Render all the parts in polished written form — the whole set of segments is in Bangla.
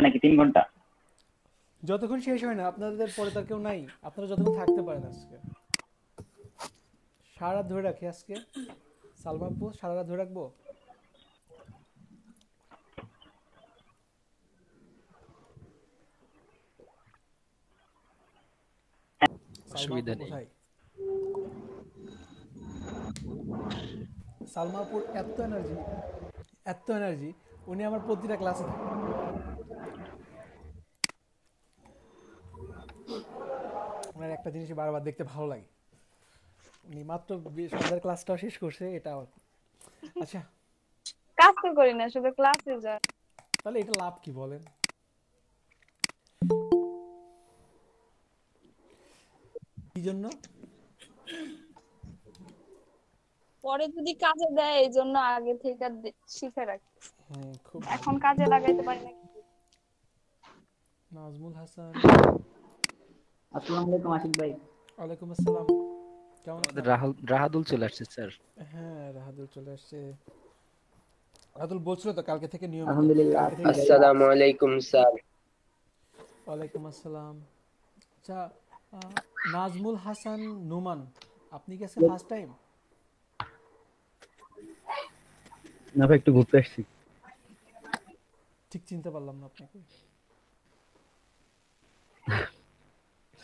নাকি 3 ঘন্টা? যতক্ষণ শেষ হয় না, আপনাদের পরে তার কেউ নাই, আপনারা যতক্ষণ থাকতে পারেন আজকে। সারা রাত ধরে রাখি আজকে। সালমা আপু, সারা রাত ধরে রাখবো? সালমা আপু অসুবিধা নেই। কোথায়? সালমা আপুর এত এনার্জি, এত এনার্জি, উনি আমার প্রতিটা ক্লাসে থাকে। ওনার একটা জিনিস বারবার দেখতে ভালো লাগে। উনি মাত্র সন্ধ্যার ক্লাসটাও শেষ করছে, এটা আমার। আচ্ছা, কাজ তো করি না, শুধু ক্লাসে যাই। তাহলে এটা লাভ কি বলেন? কি জন্য? পরে যদি কাজে দেয় এই জন্য আগে থেকে শিখে রাখি। হুম, খুব ভালো। এখন কাজে লাগাইতে পারি না। নাজমুল হাসান। আসসালামু আলাইকুম আশিক ভাই। ওয়ালাইকুম আসসালাম। কেমন আছেন আমাদের আপনি? রাহাদুল চলে আসছে স্যার। হ্যাঁ, রাহাদুল চলে আসছে। রাহাদুল বলছিল তো কালকে থেকে নিয়মিত, আলহামদুলিল্লাহ, কালকে আছি থেকে ভাই। শুরু। আসসালামু আলাইকুম স্যার। ওয়ালাইকুম আসসালাম। আচ্ছা, আহ, নাজমুল হাসান নোমান, আপনি কি আজকে ফার্স্ট টাইম? না ভাই, একটু ঘুরতে আসছি। ঠিক চিনতে পারলাম না আপনাকে।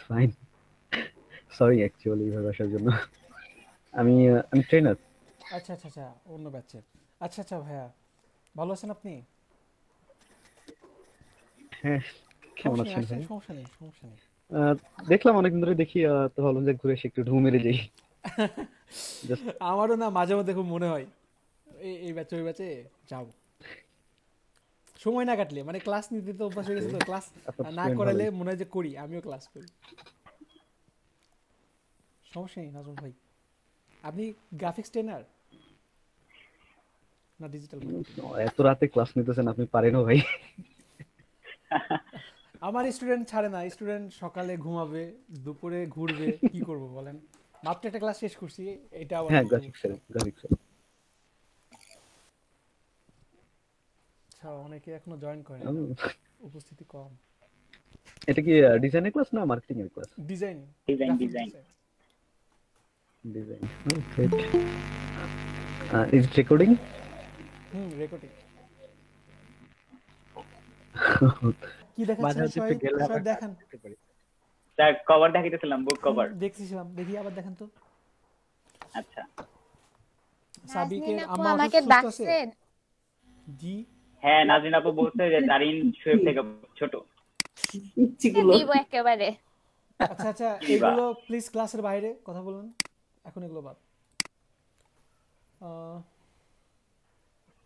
ফাইন, সরি অ্যাকচুয়ালি এইভাবে আসার জন্য। আমি ট্রেনার। আচ্ছা আচ্ছা আচ্ছা, অন্য ব্যাচের। আচ্ছা আচ্ছা ভাইয়া, ভালো আছেন আপনি? হ্যাঁ, কেমন সমস্যা নেই, আছেন আসেন, ভাই? সমস্যা নেই, সমস্যা নেই। আহ, দেখলাম অনেকদিন ধরে দেখি, তো ভাবলাম যে ঘুরে এসে একটু ঢু মেরে যাই। জাস্ট আমারও না মাঝে মধ্যে খুব মনে হয় এই এই ব্যাচে ওই ব্যাচে যাব, সময় না কাটলে, মানে ক্লাস নিতে তো অভ্যাস হয়ে গেছে, তো ক্লাস আপনার না স্টুডেন্ট করালে ভালোই। মনে হয় যে করি, আমিও ক্লাস করি। সমস্যা নেই নাজমুল ভাই। আপনি গ্রাফিক্স ট্রেনার না ডিজিটাল মার্কেটিং? এত রাতে ক্লাস নিতেছেন, আপনি পারেনও ভাই। আমার স্টুডেন্ট ছাড়ে না, স্টুডেন্ট সকালে ঘুমাবে, দুপুরে ঘুরবে, কি করব বলেন? মাত্র একটা ক্লাস শেষ করছি, এটা আবার হ্যাঁ, পড়তে গ্রাফিক্সের বসছিলাম। গ্রাফিক্সের আচ্ছা, অনেকে এখনো জয়েন করেনি না, উপস্থিতি কম। এটা কি ডিজাইনের ক্লাস না মার্কেটিং এর class? Design, design graphic design. Design. Design, great. Is it recording? Hmm, recording. কি দেখাচ্ছিলেন মাঝে একটু সোহেব? গেলে আমরা সোহেব কাজ দেখান। করতে পারি। স্যার কভার দেখাইতেছিলাম, বুক হুম, কভার। দেখতেছিলাম, দেখি আবার দেখেন তো। আচ্ছা। নাজনীন সাবিকের আপু আম্মা আমাকে সুস্থ আছে? ডাকছেন? জি। হ্যাঁ, নাজরিন আপু বলছে যে তারিন শোয়েব থেকে ছোট। দিব একেবারে। আচ্ছা আচ্ছা, কি দিবা? এগুলো প্লিজ ক্লাসের বাইরে কথা বলুন, এখন এগুলো বাদ।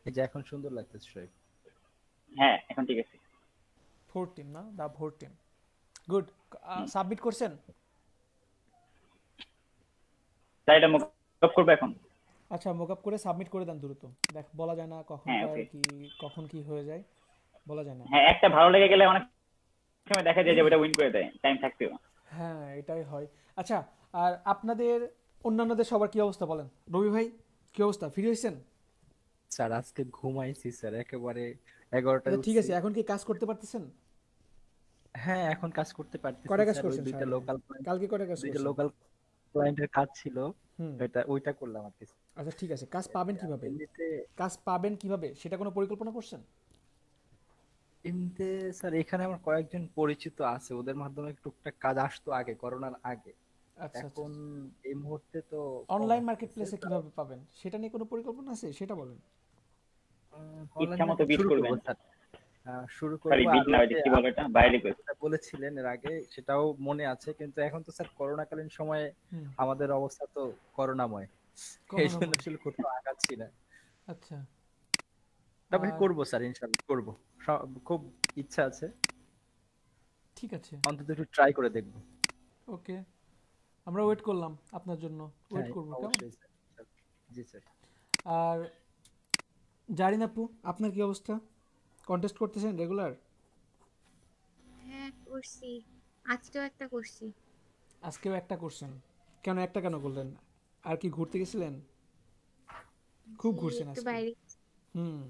এই যে এখন সুন্দর লাগতেছে শরীর। হ্যাঁ, এখন ঠিক আছে। 14 না, দা 14। গুড। সাবমিট করছেন? স্যার এটা মুক আপ করবো এখন? আচ্ছা, মোকআপ করে সাবমিট করে দেন দ্রুত। দেখ, বলা যায় না হ্যাঁ, কখনকার ওকে। কি, কখন কি হয়ে যায় বলা যায় না। হ্যাঁ, একটা ভালো লেগে গেলে অনেক সময় দেখা যায় যে ওটা উইন করে দেয়, টাইম থাকতেও। হ্যাঁ, এটাই হয়। আচ্ছা, আর আপনাদের অন্যান্যদের সবার কি অবস্থা বলেন? রবি ভাই, কি অবস্থা, ফ্রি হয়েছেন? স্যার আজকে ঘুমাইছি স্যার একেবারে 11টায় আচ্ছা ঠিক উঠছি। আছে, এখন কি কাজ করতে পারতেছেন? হ্যাঁ এখন কাজ করতে পারতেছি কয়টা কাজ স্যার। ওই করছেন দুইটা সারাদিনে? লোকাল ক্লায়েন্ট, কালকে কয়টা কাজ দুইটা করছেন? লোকাল ক্লায়েন্টের কাজ ছিল, হুম। ওইটা করলাম আর কি। আচ্ছা ঠিক আছে, কাজ পাবেন কিভাবে? এমনিতে কাজ পাবেন কিভাবে সেটা কোনো পরিকল্পনা করছেন? এমনিতে স্যার এখানে আমার কয়েকজন পরিচিত আছে, ওদের মাধ্যমে টুকটাক কাজ আসতো আগে, করোনার আগে। আচ্ছা আচ্ছা। এখন এই মুহূর্তে তো কম অনলাইন মার্কেট আসতেছে। প্লেসে কিভাবে পাবেন সেটা নিয়ে কোনো পরিকল্পনা আছে, সেটা বলেন। অনলাইন ইচ্ছা মতো মার্কেট বিট শুরু করবো করবেন। স্যার। শুরু সরি, করবো। বিট আর না, ওই ওইটা যে কি বলে, এটা বাই রিকোয়েস্ট। যেটা বলেছিলেন এর আগে সেটাও মনে আছে, কিন্তু এখন তো স্যার করোনাকালীন সময়ে হুম। আমাদের অবস্থা তো করোনাময়, এই জন্য করোনাময়। আসলে কোথাও আগাচ্ছি না। আচ্ছা। তবে আর করবো স্যার, ইনশাল্লাহ করবো। খুব ইচ্ছা আছে, ঠিক আছে, অন্তত একটু ট্রাই করে দেখবো। ওকে, আমরা ওয়েট করলাম আপনার জন্য, ওয়েট হ্যাঁ করব কেমন। অবশ্যই স্যার। জি স্যার। আর জারিন আপু, আপনার কি অবস্থা? কন্টেস্ট করতেছেন রেগুলার? হ্যাঁ করছি, আজকেও একটা করছি। আজকেও একটা করছেন? কেন একটা কেন করলেন? আর কি ঘুরতে গেছিলেন? খুব জি ঘুরছেন একটু আজকে। বাইরে। হুম।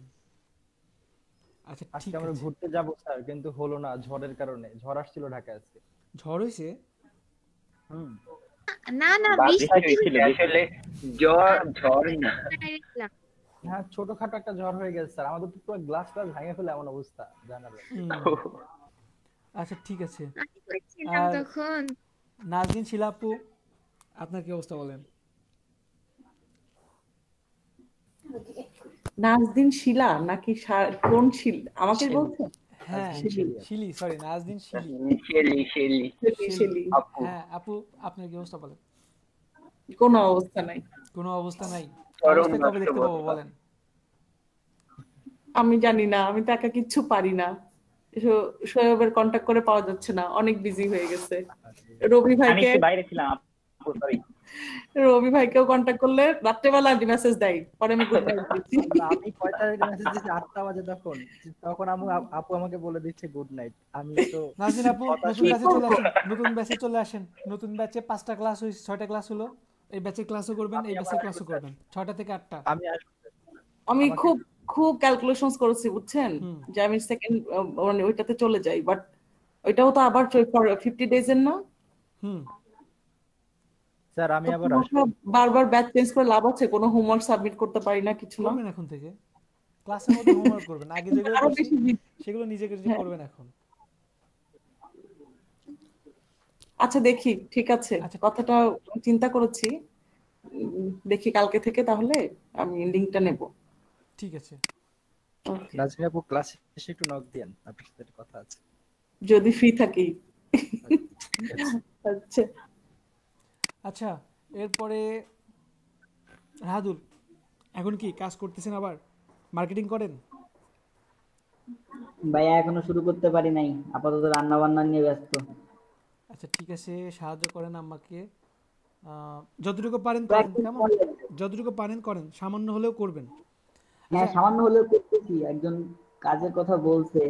আচ্ছা আজকে ঠিক আমরা আছে। ঘুরতে যাব স্যার, কিন্তু হলো না ঝড়ের কারণে। ঝড় আসছিল ঢাকায় আজকে। ঝড় হয়েছে? হুম। না না, বৃষ্টি বৃষ্টি হয়েছিল আসলে জ্বর ঝড় না। হয়েছিল। হ্যাঁ, ছোটখাটো একটা ঝড় হয়ে গেছে স্যার। আমাদের তো পুরো গ্লাস ভেঙে ফেলে এমন অবস্থা জানালে। হুম, আচ্ছা ঠিক আছে। আমি করছিলাম আর তখন। নাজনীন শিলা আপু, আপনার কি অবস্থা বলেন? নাজদিন শিলা নাকি কোন আমাকে শিলি। বলছেন? হ্যাঁ শিলি, সরি নাজনীন শিলি। শেলি শেলি শিলি শিলি। শিলি। আপু। হ্যাঁ আপু, আপনার কি অবস্থা বলেন? কোনো অবস্থা নাই। কোনো অবস্থা নাই? চরম অবস্থা কবে দেখতে পাবো বাস্তবতা। বলেন? আমি জানি না, আমি তো একা কিচ্ছু পারি না। শোয়েবের কন্টাক্ট করে পাওয়া যাচ্ছে না, অনেক বিজি হয়ে গেছে। রবি আমি ভাইকে একটু বাইরে ছিলাম আপু, সরি। রবি ভাইকেও কন্টাক্ট করলে রাত্রেবেলা মেসেজ দেয়, পরে আমি গুড নাইট দিচ্ছি। আল্লাহ, আমি কয়টা মেসেজ দিয়েছি? 8টা বাজে তখন। তখন আপু আমাকে বলে দিচ্ছে গুড নাইট। আমি তো নাজনীন আপু, হতাশ নতুন হয়ে ব্যাচে চলে আসেন, নতুন ব্যাচে চলে আসেন। নতুন ব্যাচে 5টা ক্লাস হয়েছে, 6টা ক্লাস হলো। এই ব্যাচের ক্লাসও করবেন, এই ব্যাচের ক্লাসও করবেন, 6টা থেকে 8টা। আমি আসবো। আমি আমাকে- খুব খুব ক্যালকুলেশনস করেছি বুঝছেন, হুম। যে আমি সেকেন্ড মানে ওইটাতে চলে যাই, বাট ওইটাও তো আবার 50 ডেজ এর না। হুম, স্যার আমি তো আবার আসবো। বারবার ব্যাচ চেঞ্জ করে লাভ আছে? কোনো হোমওয়ার্ক সাবমিট করতে পারি না, কিছু না। করবেন এখন থেকে। ক্লাসের মধ্যে হোমওয়ার্ক করবেন, আগে যেগুলো আরো করছি বেশি সেগুলো নিজেকে হ্যাঁ। করবেন এখন। আচ্ছা দেখি, ঠিক আছে, আচ্ছা। কথাটা চিন্তা করেছি। দেখি কালকে থেকে তাহলে আমি লিঙ্কটা নেব। ঠিক আছে। Okay. নাজমিন আপু ক্লাস শেষে একটু নক দিয়েন, আপনার সাথে একটা কথা আছে। যদি ফ্রি থাকি। আচ্ছা, আচ্ছা এরপরে রাহাদুল, এখন কি কাজ করতেছেন, আবার মার্কেটিং করেন? ভাইয়া এখনো শুরু করতে পারি নাই, আপাতত রান্না বান্না নিয়ে ব্যস্ত। আচ্ছা ঠিক আছে, সাহায্য করেন আমাকে, যতটুকু পারেন করেন, কেমন? যতটুকু পারেন করেন, সামান্য হলেও করবেন। হ্যাঁ, সামান্য হলেও করতেছি। একজন কাজের কথা বলছে,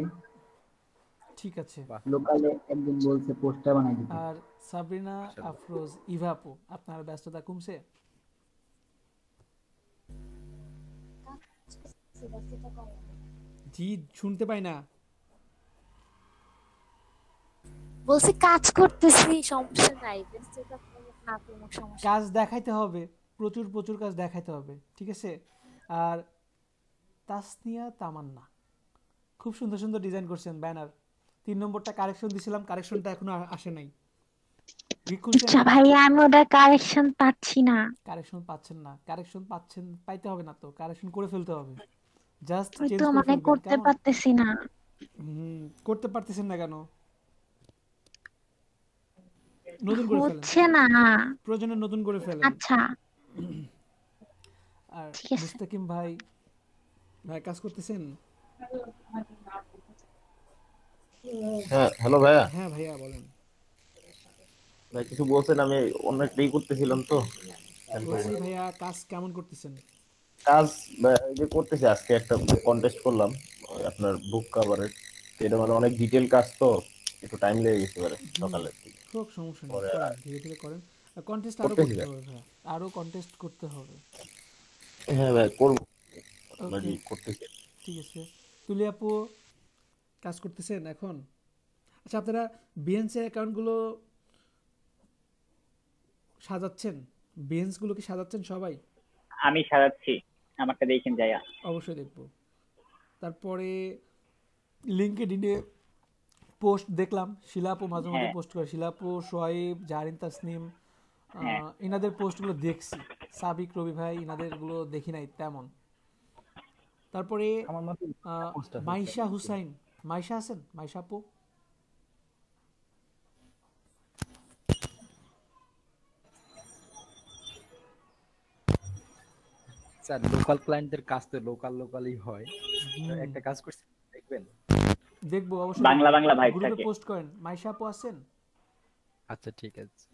ঠিক আছে। লোকালে একজন বলছে পোস্টার বানাই দিতে। আর সাবরিনা আফরোজ, ইভা আপু, আপনার ব্যস্ততা কমছে? জি, শুনতে পাই না। বলছি কাজ করতেছি, সমস্যা নাই। ব্যস্ততা কমুক না কমুক সমস্যা কাজ দেখাইতে হবে, প্রচুর প্রচুর কাজ দেখাইতে হবে, ঠিক আছে? আর তাসনিয়া তামান্না, খুব সুন্দর সুন্দর ডিজাইন করছেন ব্যানার। 3 নম্বরটা কারেকশন দিছিলাম, কারেকশনটা এখনো আসে নাই। আচ্ছা ভাইয়া, আমি ওটার কারেকশন পাচ্ছি না। কারেকশন পাচ্ছেন না? কারেকশন পাচ্ছেন, পাইতে হবে না তো, কারেকশন করে ফেলতে হবে। জাস্ট ওই চেঞ্জ তো করে মানে ফেলবেন, করতে কেমন? পারতেছি না। করতে পারতেছেন না কেন? নতুন করে ফেলেন, হচ্ছে না। প্রয়োজনে নতুন করে ফেলেন। আচ্ছা আর ঠিক আছে। মুস্তাকিম ভাই, ভাই কাজ করতেছেন? হ্যাঁ হ্যালো ভাইয়া। হ্যাঁ ভাইয়া বলেন। ভাই কিছু বলছেন, আমি অন্য একটা করতেছিলাম তো। বলছি ভাইয়া কাজ কেমন করতেছেন? কাজ এই যে করতেছি, আজকে একটা কন্টেস্ট করলাম ওই আপনার বুক কভারের। এটা মানে অনেক ডিটেল কাজ তো, একটু টাইম লেগে গেছে এবারে সকালে। খুব সমস্যা নেই, পরে করেন, ধীরে ধীরে করেন। কন্টেস্ট আরো করতেছি করতে ভাই। হবে ভাইয়া, আরো কন্টেস্ট করতে হবে। হ্যাঁ ভাই করবো, ওকে করতেছি। ঠিক আছে। তুলি আপু কাজ করতেছেন এখন? আচ্ছা আপনারা বিএনসি অ্যাকাউন্টগুলো সাজাচ্ছেন? বিএনস গুলো কি সাজাচ্ছেন সবাই? আমি সাজাচ্ছি, আমারটা দেখেন যাইয়া। অবশ্যই দেখবো। তারপরে লিঙ্কডইনে পোস্ট দেখলাম, শিলাপু মাঝে মাঝে পোস্ট করে, শিলাপু, সোয়াইব, জারিন, তাসনিম, ইনাদের পোস্টগুলো দেখছি। সাবিক, রবি ভাই ইনাদের গুলো দেখি নাই তেমন। তারপরে আমার মতে মাইশা হুসাইন, মাইশা আছেন? মাইশা আপু স্যার লোকাল ক্লায়েন্টদের কাজ তো লোকালই হয়। একটা কাজ করছি, দেখবেন? দেখবো অবশ্যই। বাংলা বাংলা ভাইব গ্রুপে থাকে। পোস্ট করেন। মাইশা আপু আছেন? আচ্ছা ঠিক আছে।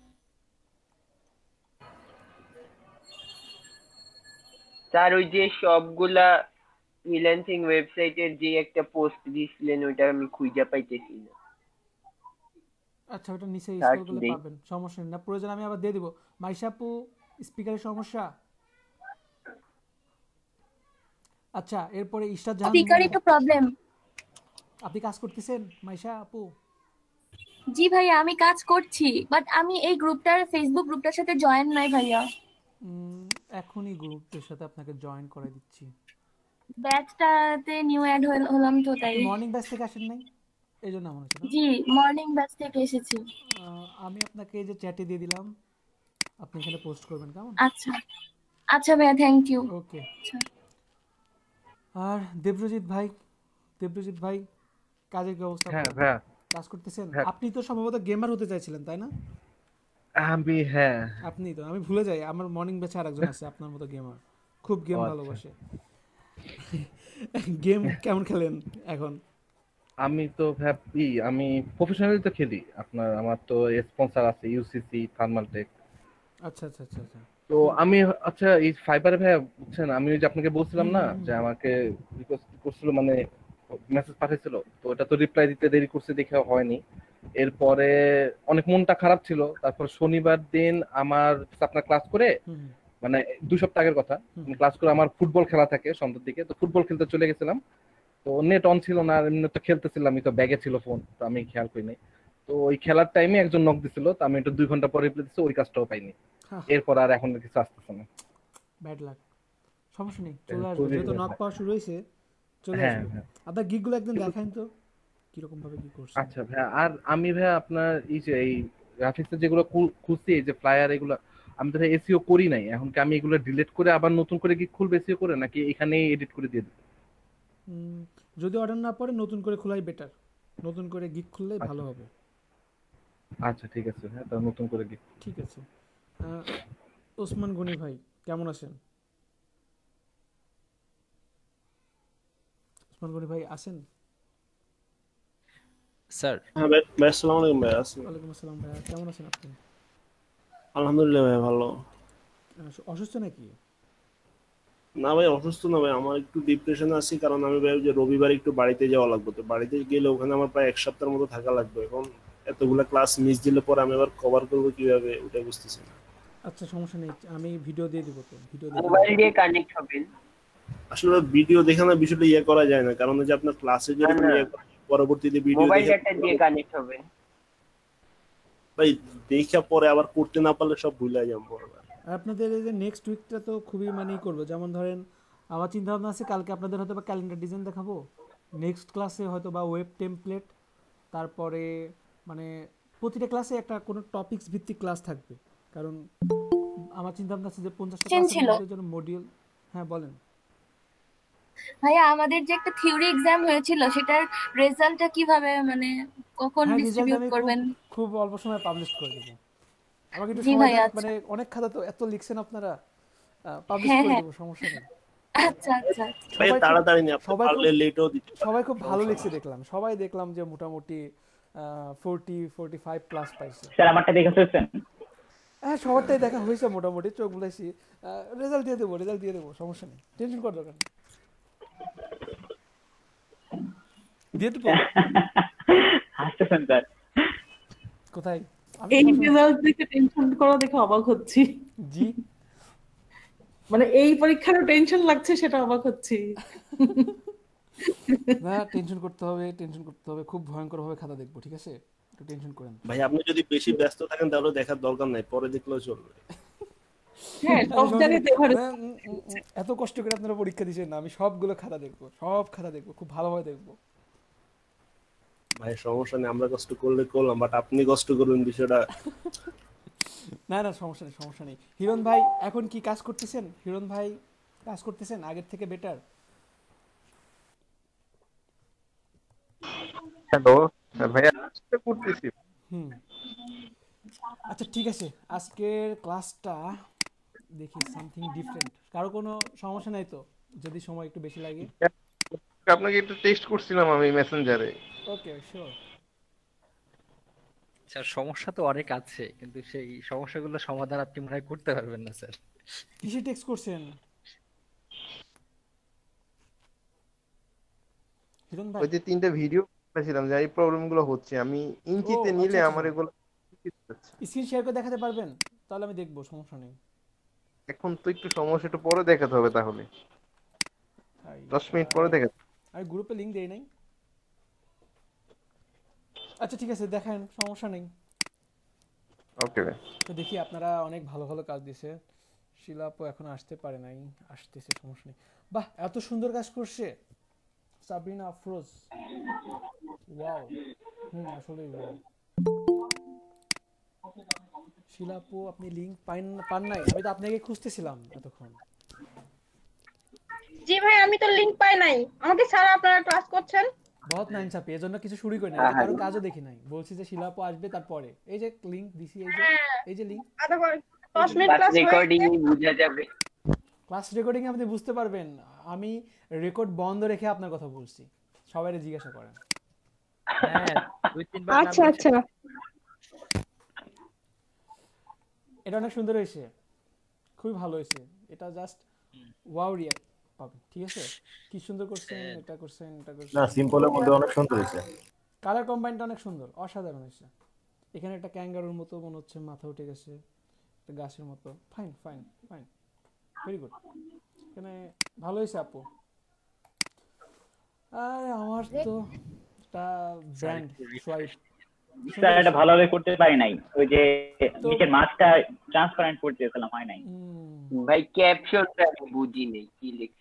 স্যার ওই যে সবগুলা ফ্রিল্যান্সিং ওয়েবসাইটের যে একটা পোস্ট দিছিলেন, ওইটা আমি খুঁজে পাইতেছি না। আচ্ছা ওটা নিচে স্যার, স্ক্রল করলে দেই। পাবেন, সমস্যা নেই, না প্রয়োজন আমি আবার দিয়ে দিব। মাইশা আপু স্পিকারের সমস্যা। আচ্ছা এরপরে ইশরাত জাহান, স্পিকারই তো প্রবলেম। আপনি কাজ করতেছেন মাইশা আপু? জি ভাইয়া আমি কাজ করছি, বাট আমি এই ফেসবুক গ্রুপটার সাথে জয়েন নাই ভাইয়া। এখনই গ্রুপের সাথে আপনাকে জয়েন করে দিচ্ছি। ব্যাচটাতে নিউ অ্যাড হলাম তো তাই। আপনি মর্নিং ব্যাচ থেকে আসেন নাই, এই জন্য মনে হচ্ছে না? জি মর্নিং ব্যাচ থেকে এসেছি। আমি আপনাকে এই যে চ্যাটে দিয়ে দিলাম, আপনি এখানে পোস্ট করবেন কেমন? আচ্ছা আচ্ছা ভাইয়া, থ্যাংক ইউ। ওকে। আর দেবজিৎ ভাই কাজের কি অবস্থা? হ্যাঁ ভাইয়া কাজ করতেছেন? আপনি তো সম্ভবত গেমার হতে চাইছিলেন তাই না? হ্যাঁ আপনি তো, আমি ভুলে যাই আমার মর্নিং ব্যাচে আরেকজন আছে আপনার মতো গেমার, খুব গেম ভালোবাসে। গেম কেমন খেলেন এখন? আমি তো ভাবি আমি প্রফেশনালি তো খেলি আপনার, আমার তো স্পন্সর আছে ইউসিসি থার্মালটেক। আচ্ছা আচ্ছা আচ্ছা আচ্ছা। তো আমি আচ্ছা এই ফাইবারে ভাইয়া বুঝছেন, আমি ওই যে আপনাকে বলছিলাম না যে আমাকে রিকোয়েস্ট করছিল, মানে মেসেজ পাঠিয়েছিল, তো ওটা তো রিপ্লাই দিতে দেরি করছে দেখে হয়নি। এরপরে অনেক মনটা খারাপ ছিল। তারপর শনিবার দিন আমার আপনার ক্লাস করে, মানে 2 সপ্তাহ আগের কথা, ক্লাস করে আমার ফুটবল খেলা থাকে সন্ধ্যার দিকে, তো ফুটবল খেলতে চলে গেছিলাম। তো নেট অন ছিল না, এমনি তো খেলতেছিলাম, আমি তো ব্যাগে ছিল ফোন, তো আমি খেয়াল করিনি। তো ওই খেলার টাইমে একজন নক দিছিল, তো আমি একটু 2 ঘন্টা পরে রিপ্লাই দিছি, ওই কাজটাও পাইনি। এরপর আর এখন কিছু আসতেছে না। Bad luck. সমস্যা নেই, চলে আসবে, যেহেতু নক পাওয়া শুরু হয়েছে চলে আসবে। আপনার গিগগুলো একদিন দেখাইন তো কিরকম ভাবে কি করছেন। আচ্ছা ভাইয়া, আর আমি ভাইয়া আপনার এই যে এই গ্রাফিক্সের যেগুলো খুলছি, এই যে ফ্লায়ার এগুলো, আমি তো এসইও করি নাই। এখন কি আমি এগুলো ডিলিট করে আবার নতুন করে কি খুলবে এসইও করে, নাকি এখানেই এডিট করে দিয়ে দেব? যদি অর্ডার না পড়ে নতুন করে খোলাই বেটার, নতুন করে গিগ খুললেই ভালো হবে। আচ্ছা ঠিক আছে, হ্যাঁ তাহলে নতুন করে গিগ। ঠিক আছে। ওসমান গনি ভাই কেমন আছেন? ওসমান গনি ভাই আছেন? স্যার হ্যাঁ ভাই, আসসালামু আলাইকুম ভাই। ওয়ালাইকুম আসসালাম ভাই, কেমন আছেন আপনি? আলহামদুলিল্লাহ ভাই, ভালো। অসুস্থ নাকি? না ভাই অসুস্থ না ভাই, আমার একটু ডিপ্রেশনে আছি, কারণ আমি ভাই যে রবিবার একটু বাড়িতে যাওয়া লাগবে, তো বাড়িতে গেলে ওখানে আমার প্রায় 1 সপ্তাহের মতো থাকা লাগবে। এখন এতগুলা ক্লাস মিস দিলে পরে আমি আবার কভার করবো কিভাবে, ওটা বুঝতেছি না। আচ্ছা সমস্যা নেই, আমি ভিডিও দিয়ে দিব, তো ভিডিও মোবাইল দিয়ে কানেক্ট হবেন। আসলে ভিডিও দেখে না বিষয়টা করা যায় না, কারণ যে আপনার ক্লাসে যেরকম পরবর্তীতে ভিডিও মোবাইল ডাটা দিয়ে কানেক্ট হবেন ভাই, দেখা পরে আবার করতে না পারলে সব ভুলে যাবো। আপনাদের এই যে নেক্সট উইকটা তো খুবই মানেই করবো, যেমন ধরেন আমার চিন্তা ভাবনা আছে কালকে আপনাদের হয়তো বা ক্যালেন্ডার ডিজাইন দেখাবো, নেক্সট ক্লাসে হয়তো বা ওয়েব টেমপ্লেট, তারপরে মানে প্রতিটা ক্লাসে একটা কোনো টপিকস ভিত্তিক ক্লাস থাকবে, কারণ আমার চিন্তা ভাবনা আছে যে 50টা ক্লাসের জন্য মডিউল। হ্যাঁ বলেন ভাইয়া, আমাদের যে একটা থিওরি এক্সাম হয়েছিল সেটার রেজাল্টটা কিভাবে, মানে কখন ডিস্ট্রিবিউট করবেন? খুব অল্প সময় পাবলিশ করে দেব। আমাকে একটু সময় দেন, মানে অনেক খাতা তো এত লিখছেন আপনারা, পাবলিশ করে দেব, সমস্যা নেই। আচ্ছা আচ্ছা ভাই তাড়াতাড়ি না, আপনি পারলে লেটও দিতে। সবাই খুব ভালো লিখছে দেখলাম যে মোটামুটি 40-45 প্লাস পাইছে। স্যার আমারটা দেখে ফেলছেন? হ্যাঁ সবারটাই দেখা হয়েছে মোটামুটি, চোখ বুলাইছি, রেজাল্ট দিয়ে দেবো, সমস্যা নেই, টেনশন করার দরকার নেই, দিয়ে দেবো। হাসতেছেন স্যার? কোথায়? এই রেজাল্ট দেখে টেনশন করা দেখে অবাক হচ্ছি। জি মানে এই পরীক্ষারও টেনশন লাগছে, সেটা অবাক হচ্ছি। না টেনশন করতে হবে, খুব ভয়ঙ্কর ভাবে খাতা দেখবো, ঠিক আছে? একটু টেনশন করেন ভাই, আপনি যদি বেশি ব্যস্ত থাকেন তাহলে দেখার দরকার নাই, পরে দেখলেও চলবে। হ্যাঁ সব জায়গায় এত কষ্ট করে আপনারা পরীক্ষা দিয়েছেন না, আমি সবগুলো খাতা দেখবো, খুব ভালোভাবে দেখবো। ভাই সমস্যা নেই, আমরা কষ্ট করলে করলাম, বাট আপনি কষ্ট করবেন বিষয়টা। না সমস্যা নেই। হিরণ ভাই এখন কি কাজ করতেছেন? আগের থেকে বেটার? হ্যালো ভাইয়া, চেষ্টা করতেছি। আচ্ছা ঠিক আছে, আজকের ক্লাসটা দেখি সামথিং ডিফারেন্ট। কারো কোনো সমস্যা নাই তো, যদি সময় একটু বেশি লাগে? আপনাকে একটু টেস্ট করছিলাম আমি মেসেঞ্জারে। Okay sure. স্যার সমস্যা তো অনেক আছে, কিন্তু সেই সমস্যাগুলো সমাধান আপনি মনে হয় করতে পারবেন না স্যার। কিসে টেক্সট করছেন হিরণ ভাই? ওই যে 3টা ভিডিও করেছিলাম যে এই প্রবলেমগুলো হচ্ছে, আমি ইঞ্চিতে নিলে আমার এগুলো স্ক্রিন শেয়ার করে দেখাতে পারবেন? তাহলে আমি দেখবো, সমস্যা নেই। এখন তো একটু সমস্যা, একটু পরে দেখাতে হবে, তাহলে 10 মিনিট পরে দেখাতে। আমি গ্রুপে লিংক দেই নাই। আচ্ছা ঠিক আছে, দেখেন, সমস্যা নেই। ওকে ভাই। তো দেখি, আপনারা অনেক ভালো ভালো কাজ দিছে। শিলাপও এখন আসতে পারে নাই, আসতেছে, সমস্যা নেই। বাহ, এত সুন্দর কাজ করছে সাবরিনা আফরোজ, ওয়াও। আসলে ওয়াও। শিলাপু, আপনি লিংক পান নাই? আমি তো আপনাকে খুঁজতেছিলাম এতক্ষণ। জি ভাই, আমি তো লিংক পাই নাই। আমাকে স্যার আপনারা ক্লাস করছেন? বহুত নাইনসাফি, এজন্য কিছু শুরু করি না, এই যে কারো কাজও দেখি নাই। বলছি যে শিলাপু আসবে, তারপরে এই যে লিংক দিছি, এই যে লিংক। আধা 10 মিনিট ক্লাস রেকর্ডিং হয়েছে। বোঝা যাবে। ক্লাস রেকর্ডিং আপনি বুঝতে পারবেন। আমি রেকর্ড বন্ধ রেখে আপনার কথা বলছি, সবাইকে জিজ্ঞাসা করেন। হ্যাঁ, 2-3 বার নাম আচ্ছা আচ্ছা। এটা অনেক সুন্দর হয়েছে, খুবই ভালো হয়েছে। এটা জাস্ট ওয়াও রিয়াক্ট পাবেন, ঠিক আছে? কি সুন্দর করছেন, এটা করছেন, এটা করছেন। না, সিম্পলের মধ্যে অনেক সুন্দর হয়েছে। কালার কম্বাইনটা অনেক সুন্দর, অসাধারণ হয়েছে। এখানে একটা ক্যাঙ্গারুর মতো মনে হচ্ছে, মাথা উঠে গেছে, একটা গাছের মতো। Fine fine fine, very good. এখানে ভালো হয়েছে আপু। আর আমার তো একটা ব্র্যান্ড সোয়াইপ, স্যার এটা ভালোভাবে করতে পারি নাই, ওই যে নিচের মাছটা ট্রান্সপারেন্ট করতে গেছিলাম, হয় নাই। ভাই ক্যাপশনটা আমি বুঝি নাই কি লিখছে।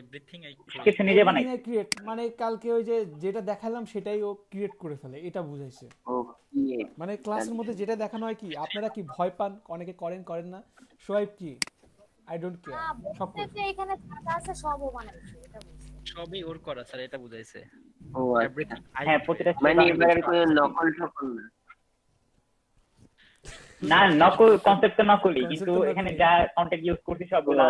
এভরিথিং আই কিছু নিজে বানাই ক্রিয়েট, মানে কালকে ওই যে যেটা দেখালাম সেটাই ও ক্রিয়েট করে ফেলে, এটা বুঝাইছে। মানে ক্লাসের মধ্যে যেটা দেখানো হয়, কি আপনারা কি ভয় পান, অনেকে করেন না, সোয়াইপ কি আই ডোন্ট কেয়ার, সব প্রত্যেকটা এখানে যা আছে সবও বানাইছে, এটা বলছে। সবই ওর করা স্যার, এটা বুঝাইছে। ও এভরিথিং হ্যাঁ, প্রতিটা মানে এবারে কোনো নকল টকল না। না, নকল কনসেপ্ট তো নকলই, কিন্তু এখানে যা কন্টেন্ট ইউজ করছি সবগুলা,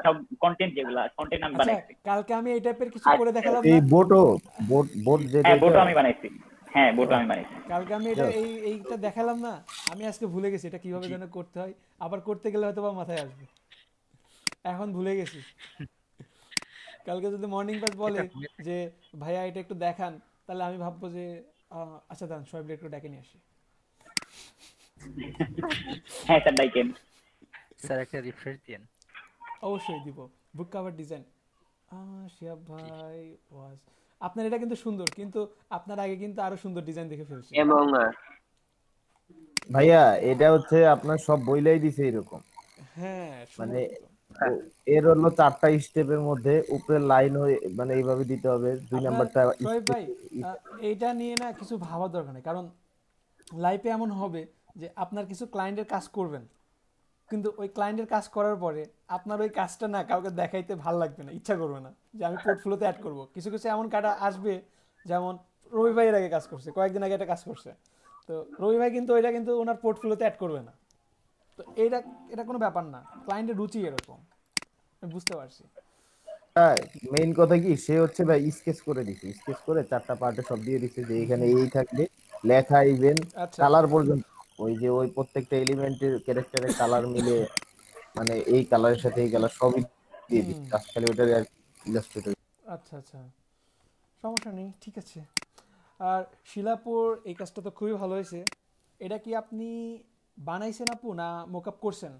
সব কন্টেন্ট যেগুলা কন্টেন্ট আমি বানাইছি। কালকে আমি এই টাইপের কিছু করে দেখালাম এই না, বোট যে হ্যাঁ বোটো আমি বানাইছি, হ্যাঁ বোটো আমি বানাইছি। কালকে আমি এটা এইটা দেখালাম না, আমি আজকে ভুলে গেছি এটা কিভাবে যেন করতে হয়। আবার করতে গেলে হয়তো বা মাথায় আসবে, এখন ভুলে গেছি। কালকে যদি মর্নিং ক্লাস বলে যে ভাইয়া এটা একটু দেখান, তাহলে আমি ভাববো যে আচ্ছা দাঁড়ান, সোয়াইপ একটু ডেকে নিয়ে আসি। হ্যাঁ স্যার, ডাইকেন স্যার একটা রিফ্রেশ দেন। অবশ্যই দিব। বুক কভার ডিজাইন শিহাব ভাই ওয়াজ, আপনার এটা কিন্তু সুন্দর, কিন্তু আপনার আগে কিন্তু আরো সুন্দর ডিজাইন দেখে ফেলছি। এবং ভাইয়া এটা হচ্ছে আপনার সব বইলাই দিছে এরকম। হ্যাঁ, মানে এর হলো 4টা স্টেপের মধ্যে উপরে লাইন হয়ে মানে এইভাবে দিতে হবে। 2 নাম্বারটা সোহেব ভাই, এইটা নিয়ে না কিছু ভাবার দরকার নেই, কারণ লাইফে এমন হবে যে আপনার কিছু ক্লায়েন্টের কাজ করবেন, কিন্তু ওই ক্লায়েন্টের কাজ করার পরে আপনার ওই কাজটা না কাউকে দেখাইতে ভালো লাগবে না, ইচ্ছা করবে না যে আমি পোর্টফোলিওতে অ্যাড করব। কিছু কিছু এমন কাটা আসবে, যেমন রবি ভাইয়ের আগে কাজ করছে, কয়েকদিন আগে একটা কাজ করছে, তো রবি ভাই কিন্তু ওইটা কিন্তু ওনার পোর্টফোলিওতে অ্যাড করবে না। তো এটা কোনো ব্যাপার না, ক্লায়েন্টের রুচি এরকম, আমি বুঝতে পারছি। মেইন কথা কি, সে হচ্ছে ভাই স্কেচ করে দিছে, স্কেচ করে 4টা পার্টে সব দিয়ে দিছে যে এখানে এই থাকবে, লেখা ইভেন কালার পর্যন্ত, ওই যে ওই প্রত্যেকটা এলিমেন্টের ক্যারেক্টারের কালার মিলে, মানে এই কালারের সাথে এই কালার সবই দিয়ে দিছে, খালি ওটার আর ইলাস্ট্রেটর। আচ্ছা আচ্ছা, সমস্যা নেই, ঠিক আছে। আর শিলাপুর এই কাজটা তো খুবই ভালো হয়েছে। এটা কি আপনি বানাইছেন আপু, না মোকআপ করছেন?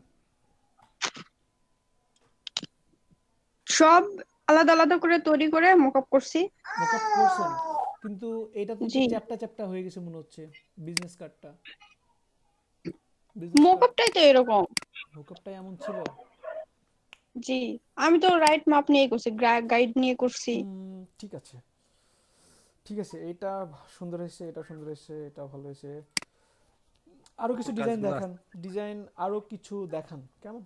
সব আলাদা আলাদা করে তৈরি করে মকআপ করছি। মোকআপ করছেন, কিন্তু এটা তো চ্যাপ্টা চ্যাপ্টা হয়ে গেছে মনে হচ্ছে, বিজনেস কার্ডটা। মকআপটাই তো এরকম। মোকআপটাই এমন ছিল? জি, আমি তো রাইট মাপ নিয়ে করছি, গাইড নিয়ে করছি। ঠিক আছে ঠিক আছে, এটা সুন্দর হয়েছে, এটা সুন্দর হয়েছে, এটা ভালো হয়েছে। আরো কিছু ডিজাইন দেখান, ডিজাইন আরো কিছু দেখান, কেমন?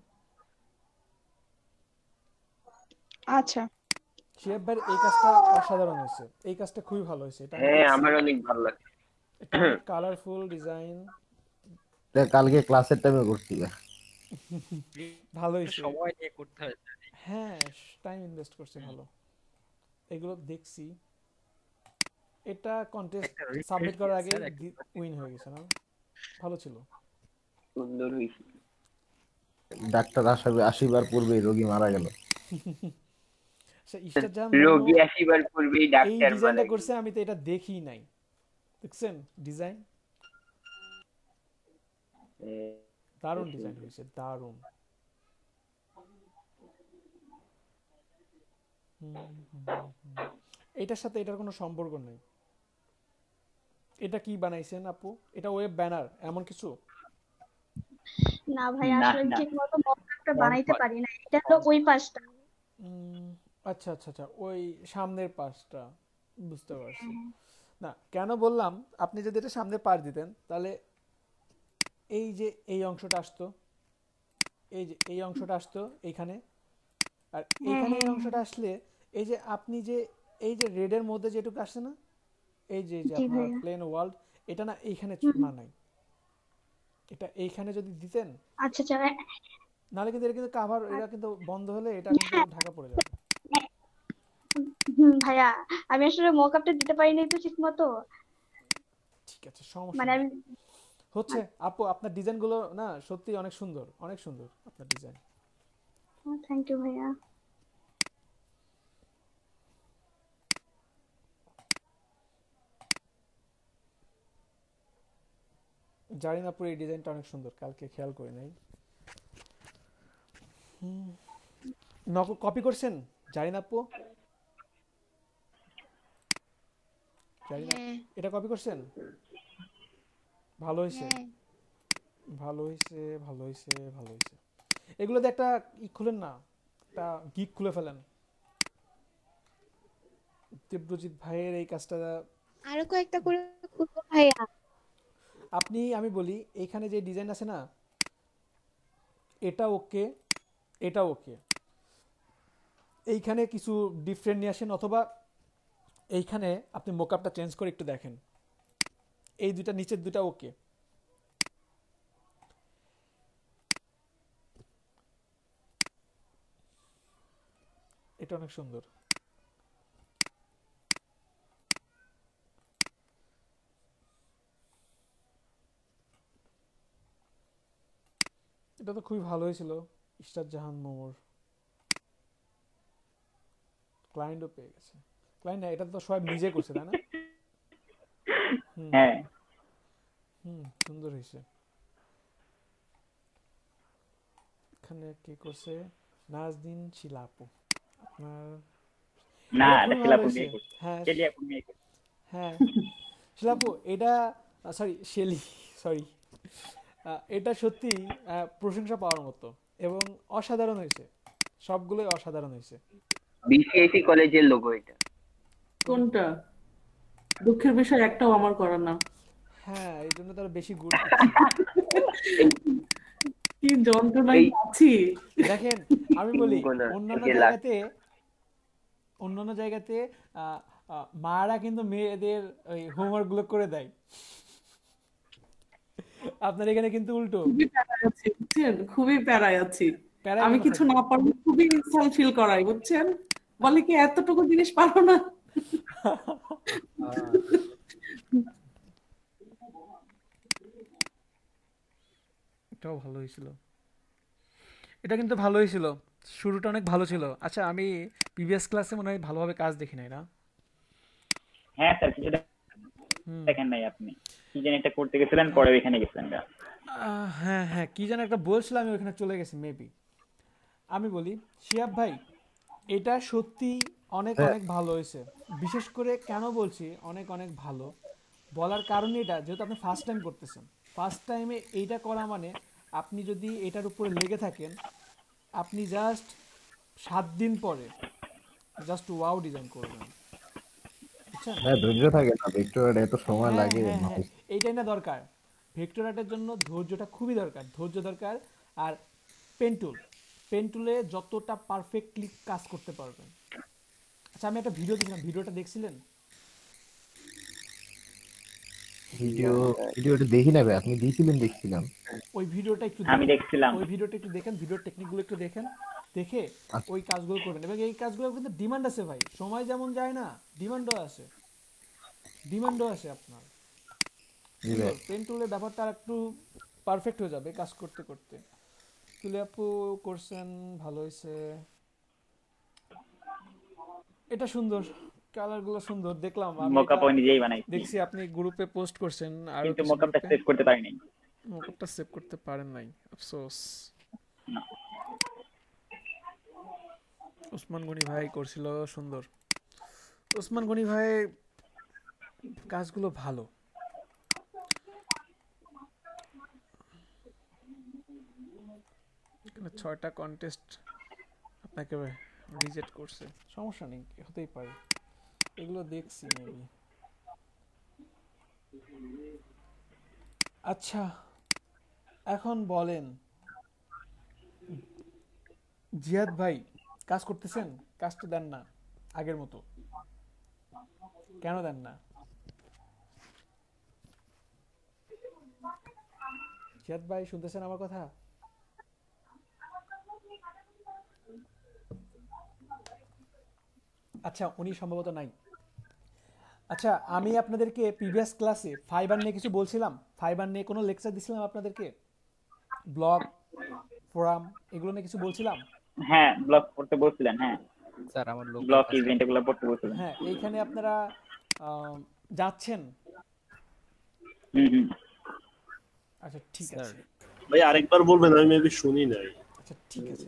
আচ্ছা, শিহাব ভাইয়ের এই কাজটা অসাধারণ হয়েছে, এই কাজটা খুবই ভালো হয়েছে। এটা হ্যাঁ আমার অনেক ভালো লাগে, কালারফুল ডিজাইন। কালকে ক্লাসের টাইমে করছি, ভালো হয়েছে, সময় নিয়ে করতে হয়। হ্যাঁ টাইম ইনভেস্ট করছে, ভালো। এগুলো দেখছি, এটা কন্টেস্ট সাবমিট করার আগে উইন হয়ে গেছে না? ভালো ছিল, সুন্দর হয়েছে। ডাক্তার আসিবার পূর্বে রোগী মারা গেল। রোগী আসিবার পূর্বেই ডাক্তার মারা গেল। এই ডিজাইনটা করছে, আমি তো এটা দেখি নাই, দেখছেন ডিজাইন? দারুণ ডিজাইন হয়েছে, দারুণ। এটার সাথে এটার কোনো সম্পর্ক নেই, এটা কি বানাইছেন আপু? এটা ওয়েব ব্যানার এমন কিছু? না ভাই, না আসলে না ঠিক মতো মকআপটা বানাইতে পারি না, এটা হলো ওই পাশটা। আচ্ছা আচ্ছা আচ্ছা, ওই সামনের পাশটা, বুঝতে পারছি। না কেন বললাম, আপনি যদি এটা সামনে পাশ দিতেন তাহলে এই যে এই অংশটা আসতো, এই যে এই অংশটা আসতো এইখানে, আর এইখানে এই অংশটা আসলে এই যে আপনি যে এই যে রেডের মধ্যে যেটুকু আসছে না, এই যে যে জি আপনার ভাইয়া। প্লেন ওয়ার্ল্ড, এটা না এইখানে মানাই, এটা এইখানে যদি দিতেন আচ্ছা আচ্ছা, নাহলে কিন্তু এটা কিন্তু কাভার, এটা কিন্তু বন্ধ হলে এটা কিন্তু ঢাকা পড়ে যাবে। ভাইয়া আমি আসলে মকআপটা দিতে পারি নাই তো ঠিক মতো। ঠিক আছে, সমস্যা মানে নেই, আমি হচ্ছে। আপু আপনার ডিজাইনগুলো না সত্যি অনেক সুন্দর, অনেক সুন্দর আপনার ডিজাইন। থ্যাংক ইউ ভাইয়া। জানি না পুরো এই ডিজাইনটা অনেক সুন্দর, কালকে খেয়াল করি নাই। কপি করছেন জানি না আপু? জানি না, এটা কপি করছেন? ভালো হয়েছে, ভালো হয়েছে, ভালো হয়েছে, ভালো হয়েছে। এগুলোতে একটা খুলেন না, একটা গিক খুলে ফেলেন। দেবজিৎ ভাইয়ের এই কাজটা আরো কয়েকটা করে খুলবো ভাইয়া। আপনি, আমি বলি এইখানে যে ডিজাইন আছে না, এটা ওকে, এটা ওকে, এইখানে কিছু ডিফারেন্ট নিয়ে আসেন, অথবা এইখানে আপনি মোকআপটা চেঞ্জ করে একটু দেখেন, এই দুটা নিচের দুটা ওকে। এটা অনেক সুন্দর। এটা তো খুবই ভালো হয়েছিল। ইশরাত জাহান মোমোর ক্লায়েন্টও পেয়ে গেছে। ক্লায়েন্ট না, এটা তো সবাই নিজে করছে তাই না? হ্যাঁ সুন্দর হয়েছে। এখানে কে করছে? নাজদিন শিলা আপু। আপনার না, এটা শিলা ভালো আপু হয়েছে। মেয়ে করছে, হ্যাঁ শেলি আপু মেয়ে করছে। হ্যাঁ শিলা আপু, এটা সরি শেলি, সরি, এটা সত্যি প্রশংসা পাওয়ার মতো এবং অসাধারণ হয়েছে, সবগুলোই অসাধারণ হয়েছে। বিসিএসি কলেজের লোগো এটা। কোনটা? দুঃখের বিষয় একটাও আমার করা না। হ্যাঁ, এই জন্য তার বেশি গুড। কি যন্ত্রণায় আছি দেখেন, আমি বলি অন্যান্য জায়গাতে মারা কিন্তু মেয়েদের ওই হোমওয়ার্ক গুলো করে দেয়, আপনার এখানে কিন্তু উল্টো। খুবই প্যারায় আছি বুঝছেন, খুবই প্যারায় আছি। প্যারায় আমি কেন কিছু থাকবেন? না পারলে খুবই ইনসাল্ট ফিল করাই বুঝছেন, বলে কি এতটুকু জিনিস পারো না। এটাও ভালো হয়েছিল, এটা কিন্তু ভালো হয়েছিল, শুরুটা অনেক ভালো ছিল। আচ্ছা, আমি প্রিভিয়াস ক্লাসে মনে হয় ভালোভাবে কাজ দেখি নাই না? হ্যাঁ স্যার, কিছু দেখেন নাই আপনি, কি যেন একটা করতে গেছিলেন, পরে ওইখানে গেছিলেন। হ্যাঁ হ্যাঁ, কি যেন একটা বলছিলাম, আমি ওইখানে চলে গেছি মেবি। আমি বলি শিহাব ভাই, এটা সত্যি অনেক অনেক ভালো হয়েছে। বিশেষ করে কেন বলছি অনেক অনেক ভালো, বলার কারণ এটা, যেহেতু আপনি ফার্স্ট টাইম করতেছেন, ফার্স্ট টাইমে এইটা করা মানে আপনি যদি এটার উপরে লেগে থাকেন, আপনি জাস্ট 7 দিন পরে জাস্ট ওয়াও ডিজাইন করবেন, বুঝছেন? হ্যাঁ, ধৈর্য থাকে না, ভিক্টোরিয়ার এত সময় লাগে। এইটাই না দরকার, ভেক্টর আর্টের জন্য ধৈর্যটা খুবই দরকার, ধৈর্য দরকার। আর পেন্টুলে যতটা পারফেক্টলি কাজ করতে পারবেন। আচ্ছা, আমি একটা ভিডিও দেখলাম, ভিডিওটা দেখছিলেন? ভিডিওটা দেখি না ভাই, আপনি দিয়েছিলেন, দেখছিলাম। ওই ভিডিওটা একটু আমি দেখছিলাম, ওই ভিডিওটা একটু দেখেন, ভিডিওর টেকনিকগুলো একটু দেখেন, দেখে ওই কাজগুলো করবেন। এবং এই কাজগুলো কিন্তু ডিমান্ড আছে ভাই, সময় যেমন যায় না, ডিমান্ডও আছে, আপনার পেন টুলের ব্যাপারটা আর একটু পারফেক্ট হয়ে যাবে কাজ করতে করতে। তুলে আপু করছেন, ভালো হয়েছে, এটা সুন্দর, কালারগুলো সুন্দর দেখলাম। আমি মকআপ নিজেই বানাইছি, দেখছি আপনি গ্রুপে পোস্ট করছেন, আর কিন্তু মকআপটা সেভ করতে পারি নাই। মকআপটা সেভ করতে পারেন নাই, আফসোস। ওসমান গনি ভাই করছিল সুন্দর, ওসমান গনি ভাই কাজগুলো ভালো, এখানে 6টা কন্টেস্ট আপনাকে রিজেক্ট করছে, সমস্যা নেই, হতেই পারে, এগুলো দেখছি মেবি। আচ্ছা এখন বলেন জিয়াদ ভাই, কাজ করতেছেন? কাজটা দেন না আগের মতো, কেন দেন না? জিয়াদ ভাই শুনতেছেন আমার কথা? আচ্ছা উনি সম্ভবত নাই। আচ্ছা আমি আপনাদেরকে প্রিভিয়াস ক্লাসে ফাইবার নিয়ে কিছু বলছিলাম, ফাইবার নিয়ে কোনো লেকচার দিছিলাম আপনাদেরকে, ব্লগ ফোরাম এগুলো নিয়ে কিছু বলছিলাম? হ্যাঁ ব্লগ পড়তে বলছিলেন, হ্যাঁ স্যার আমার লোক ব্লগ ইভেন্ট এগুলো পড়তে বলছিলেন। হ্যাঁ এইখানে আপনারা যাচ্ছেন? আচ্ছা ঠিক আছে ভাই আরেকবার বলবেন, আমি মেবি শুনি নাই। আচ্ছা ঠিক আছে,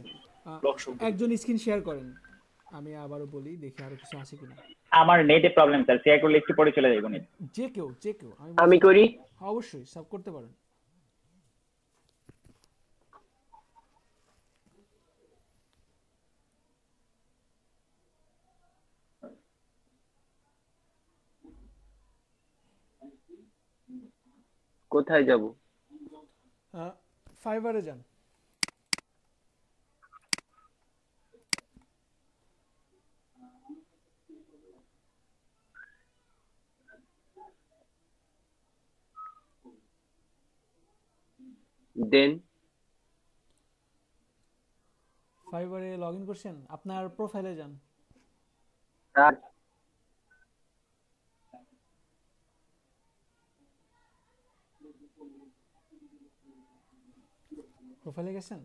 ব্লগ সম্পর্কে একজন স্ক্রিন শেয়ার করেন, আমি আবারও বলি দেখি আরো কিছু আছে কিনা। আমার নেটে প্রবলেম স্যার, শেয়ার করলে একটু পরে চলে যাবে নেট। যে কেউ আমি করি, অবশ্যই সব করতে পারেন। কোথায় যাব? ফাইবারে যান। দেন ফাইবারে লগ ইন করছেন, আপনার প্রোফাইলে যান। স্যার প্রোফাইলে গেছেন?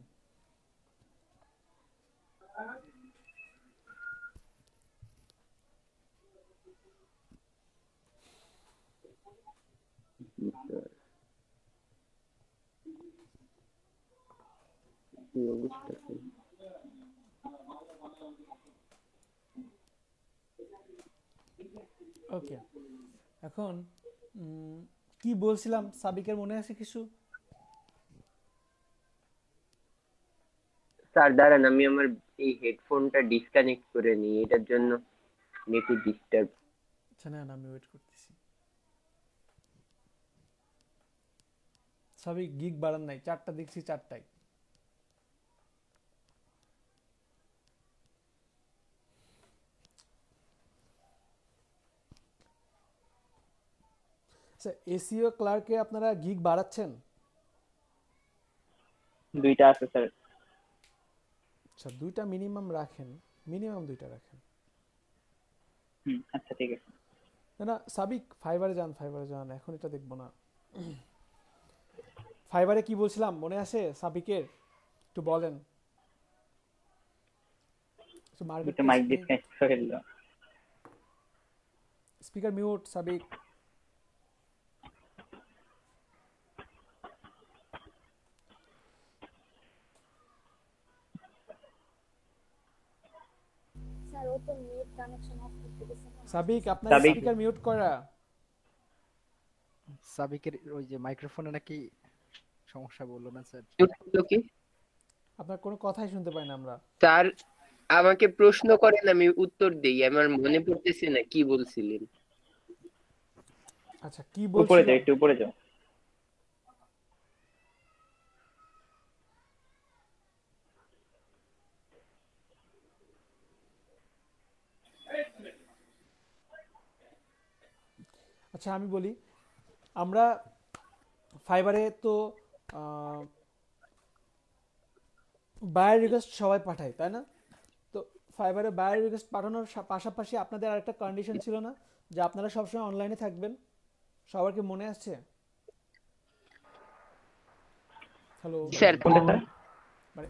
ওকে এখন কি বলছিলাম সাবিকের মনে আছে কিছু? স্যার দাঁড়ান, আমি আমার এই হেডফোনটা ডিসকানেক্ট করে নিই, এটার জন্য নেটে ডিস্টার্ব। আচ্ছা না আমি ওয়েট করতেছি। সাবিক গিগ বাড়ান নাই, 4টা দেখছি 4টাই। আচ্ছা এসইও ক্লার্কে আপনারা গিগ বাড়াচ্ছেন? 2টা আছে স্যার। আচ্ছা 2টা মিনিমাম রাখেন, মিনিমাম 2টা রাখেন। আচ্ছা ঠিক আছে। না সাবিক ফাইবারে যান, ফাইবারে যান, এখন এটা দেখবো না। ফাইবারে কি বলছিলাম মনে আছে সাবিকের, একটু বলেন। মাইক ডিসকানেক্ট করে দিল। Speaker mute সাবিক। স্যার ও তো নেট কানেকশন অফ করতে গেছে না। সাবিক আপনার স্পিকার মিউট করা। সাবিকের ওই যে মাইক্রোফোনে নাকি সমস্যা বললো না স্যার? কি আপনার কোনো কথাই শুনতে পাই না আমরা। স্যার আমাকে প্রশ্ন করেন, আমি উত্তর দেই, আমার মনে পড়তেছে না কি বলছিলেন। আচ্ছা কি বলছিলেন? উপরে যাও, একটু উপরে যাও। আচ্ছা আমি বলি, আমরা ফাইবারে তো বায়ার রিকোয়েস্ট সবাই পাঠাই তাই না? তো ফাইবারে বায়ার রিকোয়েস্ট পাঠানোর পাশাপাশি আপনাদের আরেকটা কন্ডিশন ছিল না যে আপনারা সবসময় অনলাইনে থাকবেন? সবার কি মনে আছে? হ্যালো স্যার কোনটা স্যার? মানে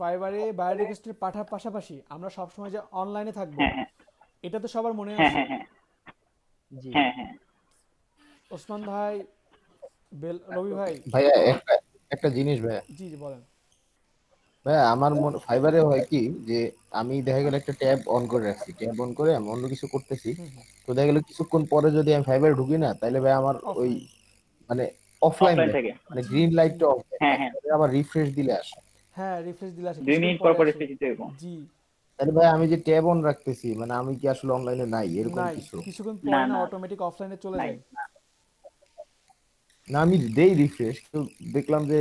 ফাইবারে বায়ার রিকোয়েস্টের পাঠার পাশাপাশি আমরা সবসময় যে অনলাইনে থাকবো এটা তো সবার মনে আছে? জি হ্যাঁ। ওসমান ভাই, রবি ভাই। ভাইয়া একটা জিনিস ভাইয়া। জি বলেন। ভাইয়া আমার ফাইবারে হয় কি যে আমি দেখা গেল একটা ট্যাব অন করে রাখছি, ট্যাব অন করে আমি অন্য কিছু করতেছি, তো দেখা গেল কিছুক্ষণ পরে যদি আমি ফাইবারে ঢুকি না, তাহলে ভাই আমার ওই মানে অফলাইন অফলাইন থেকে। মানে গ্রিন লাইটটা অফ, হ্যাঁ হ্যাঁ আবার রিফ্রেশ দিলে আসে। হ্যাঁ রিফ্রেশ দিলে আসে 2 মিনিট পর পর রিফ্রেশ দিতে হবে। জি তাহলে ভাই আমি যে ট্যাব অন রাখতেছি মানে আমি কি আসলে অনলাইনে নাই এরকম নাই, কিছু? কিছুক্ষণ না পরে না না অটোমেটিক অফলাইনে চলে নাই। যায়। না আমি দেই রিফ্রেশ, তো দেখলাম যে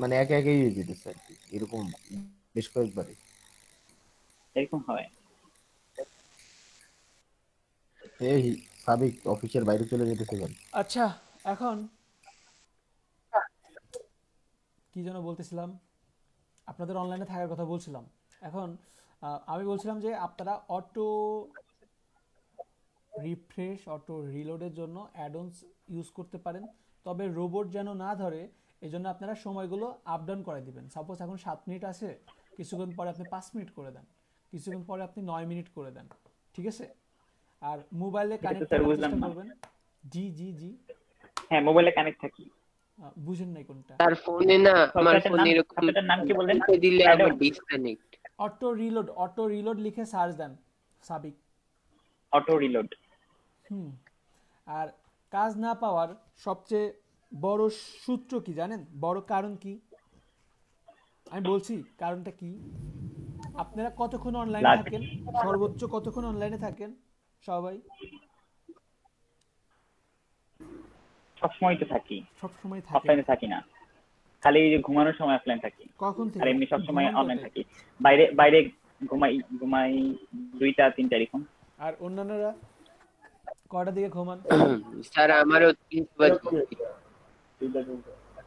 মানে একা একাই হয়ে যেতেছে আর কি, এরকম বেশ কয়েকবারই। এরকম হয়। এই সাবিক অফিসের বাইরে চলে যেতেছে কেন? আচ্ছা এখন কি যেন বলতেছিলাম, আপনাদের অনলাইনে থাকার কথা বলছিলাম। এখন আমি বলছিলাম যে আপনারা অটো রিফ্রেশ অটো রিলোডের জন্য অ্যাডঅনস ইউজ করতে পারেন, তবে রোবট যেন না ধরে এই জন্য আপনারা সময়গুলো আপ ডাউন করে দিবেন। সাপোজ এখন 7 মিনিট আছে, কিছুক্ষণ পরে আপনি 5 মিনিট করে দেন, কিছুক্ষণ পরে আপনি 9 মিনিট করে দেন, ঠিক আছে? আর মোবাইলে কানেক্ট স্যার করার বুঝলাম চেষ্টা না। করবেন। জি জি জি হ্যাঁ মোবাইলে কানেক্ট থাকি। বুঝেন নাই কোনটা? তার ফোনে না, আমার সফটওয়্যারটার ফোনে নাম এরকম সফটওয়্যারটার নাম কি বললেন? দিলে আবার অ্যাডম ডিসকানেক্ট। অটো রিলোড লিখে সার্চ দেন সাবিক। Auto reload. আর কাজ না পাওয়ার সবচেয়ে বড় সূত্র কি জানেন? বড় কারণ কি আমি বলছি, কারণটা কি? আপনারা কতক্ষণ অনলাইনে থাকেন? সর্বোচ্চ কতক্ষণ অনলাইনে থাকেন সবাই? সবসময় তো থাকি, সবসময় অফলাইনে থাকি না, খালি এই যে ঘুমানোর সময় অফলাইন থাকি। কখন থেকে? আর এমনি সবসময় ঘুমান অনলাইন কটায়? থাকি। বাইরে বাইরে ঘুমাই 2টা 3টা এরকম। আর অন্যান্যরা কয়টা দিকে ঘুমান? স্যার আমারও 3 বাজে।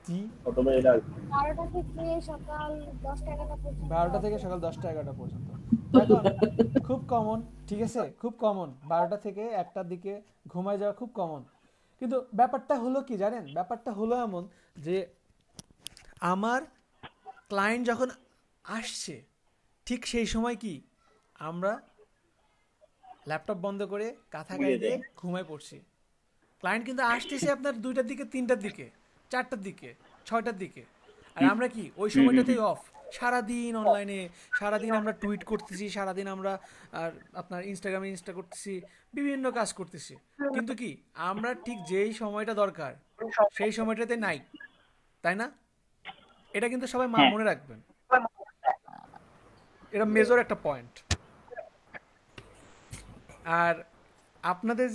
জি 12টা থেকে সকাল 10টা 11টা পর্যন্ত। 12টা থেকে সকাল 10টা 11টা পর্যন্ত। এখন খুব কমন, ঠিক আছে, খুব কমন 12টা থেকে 1টার দিকে ঘুমায় যাওয়া খুব কমন। কিন্তু ব্যাপারটা হলো কি জানেন? ব্যাপারটা হলো এমন যে আমার ক্লায়েন্ট যখন আসছে ঠিক সেই সময় কি আমরা ল্যাপটপ বন্ধ করে কাঁথা গায়ে দিয়ে ঘুমায় পড়ছি। ক্লায়েন্ট কিন্তু আসতেছে আপনার 2টার দিকে 3টার দিকে 4টার দিকে 6টার দিকে, আর আমরা কি ওই সময়টাতেই অফ। সারাদিন অনলাইনে, সারাদিন আমরা টুইট করতেছি, সারাদিন আমরা আর আপনার ইনস্টাগ্রামে ইনস্টা করতেছি, বিভিন্ন কাজ করতেছি, কিন্তু কি আমরা ঠিক যেই সময়টা দরকার সেই সময়টাতে নাই, তাই না? এটা কিন্তু সবাই মনে রাখবেন, এটা মেজর একটা পয়েন্ট। আর আপনাদের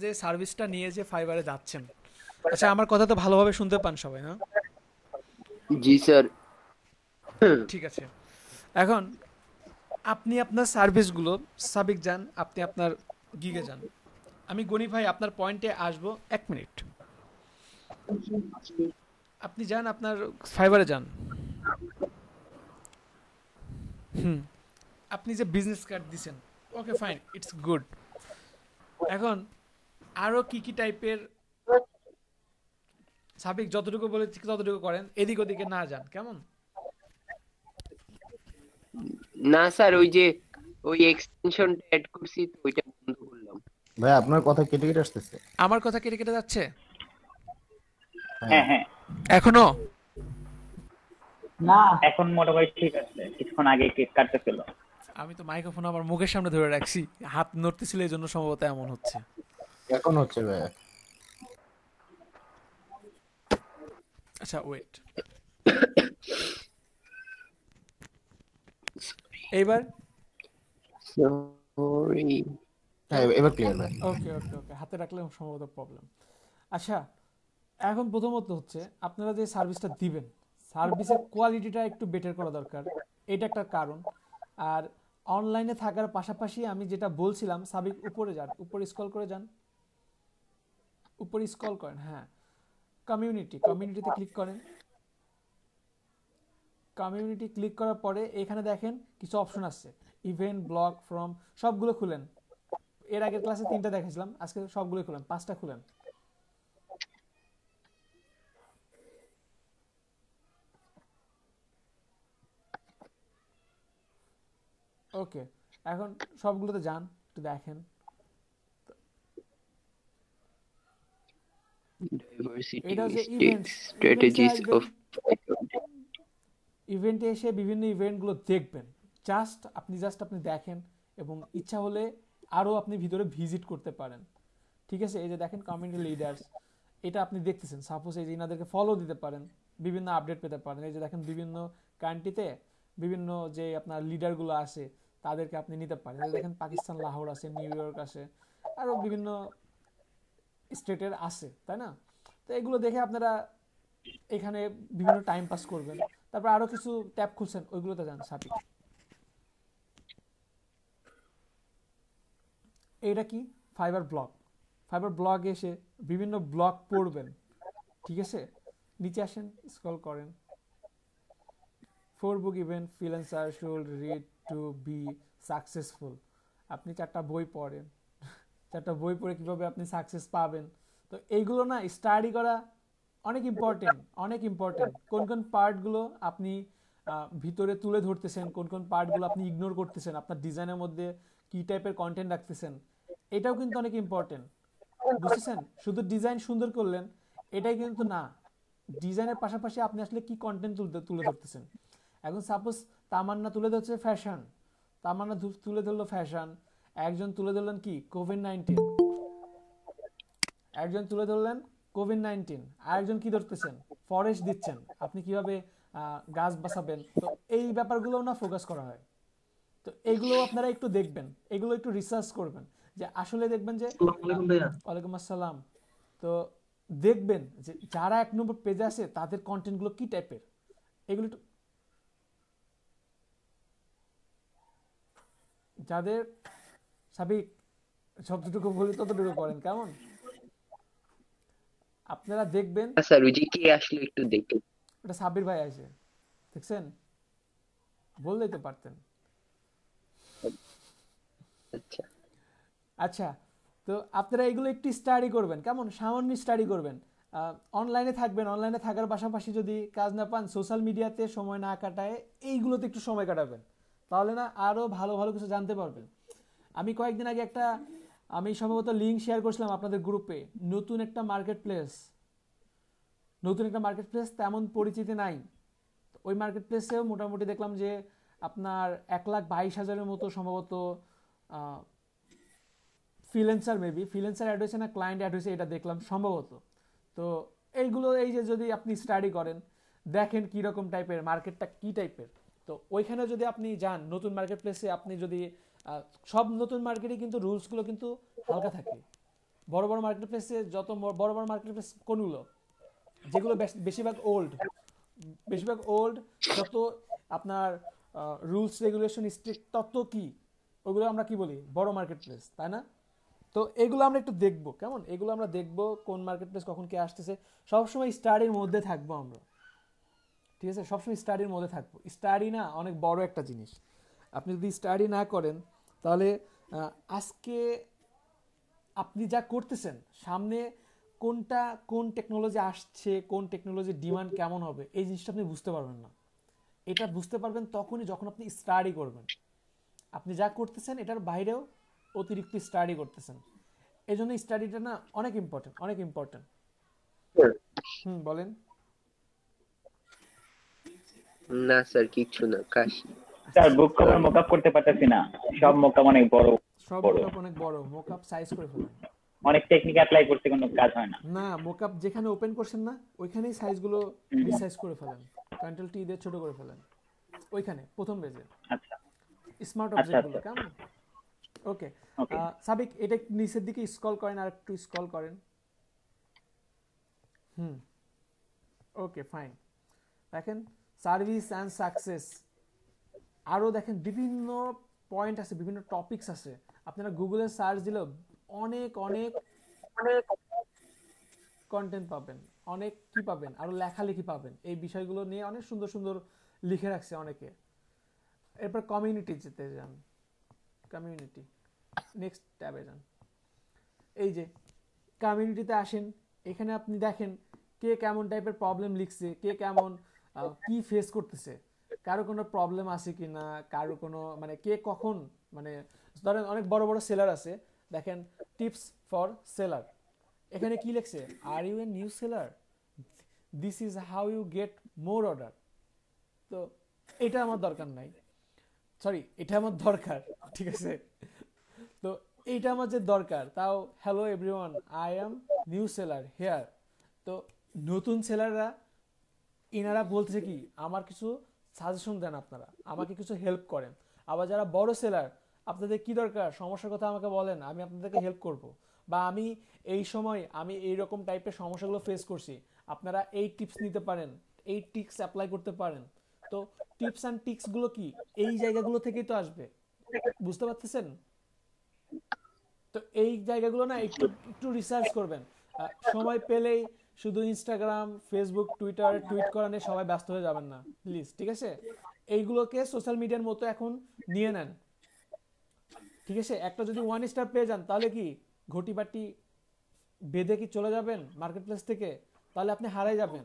যে সার্ভিসটা নিয়ে যে ফাইবারে যাচ্ছেন, আচ্ছা আমার কথা তো ভালোভাবে শুনতে পান সবাই না? জি স্যার। ঠিক আছে, এখন আপনি আপনার সার্ভিসগুলো সাবিক যান, আপনি আপনার গিগে যান, আমি গনি ভাই আপনার পয়েন্টে আসবো 1 মিনিট। আপনি যান আপনার ফাইবারে যান, আপনি যে বিজনেস কার্ড দিছেন, ওকে ফাইন, ইটস গুড। এখন আরো কি কি টাইপের সাবিক যতটুকু বলেছি ততটুকু করেন, এদিক ওদিকে না যান, কেমন? না স্যার, ওই এক্সটেনশনটা অ্যাড করছি তো ওইটা বন্ধ করলাম। ভাই আপনার কথা কেটে কেটে আসতেছে। আমার কথা কেটে কেটে যাচ্ছে? হ্যাঁ হ্যাঁ এখনো না, এখন মোটামুটি ঠিক আছে, কিছুক্ষণ আগে কাটতেছিল। আমি তো মাইক্রোফোন আমার মুখের সামনে ধরে রাখছি, হাত নড়তেছিল, এই জন্য সম্ভবত এমন হচ্ছে। এখন হচ্ছে ভাই। আচ্ছা ওয়েট, এইবার সরি। হ্যাঁ এবার ক্লিয়ার ভাই। ওকে ওকে ওকে, হাতে রাখলে সম্ভবত প্রবলেম। আচ্ছা এখন প্রথমত হচ্ছে আপনারা যে সার্ভিসটা দিবেন, সার্ভিসের কোয়ালিটিটা একটু বেটার করা দরকার, এটা একটা কারণ। আর অনলাইনে থাকার পাশাপাশি আমি যেটা বলছিলাম, সাবিক উপরে যান, উপরে স্ক্রল করে যান, উপরে স্ক্রল করেন, হ্যাঁ কমিউনিটিতে ক্লিক করেন। কমিউনিটি ক্লিক করার পরে এখানে দেখেন কিছু অপশন আছে, ইভেন্ট, ব্লগ, ফ্রম, সবগুলো খুলেন। এর আগের ক্লাসে 3টা দেখেছিলাম, আজকে সবগুলো খুলেন, 5টা খুলেন। ওকে, এখন সবগুলোতে যান, একটু দেখেন। এটা হচ্ছে ইভেন্টে এসে বিভিন্ন ইভেন্টগুলো দেখবেন, আপনি দেখেন, এবং ইচ্ছা হলে আরও আপনি ভিতরে ভিজিট করতে পারেন, ঠিক আছে? এই যে দেখেন কমিউনিটি লিডার্স, এটা আপনি দেখতেছেন। সাপোজ এই যে ইনাদেরকে ফলো দিতে পারেন, বিভিন্ন আপডেট পেতে পারেন। এই যে দেখেন বিভিন্ন কান্ট্রিতে বিভিন্ন যে আপনার লিডারগুলো আছে তাদেরকে আপনি নিতে পারেন। এই যে দেখেন পাকিস্তান লাহোর আছে, নিউ ইয়র্ক আছে, আরও বিভিন্ন স্টেটের আছে, তাই না? তো এগুলো দেখে আপনারা এখানে বিভিন্ন টাইম পাস করবেন। তারপর আরো কিছু ট্যাব খুলছেন, ওইগুলোতে যান। সাপিক, এইটা কি? Fibre blog. ফাইবার ব্লগ এসে বিভিন্ন ব্লগ পড়বেন, ঠিক আছে? নিচে আসেন, স্ক্রল করেন। 4 book event freelancer should read to be successful। আপনি 4টা বই পড়েন, 4টা বই পড়ে কিভাবে আপনি সাকসেস পাবেন। তো এইগুলো না স্টাডি করা অনেক ইম্পর্টেন্ট, অনেক ইম্পর্টেন্ট। কোন কোন পার্টগুলো আপনি ভিতরে তুলে ধরতেছেন, কোন কোন পার্টগুলো আপনি ইগনোর করতেছেন, আপনার ডিজাইনের মধ্যে কি টাইপের কন্টেন্ট রাখতেছেন, এটাও কিন্তু অনেক ইম্পর্টেন্ট, বুঝতেছেন? শুধু ডিজাইন সুন্দর করলেন এটাই কিন্তু না, ডিজাইনের পাশাপাশি আপনি আসলে কি কন্টেন্ট তুলে ধরতেছেন। এখন সাপোজ তামান্না তুলে ধরছে ফ্যাশন, তামান্না তুলে ধরলো ফ্যাশন, একজন তুলে ধরলেন কি কোভিড-19, একজন তুলে ধরলেন কোভিড-19, আরেকজন কি ধরতেছেন ফরেস্ট দিচ্ছেন, আপনি কিভাবে গাছ বাঁচাবেন। তো এই ব্যাপারগুলো না ফোকাস করা হয়। তো এগুলো আপনারা একটু দেখবেন, এগুলো একটু রিসার্চ করবেন, যে আসলে দেখবেন যে ওয়ালাইকুম আসসালাম। তো দেখবেন যে যারা 1 নম্বর পেজে আছে তাদের কন্টেন্টগুলো কি টাইপের, এগুলো একটু যাদের সাবিক যতটুকু বলি ততটুকু করেন, কেমন? আপনারা দেখবেন। স্যার ওই যে কে আসলে একটু দেখুন। এটা সাবির ভাই আছে, দেখছেন? বললেই তো পারতেন। আচ্ছা আচ্ছা, তো আপনারা এগুলো একটু স্টাডি করবেন, কেমন? সামান্য স্টাডি করবেন। অনলাইনে থাকবেন, অনলাইনে থাকার পাশাপাশি যদি কাজ না পান, সোশ্যাল মিডিয়াতে সময় না কাটায় এইগুলোতে একটু সময় কাটাবেন, তাহলে না আরও ভালো ভালো কিছু জানতে পারবেন। আমি কয়েকদিন আগে আমি সম্ভবত লিঙ্ক শেয়ার করছিলাম আপনাদের গ্রুপে, নতুন একটা মার্কেট প্লেস, তেমন পরিচিতি নাই। ওই মার্কেট প্লেসেও মোটামুটি দেখলাম যে আপনার 1,22,000-এর মতো সম্ভবত ফ্রিল্যান্সার অ্যাড হয়েছে না ক্লায়েন্ট অ্যাড হয়েছে, এটা দেখলাম সম্ভবত। তো এইগুলো এই যে যদি আপনি স্টাডি করেন, দেখেন কীরকম টাইপের মার্কেটটা, কী টাইপের, তো ওইখানে যদি আপনি যান নতুন মার্কেট প্লেসে, আপনি যদি সব নতুন মার্কেটে কিন্তু রুলসগুলো কিন্তু হালকা থাকে। বড় বড় মার্কেট প্লেসে যত বড় বড় মার্কেট প্লেস কোনগুলো, যেগুলো বেশিরভাগ ওল্ড, যত আপনার রুলস রেগুলেশন স্ট্রিক্ট তত কি, ওগুলো আমরা কি বলি বড় মার্কেট প্লেস, তাই না? তো এগুলো আমরা একটু দেখবো, কেমন? এগুলো আমরা দেখবো কোন মার্কেট প্লেস কখন কে আসতেছে। সবসময় স্টাডির মধ্যে থাকবো আমরা, ঠিক আছে? সবসময় স্টাডির মধ্যে থাকবো। স্টাডি না অনেক বড় একটা জিনিস। আপনি যদি স্টাডি না করেন তাহলে আজকে আপনি যা করতেছেন, সামনে কোন টেকনোলজি আসছে, কোন টেকনোলজির ডিমান্ড কেমন হবে, এই জিনিসটা আপনি বুঝতে পারবেন না। এটা বুঝতে পারবেন তখনই যখন আপনি স্টাডি করবেন। আপনি যা করতেছেন এটার বাইরেও অতিরিক্ত স্টাডি করতেছেন, এই জন্য স্টাডিটা না অনেক ইম্পর্টেন্ট। বলেন। না স্যার কিছু না, কাশি স্যার বুক কভার মকআপ করতে পারতেছি না, সব মকআপ অনেক বড়, মকআপ সাইজ করে ফেলেন। অনেক টেকনিক অ্যাপ্লাই করতে কোনো কাজ হয় না। না, মকআপ যেখানে ওপেন করছেন না ওইখানেই সাইজগুলো রিসাইজ করে ফেলেন, কন্ট্রোল টি দিয়ে ছোট করে ফেলেন ওইখানে প্রথম পেজে। আচ্ছা, স্মার্ট অবজেক্টগুলো, কেমন? ওকে সাবিক, এটা নিচের দিকে স্ক্রল করেন, আর একটু স্ক্রল করেন। Okay fine. দেখেন সার্ভিস অ্যান্ড সাকসেস, আরও দেখেন বিভিন্ন পয়েন্ট আছে, বিভিন্ন টপিকস আছে। আপনারা গুগলে সার্চ দিলেও অনেক কন্টেন্ট পাবেন, অনেক কি পাবেন, আরও লেখালেখি পাবেন। এই বিষয়গুলো নিয়ে অনেক সুন্দর সুন্দর লিখে রাখছে অনেকে। এরপর কমিউনিটি যেতে যান, কমিউনিটি নেক্সট ট্যাবে যান। এই যে কমিউনিটিতে আসেন, এখানে আপনি দেখেন কে কেমন টাইপের প্রবলেম লিখছে, কে কেমন কি ফেস করতেছে, কারো কোনো প্রবলেম আছে কি না, কারো কোনো মানে কে কখন, মানে ধরেন অনেক বড় বড় সেলার আছে, দেখেন টিপস ফর সেলার, এখানে কি লিখছে, are you a new seller, this is how you get more order. তো এটা আমার দরকার নাই, সরি এটা আমার দরকার, ঠিক আছে? তো এইটা আমার যে দরকার, তাও hello everyone, I am new seller here, তো নতুন সেলাররা ইনারা বলতেছে কি আমার কিছু সাজেশন দেন, আপনারা আমাকে কিছু হেল্প করেন। আবার যারা বড় সেলার, আপনাদের কি দরকার, সমস্যার কথা আমাকে বলেন, আমি আপনাদেরকে হেল্প করব। বা আমি এই সময় আমি এইরকম টাইপের সমস্যাগুলো ফেস করছি, আপনারা এই টিপস নিতে পারেন, এই টিপস অ্যাপ্লাই করতে পারেন। তো টিপস অ্যান্ড টিক্সগুলো কি এই জায়গাগুলো থেকেই তো আসবে, বুঝতে পারতেছেন? তো এই জায়গাগুলো না একটু একটু রিসার্চ করবেন। সময় পেলেই শুধু ইনস্টাগ্রাম, ফেসবুক, টুইটার টুইট করা নিয়ে সবাই ব্যস্ত হয়ে যাবেন না প্লিজ, ঠিক আছে? এইগুলোকে সোশ্যাল মিডিয়ার মতো এখন নিয়ে নেন, ঠিক আছে? একটা যদি 1 স্টার পেয়ে যান তাহলে কি ঘটিবাটি বেঁধে কি চলে যাবেন মার্কেট প্লেস থেকে? তাহলে আপনি হারাই যাবেন,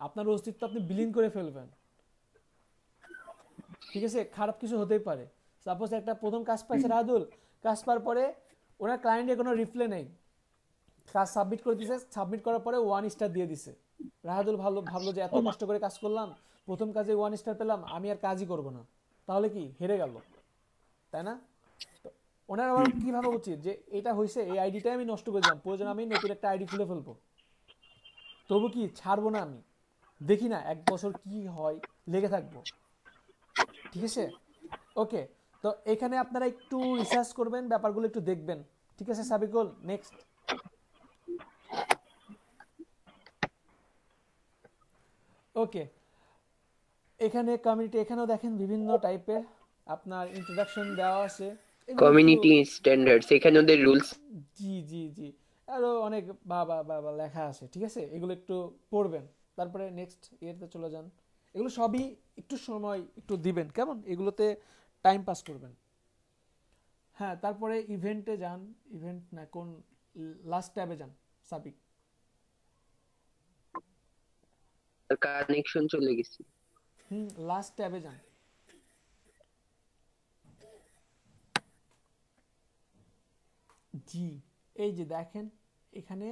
আপনার অস্তিত্ব আপনি বিলীন করে ফেলবেন, ঠিক আছে? খারাপ কিছু হতেই পারে। সাপোজ একটা প্রথম কাজ পাইছে রাহাদুল, কাজ পাওয়ার পরে ওনার ক্লায়েন্টের কোনো রিপ্লাই নেই, কাজ সাবমিট করে দিয়েছে, সাবমিট করার পরে 1 স্টার দিয়ে দিছে। রাহাদুল ভাবলো যে এত কষ্ট করে কাজ করলাম, প্রথম কাজে 1 স্টার পেলাম, আমি আর কাজই করব না, তাহলে কি হেরে গেল, তাই না? তো ওনার আবার কি ভাবা উচিত যে এটা হয়েছে, এই আইডিটাই আমি নষ্ট করে দিলাম, প্রয়োজন আমি নতুন একটা আইডি খুলে ফেলবো, তবু কি ছাড়বো না, আমি দেখি না 1 বছর কি হয়, লেগে থাকবো, ঠিক আছে? ওকে, তো এখানে আপনারা একটু রিসার্চ করবেন, ব্যাপারগুলো একটু দেখবেন, ঠিক আছে সাবিকুল? নেক্সট। ওকে, এখানে কমিউনিটি, এখানেও দেখেন বিভিন্ন টাইপের আপনার ইন্ট্রোডাকশন দেওয়া আছে, কমিউনিটি স্ট্যান্ডার্ডস, এখানে ওদের রুলস। জি জি জি, আরো অনেক বাবা বাবা লেখা আছে, ঠিক আছে? এগুলো একটু পড়বেন, তারপরে নেক্সট ইয়েতে চলে যান। এগুলো সবই একটু সময় একটু দিবেন, কেমন? এগুলোতে টাইম পাস করবেন। হ্যাঁ, তারপরে ইভেন্টে যান, ইভেন্ট না কোন লাস্ট ট্যাবে যান সাবিক। কানেকশন চলে গেছে। লাস্ট ট্যাবে যান। জি, এই যে দেখেন এখানে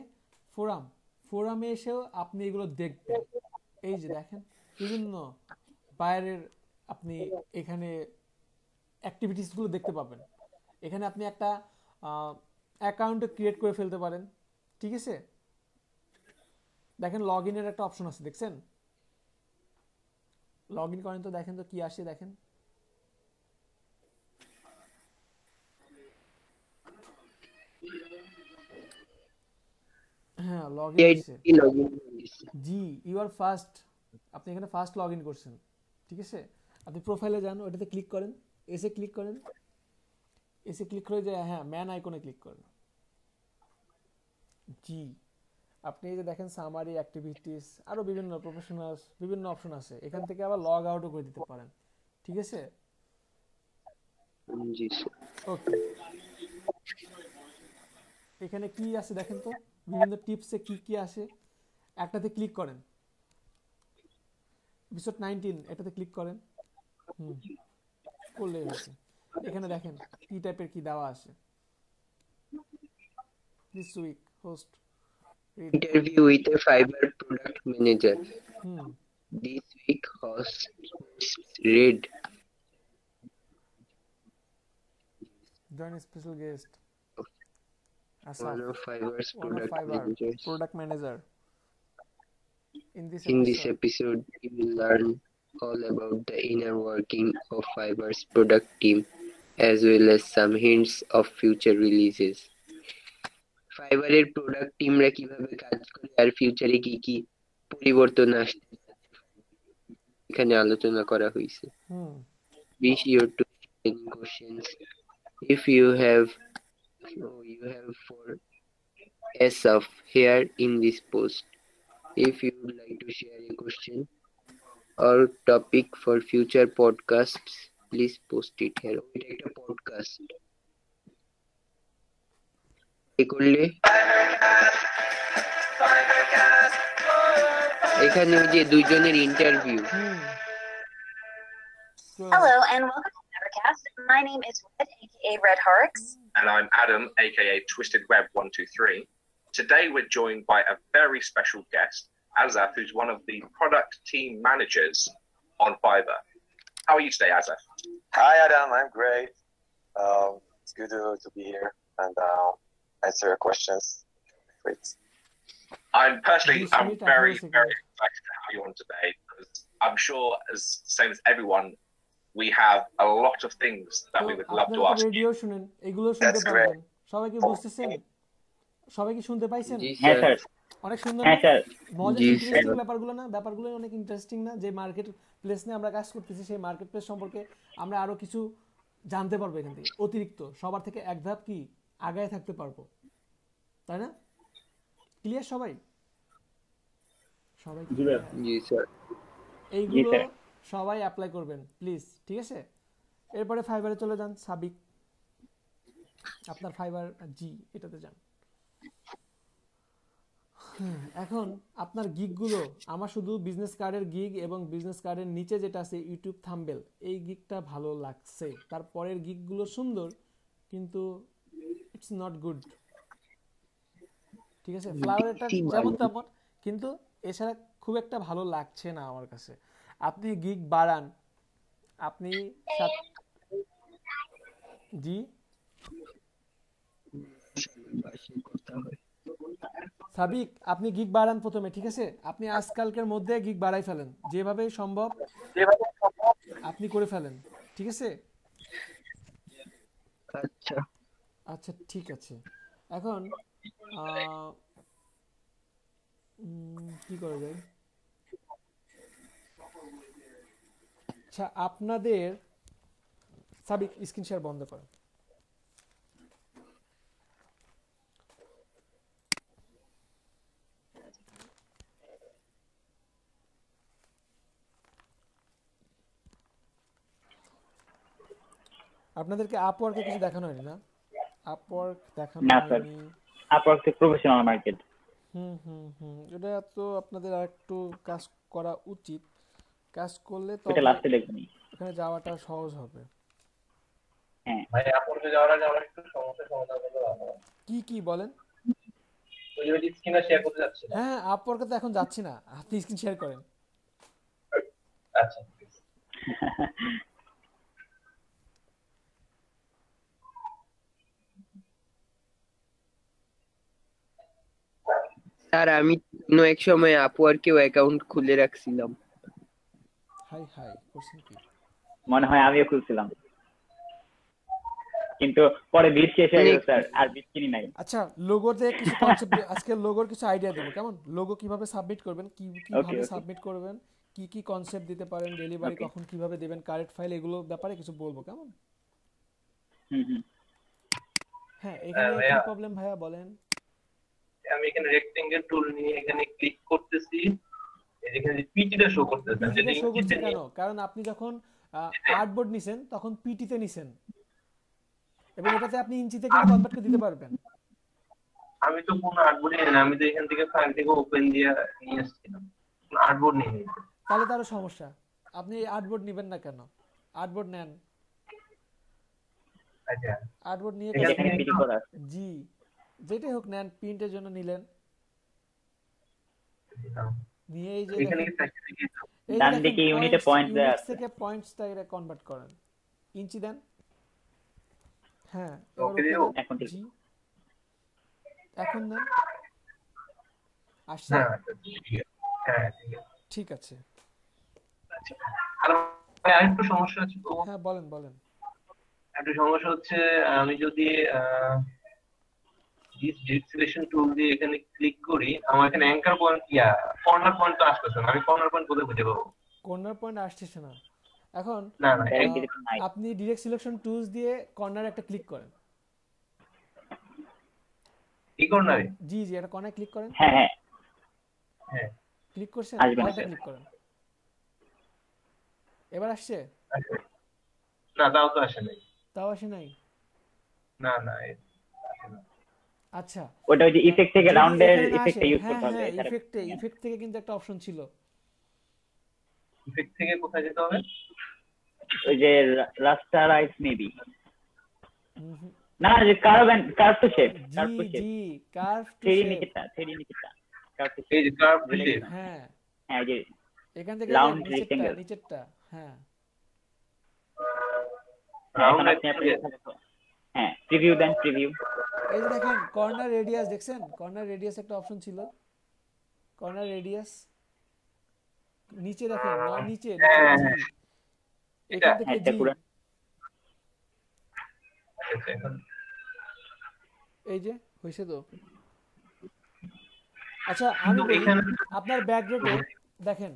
ফোরামে এসেও আপনি এগুলো দেখবেন। এই যে দেখেন বিভিন্ন বায়ারের আপনি এখানে অ্যাক্টিভিটিসগুলো দেখতে পাবেন। এখানে আপনি একটা অ্যাকাউন্ট ক্রিয়েট করে ফেলতে পারেন, ঠিক আছে? দেখেন লগ ইনের একটা অপশন আছে, দেখছেন? লগ ইন করেন তো, দেখেন তো কি আসে, দেখেন। হ্যাঁ, লগ ইন হয়েছে। জি, ইউ আর ফার্স্ট, আপনি এখানে ফার্স্ট লগ ইন করছেন, ঠিক আছে? আপনি প্রোফাইলে যান, ওটাতে ক্লিক করেন, এসে ক্লিক করেন, এসে ক্লিক করে যে হ্যাঁ ম্যান আইকনে ক্লিক করেন। জি, আপনি এই যে দেখেন সামারি, অ্যাক্টিভিটিস, আরো বিভিন্ন প্রফেশনাল বিভিন্ন অপশন আছে, এখান থেকে আবার লগ আউটও করে দিতে পারেন, ঠিক আছে? জি ওকে, এখানে কি আছে দেখেন তো, বিভিন্ন টিপসে কি কি আসে। একটাতে ক্লিক করেন, এপিসোড 19, এটাতে ক্লিক করেন, করলে হয়েছে। এখানে দেখেন কি টাইপের কি দেওয়া আছে। This week host interview with a Fiverr product manager. This week hosts read. Join a special guest. One of Fiverr's product manager. In this episode, you will learn all about the inner working of Fiverr's product team, as well as some hints of future releases. ফাইবারের প্রোডাক্ট টিমরা কিভাবে কাজ করে আর ফিউচারে কি কি পরিবর্তন আসতে এখানে আলোচনা করা হয়েছে। Be sure to ask any questions if you have for Asaf here in this post. If you would like to share a question or topic for future podcasts, please post it here. এটা একটা পডকাস্ট করলে এখানে ওই যে দুইজনের interview. Hello and welcome to Nevercast. My name is Red, aka Red Horrocks. And I'm Adam, aka Twisted Web 123. Today we're joined by a very special guest, Azaf, who's one of the product team managers on Fiverr. How are you today, Azaf? Hi, Adam. I'm great. It's good to be here and answer your questions. Great. I'm personally, I'm Discrete very, 18 very second. excited to have you on today because I'm sure, as same as everyone, we have a lot of things that তো we would love to আপনারা তো ask you. রেডিও শুনেন, এগুলো শুনতে That's পারবেন। great. সবাই কি বুঝতেছেন? সবাই কি শুনতে পাইছেন? জি হ্যাঁ স্যার স্যার, অনেক সুন্দর হ্যাঁ না? স্যার, মজা জি ইন্টারেস্টিং স্যার ব্যাপারগুলো না? ব্যাপারগুলো অনেক ইন্টারেস্টিং না? যে মার্কেট প্লেস নিয়ে আমরা কাজ করতেছি, সেই মার্কেট প্লেস সম্পর্কে আমরা আরো কিছু জানতে পারবো এখান থেকে, অতিরিক্ত সবার থেকে এক ধাপ কি আগায় থাকতে পারবো, তাই না? ক্লিয়ার সবাই? সবাই জি ভাই। clear? জি স্যার এইগুলো স্যার। সবাই অ্যাপ্লাই করবেন প্লিজ, ঠিক আছে? এরপরে ফাইবারে চলে যান। সাবিক, আপনার ফাইবার জি এটাতে যান। এখন আপনার গিগগুলো, আমার শুধু বিজনেস কার্ডের গিগ এবং বিজনেস কার্ডের নিচে যেটা আছে ইউটিউব থাম্বনেল, এই গিগটা ভালো লাগছে। তারপরের গিগগুলো সুন্দর কিন্তু ইটস নট গুড, ঠিক আছে? ফ্লাওয়ারটা যেমন তেমন, কিন্তু এছাড়া খুব একটা ভালো লাগছে না আমার কাছে। আপনি গিগ বাড়ান, আপনি জি সাবিক, আপনি গিগ বাড়ান প্রথমে, ঠিক আছে? আপনি আজকালকের মধ্যে গিগ বাড়াই ফেলেন, যেভাবে সম্ভব আপনি করে ফেলেন, ঠিক আছে? আচ্ছা আচ্ছা ঠিক আছে। এখন কি করা যায়? আচ্ছা, আপনাদের সাবিক স্ক্রিন শেয়ার বন্ধ করেন। আপনাদেরকে আপওয়ার্কে কিছু দেখানো হয়নি না? আপওয়ার্ক দেখানো না স্যার, হয়নি। Upwork professional market. এটা তো আপনাদের আরেকটু কাজ করা উচিত। কাজ করলে ওটা তবে লাস্টে লিখবনি। ওখানে যাওয়াটা সহজ হবে। হ্যাঁ ভাই আপনি যাওয়ার আগে আমার একটু সমস্যার সমাধান করতে ভালো হয়। কি বলেন? ওই যে স্ক্রিনে শেয়ার করতে যাচ্ছি না। হ্যাঁ, আপওয়ার্কে তো এখন যাচ্ছি না, আপনি স্ক্রিন শেয়ার করেন। আচ্ছা স্যার আমি কোনো এক সময় আপওয়ার্কেও অ্যাকাউন্ট খুলে রাখছিলাম। হাই করছেন কি? মনে হয় আমিও খুলছিলাম, কিন্তু পরে বিট শেষ হয়ে গেল স্যার, আর বিট কিনি নাই। আচ্ছা, লোগোতে কিছু কনসেপ্ট, আজকে লোগোর কিছু আইডিয়া দেবো, কেমন? লোগো কিভাবে সাবমিট করবেন, কিভাবে সাবমিট করবেন, কি কনসেপ্ট দিতে পারেন, ডেলিভারি কখন কিভাবে দেবেন, কারেক্ট ফাইল, এগুলো ব্যাপারে কিছু বলবো, কেমন? হ্যাঁ, এখানে কি প্রবলেম ভাইয়া বলেন? আমি এখানে রেক্টেঙ্গেল টুল নিয়ে এখানে ক্লিক করতেছি, এখানে পিটিটা শো করতেছে। পিটিটা শো করছে কেন? কারণ আপনি যখন আর্টবোর্ড নিছেন তখন পিটিতে নিছেন, এবং এটাতে আপনি ইঞ্চিতে কিন্তু কনভার্ট করে দিতে পারবেন। আমি তো কোনো আর্টবোর্ড নিই না, আমি তো এখান থেকে ফাইল থেকে ওপেন দিয়ে নিয়ে আসছিলাম, কোনো আর্টবোর্ড নিই নি। তাহলে তারও সমস্যা। আপনি আর্টবোর্ড নেবেন না কেন? আর্টবোর্ড নেন। আচ্ছা, আর্টবোর্ড নিয়ে এখানে পিটি করা আছে। জি, যেটাই হোক নেন, প্রিন্টের জন্য নিলেন, নিয়ে এই যে এখানে ডান দিকে ইউনিটে পয়েন্ট দেয়া আছে, থেকে পয়েন্টসটা এর কনভার্ট করেন, ইঞ্চি দেন। হ্যাঁ, এখন ঠিক। জি, এখন দেন। আসছে? হ্যাঁ ঠিক আছে। আর ভাই আরেকটু সমস্যা আছে তো। হ্যাঁ বলেন। একটা সমস্যা হচ্ছে, আমি যদি ডিট সিলেকশন টুল দিয়ে এখানে ক্লিক করি, আমার এখানে অ্যাঙ্কার পয়েন্ট কর্নার পয়েন্ট তো আসতেছে না। আমি কর্নার পয়েন্ট কোথায় খুঁজে পাবো? কর্নার পয়েন্ট আসছে না এখন। না আপনি ডিরেক্ট সিলেকশন টুলস দিয়ে কর্নারে একটা ক্লিক করেন। এই কর্নারে? জি এটা কর্নারে ক্লিক করেন। হ্যাঁ ক্লিক করছেন, আরেকটা ক্লিক করেন। এবার আসছে? না, তাও তো আসে নাই। তাও আসে নাই? না আচ্ছা, ওটা ওই যে ইফেক্ট থেকে রাউন্ডের ইফেক্টটা ইউজ করতে হবে। হ্যাঁ, ইফেক্ট থেকে কিন্তু একটা অপশন ছিল। ইফেক্ট থেকে কোথায় যেতে হবে? ওই যে রাস্টারাইজ মেবি, না যে কার্ভ টু শেপ, জি কার্ভ টু থ্রি শেপ, নিকেটা কার্ভ টু এই যে কার্ভ টু শেপ। হ্যাঁ এই যে এখান থেকে রাউন্ড রেক্টেঙ্গেল, নিচেরটা। হ্যাঁ রাউন্ড হ্যাঁ, প্রিভিউ দেন, প্রিভিউ। এই যে দেখেন কর্নার রেডিয়াস, দেখছেন কর্নার রেডিয়াস একটা অপশন ছিল। কর্নার রেডিয়াস নিচে দেখেন, না নিচে এখান থেকে জি, এই যে হয়েছে তো। আচ্ছা আমি বলি, আপনার ব্যাকগ্রাউন্ডে দেখেন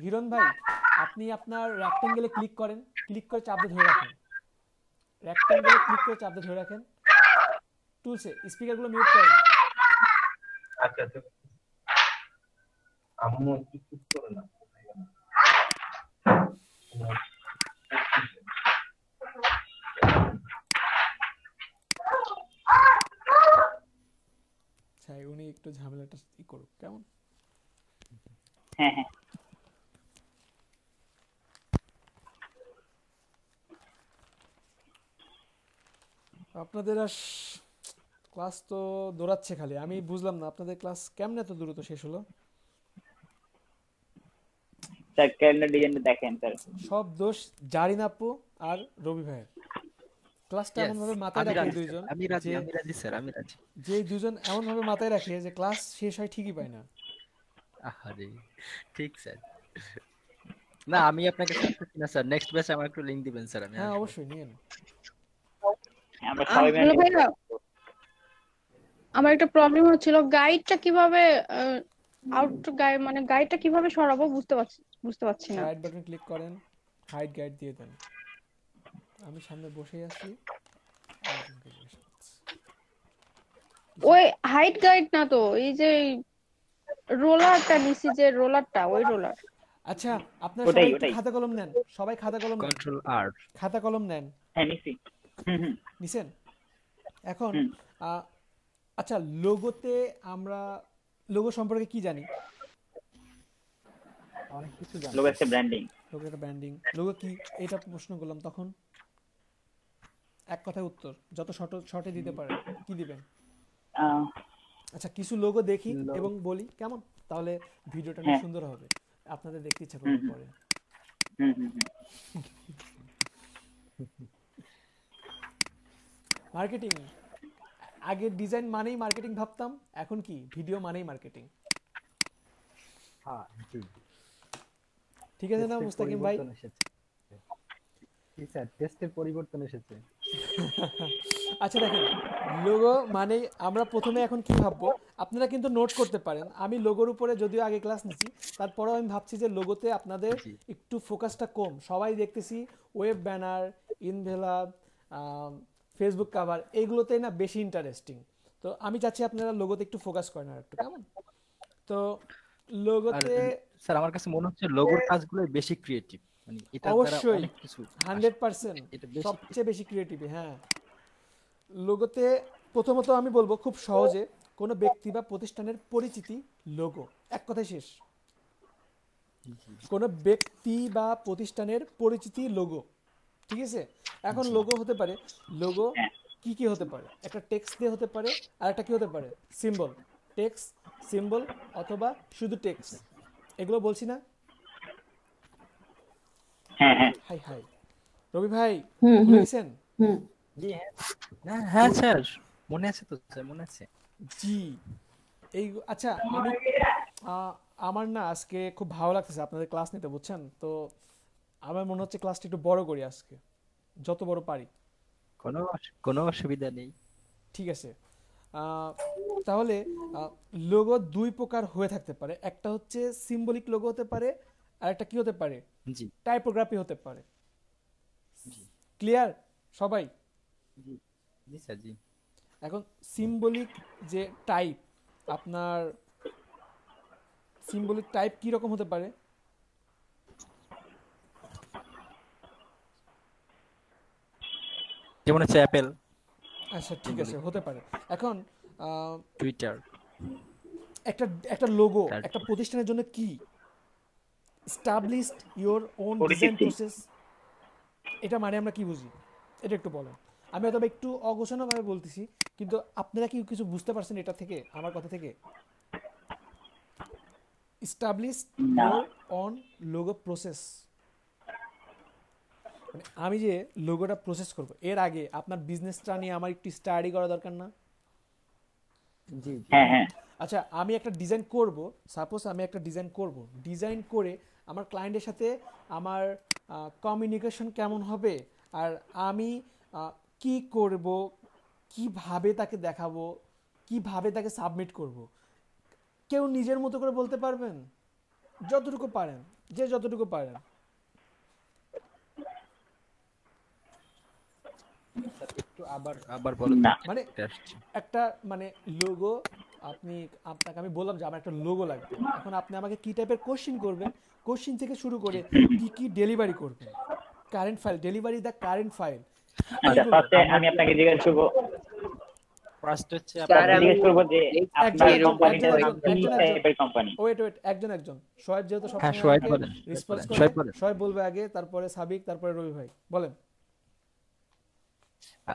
হিরণ ভাই, আপনি আপনার রেক্টেঙ্গেলে ক্লিক করেন, ক্লিক করে চাপ দিয়ে ধরে রাখেন, রেক্টেঙ্গেলে ক্লিক করে চাপ দিয়ে ধরে রাখেন, টুলসে স্পিকারগুলো মিউট করেন। আচ্ছা আচ্ছা, আম্মু একটু চুপ করে না। চাই উনি একটু ঝামেলাটা ই করুক, কেমন? হ্যাঁ হ্যাঁ আপনাদের আর ক্লাস তো দৌড়াচ্ছে খালি, আমি বুঝলাম না আপনাদের ক্লাস কেমনে এত দ্রুত শেষ হলো। স্যার ক্যালেন্ডার ডিজাইনটা দেখেন স্যার, সব দোষ জারিন আপু আর রবি ভাইয়ের। ক্লাসটা এমন ভাবে মাথায় রাখে দুইজন, আমি রাজি স্যার, আমি রাজি। যে দুইজন এমন ভাবে মাথায় রাখে যে ক্লাস শেষ হয় ঠিকই পায় না। আরে ঠিক স্যার, না আমি আপনাকে ছাড়তেছি না স্যার, নেক্সট ব্যাচে আমার একটু লিংক দিবেন স্যার। আমি হ্যাঁ অবশ্যই নিয়েন। আমরা সবাই মিলে ভাইয়া, আমার একটা প্রবলেম হচ্ছিল, গাইডটা কিভাবে আউট গাইড মানে গাইডটা কিভাবে সরাবো বুঝতে পারছি না। রাইট বাটন ক্লিক করেন, হাইড গাইড দিয়ে দেন। আমি সামনে বসেই আছি, ওই হাইট গাইড না তো, এই যে রোলারটা নিছি, যে রোলারটা, ওই রোলার। আচ্ছা আপনারা সবাই একটু খাতা কলম নেন, সবাই খাতা কলম নেন, কন্ট্রোল আর খাতা কলম নেন। হ্যাঁ নিছি। নিছেন? এখন আচ্ছা লোগোতে আমরা লোগো সম্পর্কে কি জানি? অনেক কিছু জানি। লোগো একটা ব্র্যান্ডিং। লোগো একটা ব্র্যান্ডিং। লোগো কি এটা প্রশ্ন করলাম, তখন এক কথায় উত্তর যত শর্টে দিতে পারে কি দিবেন? আচ্ছা কিছু লোগো দেখি এবং বলি, কেমন? তাহলে ভিডিওটা অনেক সুন্দর হবে, আপনাদের দেখতে ইচ্ছা করবে পরে। মার্কেটিং, আগে ডিজাইন মানেই মার্কেটিং ভাবতাম, এখন কি ভিডিও মানেই মার্কেটিং। হ্যাঁ ঠিক আছে না মুস্তাকিম ভাই? জি স্যার, টেস্টের পরিবর্তন এসেছে। আচ্ছা দেখেন, লোগো মানে আমরা প্রথমে এখন কি ভাববো, আপনারা কিন্তু নোট করতে পারেন। আমি লোগোর উপরে যদিও আগে ক্লাস নিছি, তারপরেও আমি ভাবছি যে লোগোতে আপনাদের একটু ফোকাসটা কম। সবাই দেখতেছি web banner, envelope, Facebook cover, এইগুলোতেই না বেশি ইন্টারেস্টিং। তো আমি চাচ্ছি আপনারা লোগোতে একটু ফোকাস করেন আর একটু, কেমন? তো লোগোতে স্যার আমার কাছে মনে হচ্ছে লোগোর কাজগুলো বেশি ক্রিয়েটিভ, মানে এটা অবশ্যই অনেক কিছু 100% সবচেয়ে বেশি ক্রিয়েটিভ। হ্যাঁ লোগোতে প্রথমত আমি বলবো খুব সহজে, কোনো ব্যক্তি বা প্রতিষ্ঠানের পরিচিতি লোগো, এক কথায় শেষ। কোনো ব্যক্তি বা প্রতিষ্ঠানের পরিচিতি লোগো, ঠিক আছে? এখন লোগো হতে পারে, লোগো কি কি হতে পারে? একটা টেক্সট দিয়ে হতে পারে, আর একটা কি হতে পারে? সিম্বল, টেক্সট, সিম্বল অথবা শুধু টেক্সট, এগুলো বলছি না? হ্যাঁ হ্যাঁ হাই হাই রবি ভাই বুঝছেন? জি হ্যাঁ স্যার, মনে আছে তো স্যার, মনে আছে। জি এই আচ্ছা আমি আমার না আজকে খুব ভালো লাগতেছে আপনাদের ক্লাস নিতে, বুঝছেন? তো আমার মনে হচ্ছে ক্লাসটা একটু বড় করি আজকে, যত বড় পারি। কোনো অসুবিধা নেই। ঠিক আছে, তাহলে লোগো দুই প্রকার হয়ে থাকতে পারে, একটা হচ্ছে সিম্বলিক লোগো হতে পারে, আর একটা কি হতে পারে? জি টাইপোগ্রাফি হতে পারে। ক্লিয়ার সবাই? জি জি স্যার জি। এখন সিম্বলিক যে টাইপ, আপনার সিম্বলিক টাইপ কি রকম হতে পারে? যেমন হচ্ছে অ্যাপেল। আচ্ছা ঠিক আছে, হতে পারে। এখন টুইটার, একটা লোগো একটা প্রতিষ্ঠানের জন্য কি? Established your own design process, এটা মানে আমরা কি বুঝি এটা একটু বলেন। আমি হয়তো একটু অগোছালোভাবে বলতেছি, কিন্তু আপনারা কি কিছু বুঝতে পারছেন এটা থেকে, আমার কথা থেকে? Established your own logo process মানে আমি যে লোগোটা প্রসেস করব, এর আগে আপনার বিজনেসটা নিয়ে আমার একটু স্টাডি করা দরকার না? জি হ্যাঁ হ্যাঁ। আচ্ছা আমি একটা ডিজাইন করব, সাপোজ আমি একটা ডিজাইন করব, ডিজাইন করে আমার ক্লায়েন্টের সাথে আমার কমিউনিকেশন কেমন হবে, আর আমি কি করব, কিভাবে তাকে দেখাবো, কিভাবে তাকে সাবমিট করব, কেউ নিজের মতো করে বলতে পারবেন? যতটুকু পারেন, যে যতটুকু পারেন। একটু আবার বলুন না মানে একটা মানে লোগো, আপনাকে আমি বললাম যে আমার একটা লোগো লাগবে, এখন আপনি আমাকে কি টাইপের কোশ্চেন করবেন, কোশ্চেন থেকে শুরু করে কি কি ডেলিভারি করবেন, current file delivery, the current file. আচ্ছা ফার্স্টে আমি আপনাকে জিজ্ঞেস করব, ফার্স্ট হচ্ছে স্যার আমি জিজ্ঞেস করব যে আপনার একজন- কোম্পানিটা একজন- কি টাইপের কোম্পানি? ওয়েট একজন সোহেব যেহেতু হ্যাঁ, সবসময় সোহেব আমাকে বলেন, রেসপন্স সোহেব করে, বলেন। সোহেব বলবে আগে, তারপরে সাবিক, তারপরে রবি ভাই বলেন।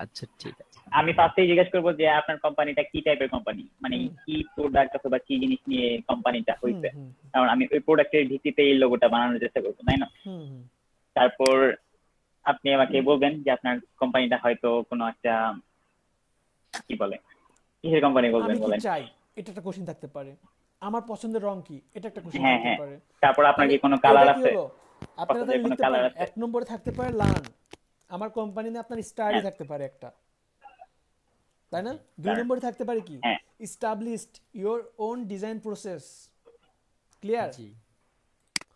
আচ্ছা ঠিক আছে। আমি ফার্স্টেই জিজ্ঞেস করব যে আপনার কোম্পানিটা কি টাইপের কোম্পানি, মানে কি প্রোডাক্ট অথবা কি জিনিস নিয়ে কোম্পানিটা হইছে, কারণ আমি ওই প্রোডাক্টের ভিত্তিতে এই লোগোটা বানানোর চেষ্টা করব, তাই না? তারপর আপনি আমাকে বলবেন যে আপনার কোম্পানিটা হয়তো কোনো একটা কি বলে, কিসের কোম্পানি বলবেন আমি কি বলেন। চাই এটা একটা কোশ্চেন থাকতে পারে, আমার পছন্দের রং কি এটা একটা কোশ্চেন হ্যাঁ থাকতে হ্যাঁ, পারে। তারপর আপনার কি তাহলে কোনো কালার এটা কি আছে, হলো? আপনারা পছন্দের তাহলে কোনো লিখতে কালার পারেন, আছে? এক নম্বরে থাকতে পারে লার্ন, আমার কোম্পানি নিয়ে আপনার স্টাডি থাকতে পারে একটা, তাই না? দুই নম্বরে থাকতে পারে কি, established your own design process, clear?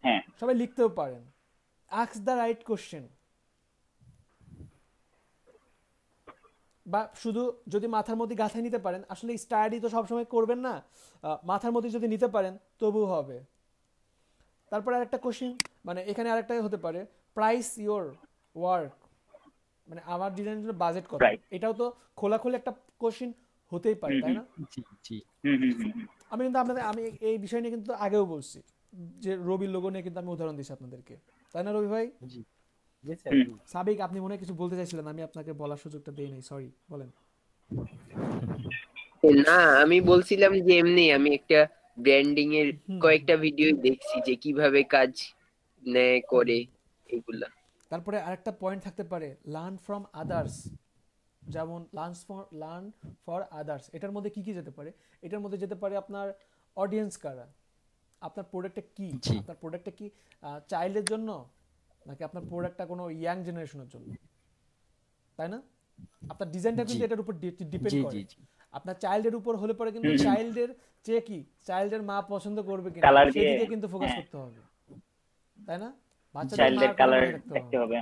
হ্যাঁ, সবাই লিখতেও পারেন, আস্ক দ্য রাইট কোশ্চেন, বা শুধু যদি মাথার মধ্যে গাঁথায় নিতে পারেন, আসলে স্টাডি তো সবসময় করবেন না, মাথার মধ্যে যদি নিতে পারেন তবু হবে। তারপরে আরেকটা কোশ্চেন, মানে এখানে আরেকটা হতে পারে প্রাইস ইওর ওয়ার্ক, মানে আমার ডিজাইনের জন্য বাজেট কত, এটাও তো খোলাখুলি একটা কোশ্চেন হতেই পারে, তাই না? আমি কিন্তু আমি এই বিষয় নিয়ে কিন্তু আগেও বলছি, যে রবির লোগো নিয়ে কিন্তু আমি উদাহরণ দিচ্ছি আপনাদেরকে, তাই না রবি ভাই? সাবিক আপনি মনে হয় কিছু বলতে চাইছিলেন, আমি আপনাকে বলার সুযোগটা দেই নাই, সরি, বলেন। না আমি বলছিলাম যে এমনি আমি একটা ব্র্যান্ডিং এর কয়েকটা ভিডিও দেখছি যে কিভাবে কাজ নেয় করে এগুলা। তারপরে আরেকটা পয়েন্ট থাকতে পারে লার্ন ফ্রম আদার্স, যেমন লার্ন ফর আদার্স, এটার মধ্যে কি কি যেতে পারে? এটার মধ্যে যেতে পারে আপনার অডিয়েন্স কারা, আপনার প্রোডাক্টটা কি, আপনার প্রোডাক্টটা কি চাইল্ডের জন্য নাকি আপনার প্রোডাক্টটা কোনো ইয়াং জেনারেশনের জন্য, তাই না? আপনার ডিজাইনটা কিন্তু এটার উপর ডিপেন্ড করে। আপনার চাইল্ডের উপর হলে পরে কিন্তু চাইল্ডের চেয়ে কি, চাইল্ডের মা পছন্দ করবে কিনা সেদিকে কিন্তু ফোকাস করতে হবে, তাই না? চাইল্ডের কালার দেখতে হবে,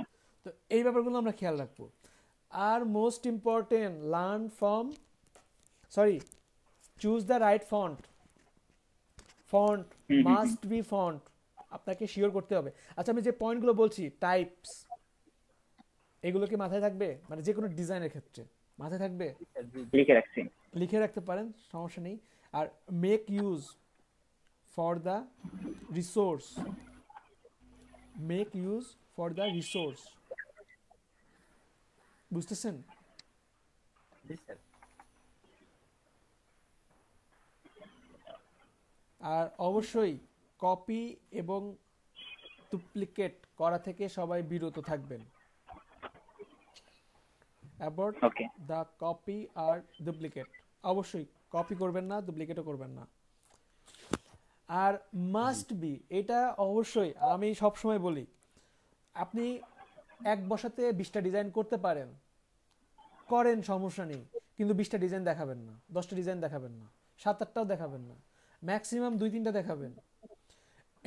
তো এই ব্যাপারগুলো আমরা খেয়াল রাখবো। আর most important, learn from choose the right font must be font, আপনাকে শিওর করতে হবে। আচ্ছা আমি যে পয়েন্টগুলো বলছি, টাইপস, এগুলো কি মাথায় থাকবে? মানে যে কোনো ডিজাইনের ক্ষেত্রে মাথায় থাকবে? লিখে রাখতে পারেন, সমস্যা নেই। আর make use for the resource, বুঝতেছেন? আর অবশ্যই কপি এবং ডুপ্লিকেট করা থেকে সবাই বিরত থাকবেন। অ্যাভয়েড দ্য কপি আর ডুপ্লিকেট, অবশ্যই কপি করবেন না, ডুপ্লিকেটও করবেন না। আর মাস্ট বি, এটা অবশ্যই আমি সবসময় বলি, আপনি এক বসাতে 20টা ডিজাইন করতে পারেন, করেন, সমস্যা নেই, কিন্তু 20টা ডিজাইন দেখাবেন না, 10টা ডিজাইন দেখাবেন না, 7-8টাও দেখাবেন না, ম্যাক্সিমাম 2-3টা দেখাবেন।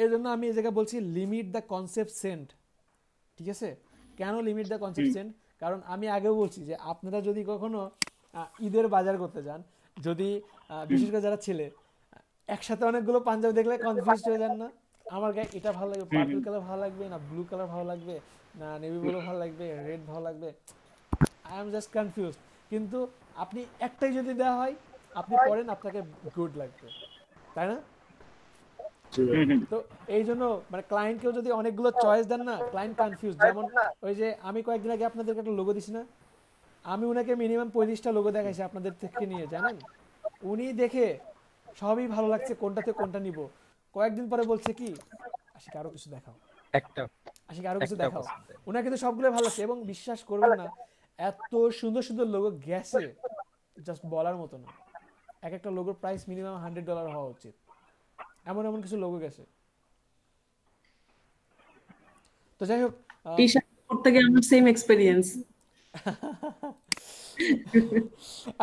এর জন্য আমি এই জায়গায় বলছি লিমিট দ্য কনসেপ্ট সেন্ট, ঠিক আছে? কেন লিমিট দ্য কনসেপ্ট সেন্ট? কারণ আমি আগেও বলছি যে আপনারা যদি কখনো ঈদের বাজার করতে যান, যদি বিশেষ করে যারা ছেলে একসাথে অনেকগুলো পাঞ্জাবি দেখলে কনফিউজড হয়ে যান না, আমার গায়ে এটা ভালো লাগবে, পার্পল কালার ভালো লাগবে না ব্লু কালার ভালো লাগবে না নেভি ব্লু ভালো লাগবে, রেড ভালো লাগবে, আই এম জাস্ট কনফিউজড। কিন্তু আপনি একটাই যদি দেওয়া হয়, আপনি পড়েন, আপনাকে গুড লাগবে, তাই না? তো এই জন্য মানে ক্লায়েন্টকেও যদি অনেকগুলো চয়েস দেন না, ক্লায়েন্ট কনফিউজ। যেমন ওই যে আমি কয়েকদিন আগে আপনাদেরকে একটা লোগো দিছি না, আমি উনাকে মিনিমাম 25টা লোগো দেখাইছি আপনাদের থেকে নিয়ে, জানেন? উনি দেখে সবই ভালো লাগছে, কোনটাতে কোনটা নিব, কয়েকদিন পরে বলছে কি আশিক আরো কিছু দেখাও, আরো কিছু দেখাও। উনাকে কিন্তু সবগুলো ভালো লাগছে, এবং বিশ্বাস করবেন না এত সুন্দর সুন্দর লোগো গেছে, জাস্ট বলার মতো না। এক একটা লোগোর প্রাইস মিনিমাম $100 হওয়া উচিত, এমন এমন কিছু লোগো গেছে। তো যাই হোক, টি-শার্ট করতে গিয়ে আমার সেম এক্সপেরিয়েন্স।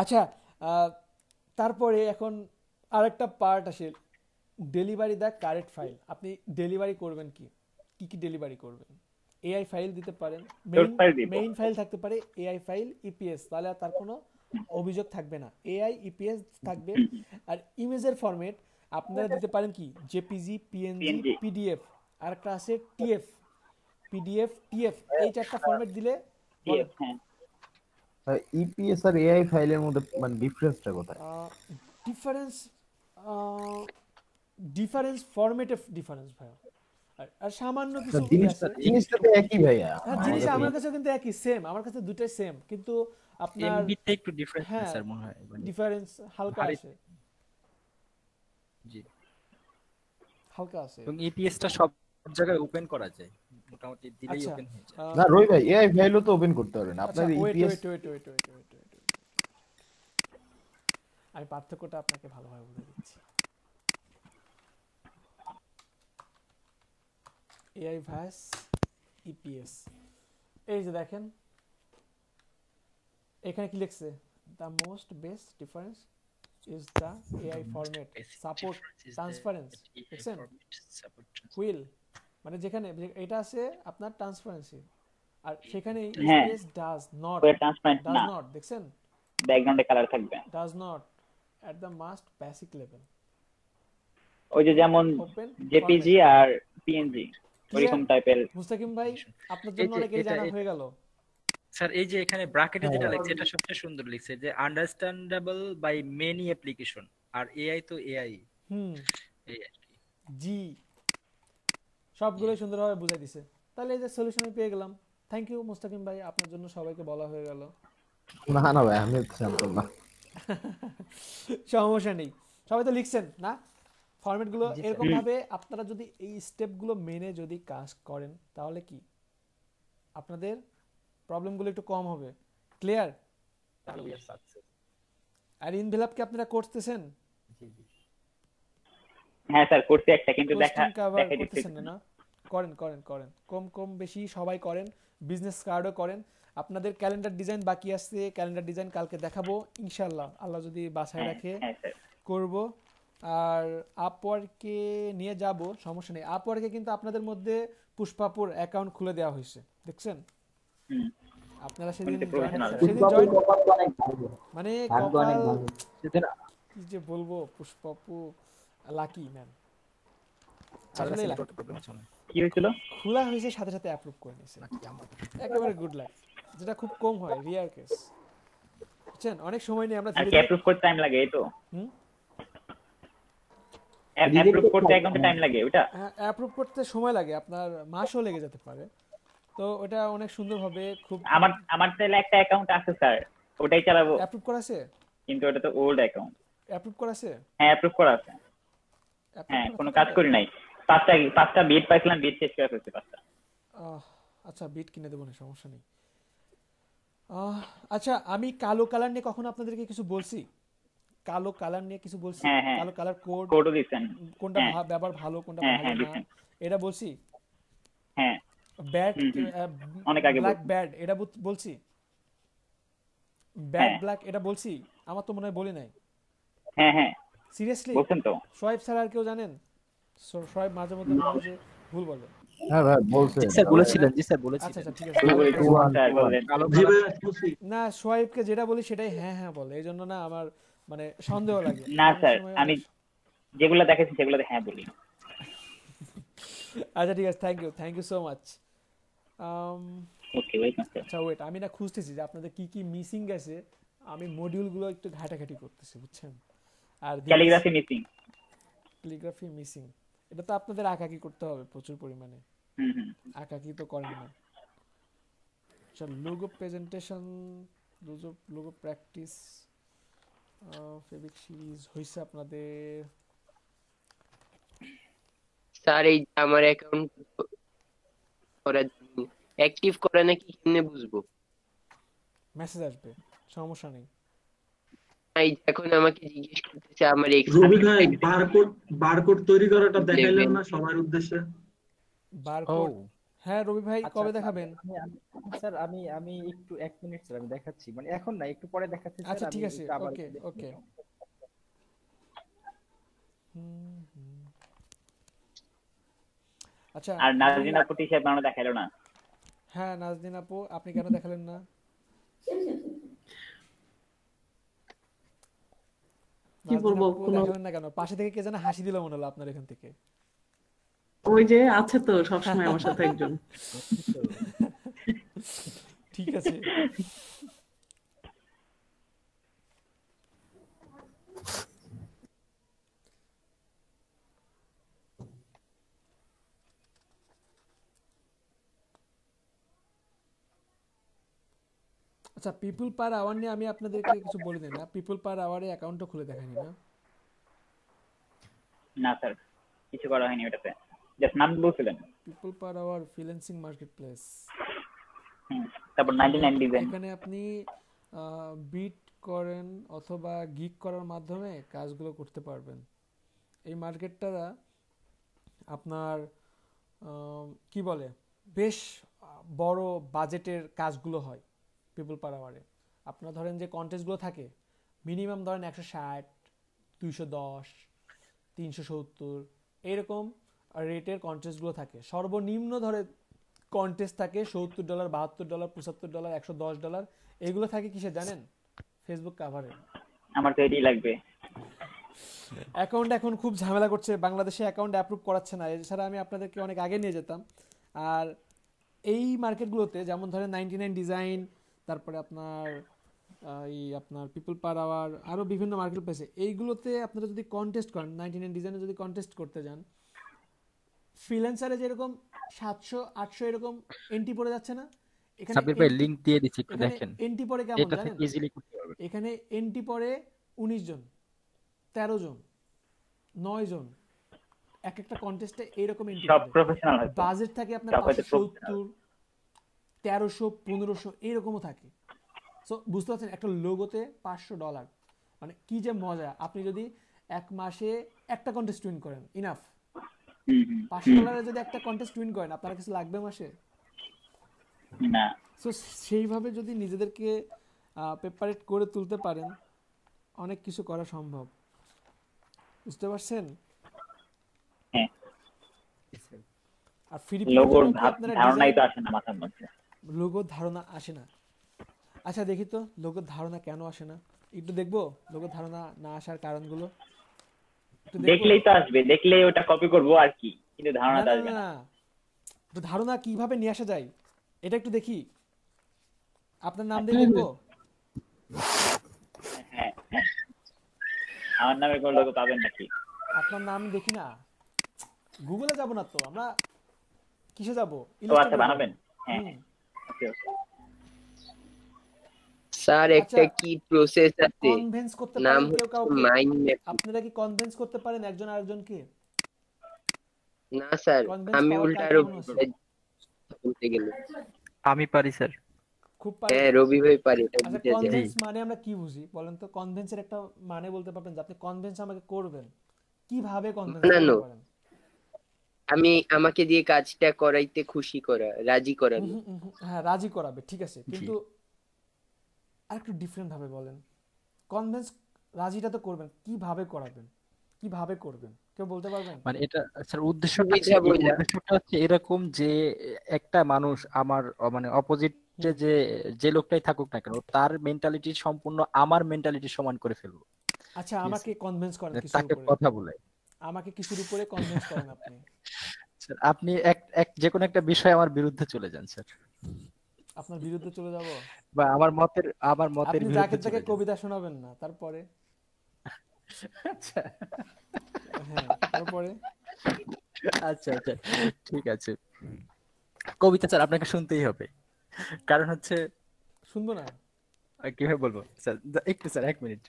আচ্ছা, তারপরে এখন আরেকটা পার্ট আসে, ডেলিভারি দ্য কারেক্ট ফাইল। আপনি ডেলিভারি করবেন কি কি ডেলিভারি করবেন? এআই ফাইল দিতে পারেন, মেইন ফাইল থাকতে পারে এআই ফাইল, ইপিএস, তাহলে আর তার কোনো অভিযোগ থাকবে না। এআই ইপিএস থাকবে। আর ইমেজের ফরম্যাট আপনারা দিতে পারেন কি জেপিজি, পিএনজি, পিডিএফ, আর একটা আছে টিএফ, পিডিএফ, টিএফ, এই চারটা ফরম্যাট দিলে ইপিএস আর এআই ফাইলের মধ্যে মানে ডিফারেন্সটা কোথায়? ডিফারেন্স ফরম্যাটে ডিফারেন্স ভাই। আর সামান্য কিছু জিনিসটা তো একই ভাইয়া। হ্যাঁ, জিনিস আমার কাছে কিন্তু একই, সেম, আমার কাছে দুটোই সেম, কিন্তু আপনার এমবিতে একটু ডিফারেন্স স্যার মনে হয়, ডিফারেন্স হালকা আছে। জি, হালকা আছে। এবং ইপিএসটা সব জায়গায় ওপেন করা যায়, মোটামুটি দিলেই ওপেন হয়ে যায়। না রোই ভাই, এআই ফাইলও তো ওপেন করতে পারেন আপনার ইপিএস। আমি পার্থক্যটা আপনাকে ভালোভাবে বলে দিচ্ছি। এআই ভার্স ইপিএস, এই যে দেখেন এখানে কি লিখছে, the most best difference is the AI format support transparence. দেখছেন হুইল, মানে যেখানে এটা আছে আপনার ট্রান্সপারেন্সি, আর সেখানে ইপিএস ডাজ নট, দেখছেন ব্যাকগ্রাউন্ডে কালার থাকবে, does not at the most basic level। ওই যে যেমন জেপিজি আর পিএনজি ওরকম টাইপের। মুস্তাকিম ভাই আপনার জন্য অনেক এই জানা হয়ে গেল স্যার। এই যে এখানে ব্র্যাকেটে যেটা লিখছে এটা সবচেয়ে সুন্দর লিখছে, যে আন্ডারস্ট্যান্ডেবল বাই মেনি অ্যাপ্লিকেশন। আর এআই তো এআই, এই আর কি, জি সবগুলোই সুন্দরভাবে বুঝাই দিছে। তাহলে এই যে সলিউশন পেয়ে গেলাম। থ্যাংক ইউ মুস্তাকিম ভাই, আপনার জন্য সবাইকে বলা হয়ে গেল। না ভাই, আমি জানতাম না। সমস্যা নেই, সবাই তো লিখছেন না ফরম্যাট গুলো। এরকম ভাবে আপনারা যদি এই স্টেপ গুলো মেনে যদি কাজ করেন, তাহলে কি আপনাদের প্রবলেম গুলো একটু কম হবে। ক্লিয়ার? আর ইনভেলপ কি আপনারা করতেছেন? হ্যাঁ স্যার করতে একটা, কিন্তু করতেছেন না? করেন করেন করেন, কম কম বেশি সবাই করেন। বিজনেস কার্ডও করেন। আপনাদের ক্যালেন্ডার ডিজাইন বাকি আছে, ক্যালেন্ডার ডিজাইন কালকে দেখাবো ইনশাআল্লাহ, আল্লাহ যদি বাসায় রাখে করব। আর আপওয়ার্কে নিয়ে যাব, সমস্যা নেই। আপওয়ার্কে কিন্তু আপনাদের মধ্যে পুষ্পাপুর অ্যাকাউন্ট খুলে দেওয়া হয়েছে, দেখছেন আপনারা সেদিন জয়েন, মানে কি যে বলবো, পুষ্পাপু লাকি ম্যাম। কি হয়েছিল? খোলা হয়েছে সাথে সাথে অ্যাপ্রুভ করে নিয়েছে, একেবারে গুড লাক, যেটা খুব কম হয়, রিয়ার কেস। বুঝছেন, অনেক সময় নিয়ে আমরা ধীরে অ্যাপ্রুভ করতে টাইম লাগে, এই তো অ্যাপ্রুভ করতে এক ঘন্টা টাইম লাগে। ওটা অ্যাপ্রুভ করতে সময় লাগে, আপনার মাসও লেগে যেতে পারে। তো ওটা অনেক সুন্দরভাবে খুব, আমার তাহলে একটা অ্যাকাউন্ট আছে স্যার, ওটাই চালাবো। অ্যাপ্রুভ করা আছে? কিন্তু ওটা তো ওল্ড অ্যাকাউন্ট। অ্যাপ্রুভ করা আছে? হ্যাঁ অ্যাপ্রুভ করা আছে। হ্যাঁ কোনো কাজ করি নাই, পাঁচটা বিট পাইছিলাম, বিট শেষ করে ফেলছি পাঁচটা। আচ্ছা বিট কিনে দেবো না, সমস্যা নেই। আচ্ছা, আমি কালো কালার নিয়ে কখনো আপনাদেরকে কিছু বলছি? কালো কালার নিয়ে কিছু বলছি? কালো কালার কোডও দিবেন, কোনটা ব্যবহার ভালো কোনটা ভালো না এটা বলছি? হ্যাঁ ব্যাড অনেক আগে ব্ল্যাক ব্যাড এটা বলছি? ব্যাড ব্ল্যাক এটা বলছি? আমার তো মনে হয় বলি নাই। হ্যাঁ হ্যাঁ সিরিয়াসলি বলছেন তো? সোয়াইপ স্যার আর কেউ জানেন? সোয়াইপ মাঝে মধ্যে মনে ভুল বলে। হ্যাঁ ভাই বলছেন, স্যার বলেছিলেন, জি স্যার বলেছিলেন। আচ্ছা ঠিক আছে, না সোয়াইপকে যেটা বলি সেটাই হ্যাঁ হ্যাঁ বলে, এইজন্য না আমার মানে সন্দেহ লাগে। না স্যার, আমি যেগুলো দেখেছি সেগুলোতে হ্যাঁ বলি। আচ্ছা ঠিক আছে, thank you so much. Okay welcome sir. আচ্ছা ওয়েট, আমি না খুঁজতেছি যে আপনাদের কি কি মিসিং গেছে, আমি মডিউলগুলো একটু ঘাটাঘাটি করতেছি, বুঝছেন। আর ক্যালিগ্রাফি মিসিং, এটা তো আপনাদের আঁকাকি করতে হবে প্রচুর পরিমাণে, আঁকাকি তো করেন না। আচ্ছা logo presentation, logo practice, fabric series হইছে আপনাদের? স্যার এই আমার অ্যাকাউন্ট করা অ্যাক্টিভ করে নাকি কিনে বুঝবো? মেসেজ আসবে, সমস্যা নেই। এখন আমাকে জিজ্ঞেস করতেছে আমার রবি ভাই বারকোড তৈরি করাটা দেখাইলেন না সবার উদ্দেশ্যে? বারকোড হ্যাঁ রবি ভাই কবে দেখাবেন? স্যার আমি একটু 1 মিনিট স্যার আমি দেখাচ্ছি, মানে এখন না একটু পরে দেখাচ্ছি স্যার। আচ্ছা ঠিক আছে, একটু আবার ওকে ওকে। আচ্ছা আর নাজরিন আপু টি-শার্ট বানানো দেখাইলো না? হ্যাঁ নাজরিন আপু আপনি কেন দেখালেন না? কি বলবো, দেখালেন না কেন? পাশে থেকে কে যেন হাসি দিল মনে হলো আপনার এখান থেকে। ওই যে আছে তো সবসময় আমার সাথে একজন। ঠিক আছে। আচ্ছা পিপল পার আওয়ার নিয়ে আমি আপনাদেরকে কিছু বলে দিই না। পিপল পার আওয়ারে অ্যাকাউন্টও খুলে দেখাইনি না? না স্যার কিছু করা হয়নি ওটাতে, জাস্ট নাম বলছিলেন। People per hour freelancing marketplace, তারপর 99 ডিজাইন। এখানে আপনি বিট করেন অথবা গিগ করার মাধ্যমে কাজগুলো করতে পারবেন। এই মার্কেটটা আপনার কি বলে বেশ বড় বাজেটের কাজগুলো হয় পিপল পার আওয়ারে। আপনার ধরেন যে কন্টেস্টগুলো থাকে মিনিমাম ধরেন 160, 210, 370 এরকম রেটের কন্টেস্টগুলো থাকে। সর্বনিম্ন ধরে কন্টেস্ট থাকে $70, $72, $75, $110। এগুলো থাকে কিসে জানেন? ফেসবুক কাভারে। আমার তো এটাই লাগবে। অ্যাকাউন্ট এখন খুব ঝামেলা করছে, বাংলাদেশে অ্যাকাউন্ট অ্যাপ্রুভ করাচ্ছে না। এছাড়া আমি আপনাদেরকে অনেক আগে নিয়ে যেতাম। আর এই মার্কেটগুলোতে যেমন ধরেন 99 ডিজাইন, তারপরে আপনার আপনার পিপল পার আওয়ার, আরও বিভিন্ন মার্কেট প্লেসে এইগুলোতে আপনারা যদি কন্টেস্ট করেন, 99 ডিজাইনে যদি কন্টেস্ট করতে যান, ফ্রিল্যান্সারে যেরকম 700-800 এরকম এন্ট্রি পড়ে যাচ্ছে না? এখানে সাবির ভাই লিংক দিয়ে দিচ্ছি একটু দেখেন। এন্ট্রি পড়ে কেমন এটা জানেন? থেকে ইজিলি করতে পারবেন। এখানে এন্ট্রি পড়ে 19 জন, 13 জন, 9 জন। এক একটা কন্টেস্টে এইরকম এন্ট্রি সব প্রফেশনাল হয়। বাজেট থাকে আপনার 570, 1300, 1500 এরকমও থাকে। সো বুঝতে পারছেন একটা লোগোতে $500, মানে কি যে মজা। আপনি যদি এক মাসে একটা কন্টেস্ট উইন করেন ইনাফ। $500 যদি একটা কন্টেস্ট উইন করেন আপনার কিছু লাগবে মাসে না। সো সেইভাবে যদি নিজেদেরকে প্রেপারেট করে তুলতে পারেন অনেক কিছু করা সম্ভব। বুঝতে পারছেন? হ্যাঁ। আর ফ্রি লোগোর ধারণাই তো আসে না মাথার মধ্যে। লোগোর ধারণা আসে না। আচ্ছা দেখি তো লোগোর ধারণা কেন আসে না, একটু দেখবো লোগোর ধারণা না আসার কারণগুলো। দেখলেই তো আসবে, দেখলেই ওটা কপি করবো আর কি, কিন্তু ধারণাটা আসবে না। ধারণা কিভাবে নিয়ে আসা যায় এটা একটু দেখি। আপনার নাম দিয়ে দেখবো? হ্যাঁ আমার নামের কোন লোগো পাবেন নাকি? আপনার নাম দেখি না, গুগলে যাব না তো আমরা, কিসে যাব? আচ্ছা বানাবেন। হ্যাঁ ওকে ওকে স্যার একটা কি প্রসেস আছে, কনভিন্স করতে নাম পারেন কেউ কাউকে? Mind map. আপনারা কি কনভিন্স করতে পারেন একজন আরেকজনকে? না স্যার আমি উল্টা আরো বলতে গেলে আমি পারি স্যার। খুব পারি। হ্যাঁ রবি ভাই পারি। আচ্ছা কনভিন্স মানে আমরা কি বুঝি বলেন তো? কনভিন্সের একটা মানে বলতে পারবেন যে আপনি কনভিন্স আমাকে করবেন, কিভাবে কনভিন্স করতে পারেন? আমি আমাকে দিয়ে কাজটা করাইতে খুশি করা, রাজি করানো। হ্যাঁ রাজি করাবে, ঠিক আছে, কিন্তু আরেকটু ডিফারেন্ট ভাবে বলেন। কনভিন্স রাজিটা তো করবেন, কিভাবে করাবেন, কিভাবে করবেন কেউ বলতে পারবেন? মানে এটা স্যার উদ্দেশ্যটা হচ্ছে এরকম যে একটা মানুষ আমার মানে অপোজিট যে লোকটাই থাকুক না কেন তার মেন্টালিটি সম্পূর্ণ আমার মেন্টালিটি সমান করে ফেলবো। আচ্ছা আমাকে কনভিন্স করেন কিছুর তাকে উপরে, কথা বলে আমাকে কিছুর উপরে কনভিন্স করেন আপনি। স্যার আপনি এক যে কোনো একটা বিষয় আমার বিরুদ্ধে চলে যান স্যার। আপনার বিরুদ্ধে চলে যাব? বা আমার মতের আপনি যাকে তাকে কবিতা শোনাবেন না, তারপরে? আচ্ছা হ্যাঁ তারপরে? আচ্ছা আচ্ছা ঠিক আছে, কবিতা স্যার আপনাকে শুনতেই হবে, কারণ হচ্ছে শুনবো না কিভাবে বলবো স্যার, একটু স্যার 1 মিনিট।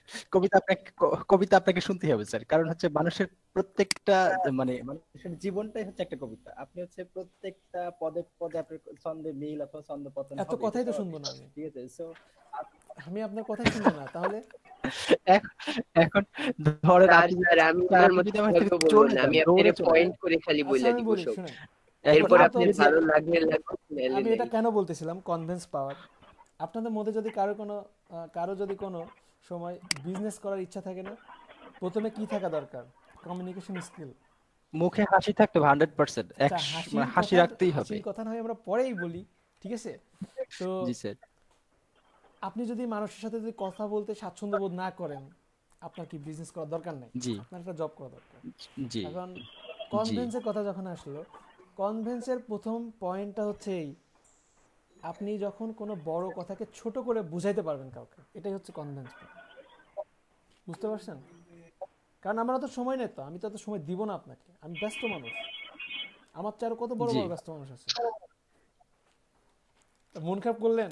কবিতা আপনাকে শুনতেই হবে স্যার, কারণ হচ্ছে মানুষের প্রত্যেকটা মানে মানুষের জীবনটাই হচ্ছে একটা কবিতা। আপনি হচ্ছে প্রত্যেকটা পদে পদে আপনার ছন্দে মিল অথবা ছন্দ পতন হবে, এত কথাই তো শুনবো না আমি, ঠিক আছে? সো আমি আপনার কথা শুনি না তাহলে এখন ধরেন স্যার আমি আপনার মতো ভাবে বলবো না, আমি আপনাকে পয়েন্ট করে খালি বলে দিব সব। এরপর আপনি ভালো লাগলে আমি এটা কেন বলতেছিলাম কনভিন্স পাওয়ার। আপনাদের মধ্যে যদি কারো যদি কোনো সময় বিজনেস করার ইচ্ছা থাকে না, প্রথমে কি থাকা দরকার? Communication skill. মুখে হাসি থাকতে 100% মানে হাসি রাখতেই হবে। হাসির কথা না হয় আমরা পরেই বলি, ঠিক আছে? তো জি স্যার, আপনি যদি মানুষের সাথে যদি কথা বলতে স্বাচ্ছন্দ্য বোধ না করেন, আপনার কি বিজনেস করার দরকার নাই, আপনার একটা জব করা দরকার। জি। এখন কনভিন্সের কথা যখন আসলো, কনভিন্সের প্রথম পয়েন্টটা হচ্ছে এই, আপনি যখন কোনো বড় কথাকে ছোট করে বুঝাইতে পারবেন কাউকে, এটাই হচ্ছে কনভিন্স। বুঝতে পারছেন? কারণ আমার তো সময় নেই, তো আমি তো এত সময় দিব না আপনাকে, আমি ব্যস্ত মানুষ, আমার চেয়ে আরো কত বড় বড় ব্যস্ত মানুষ আছে। মন খারাপ করলেন?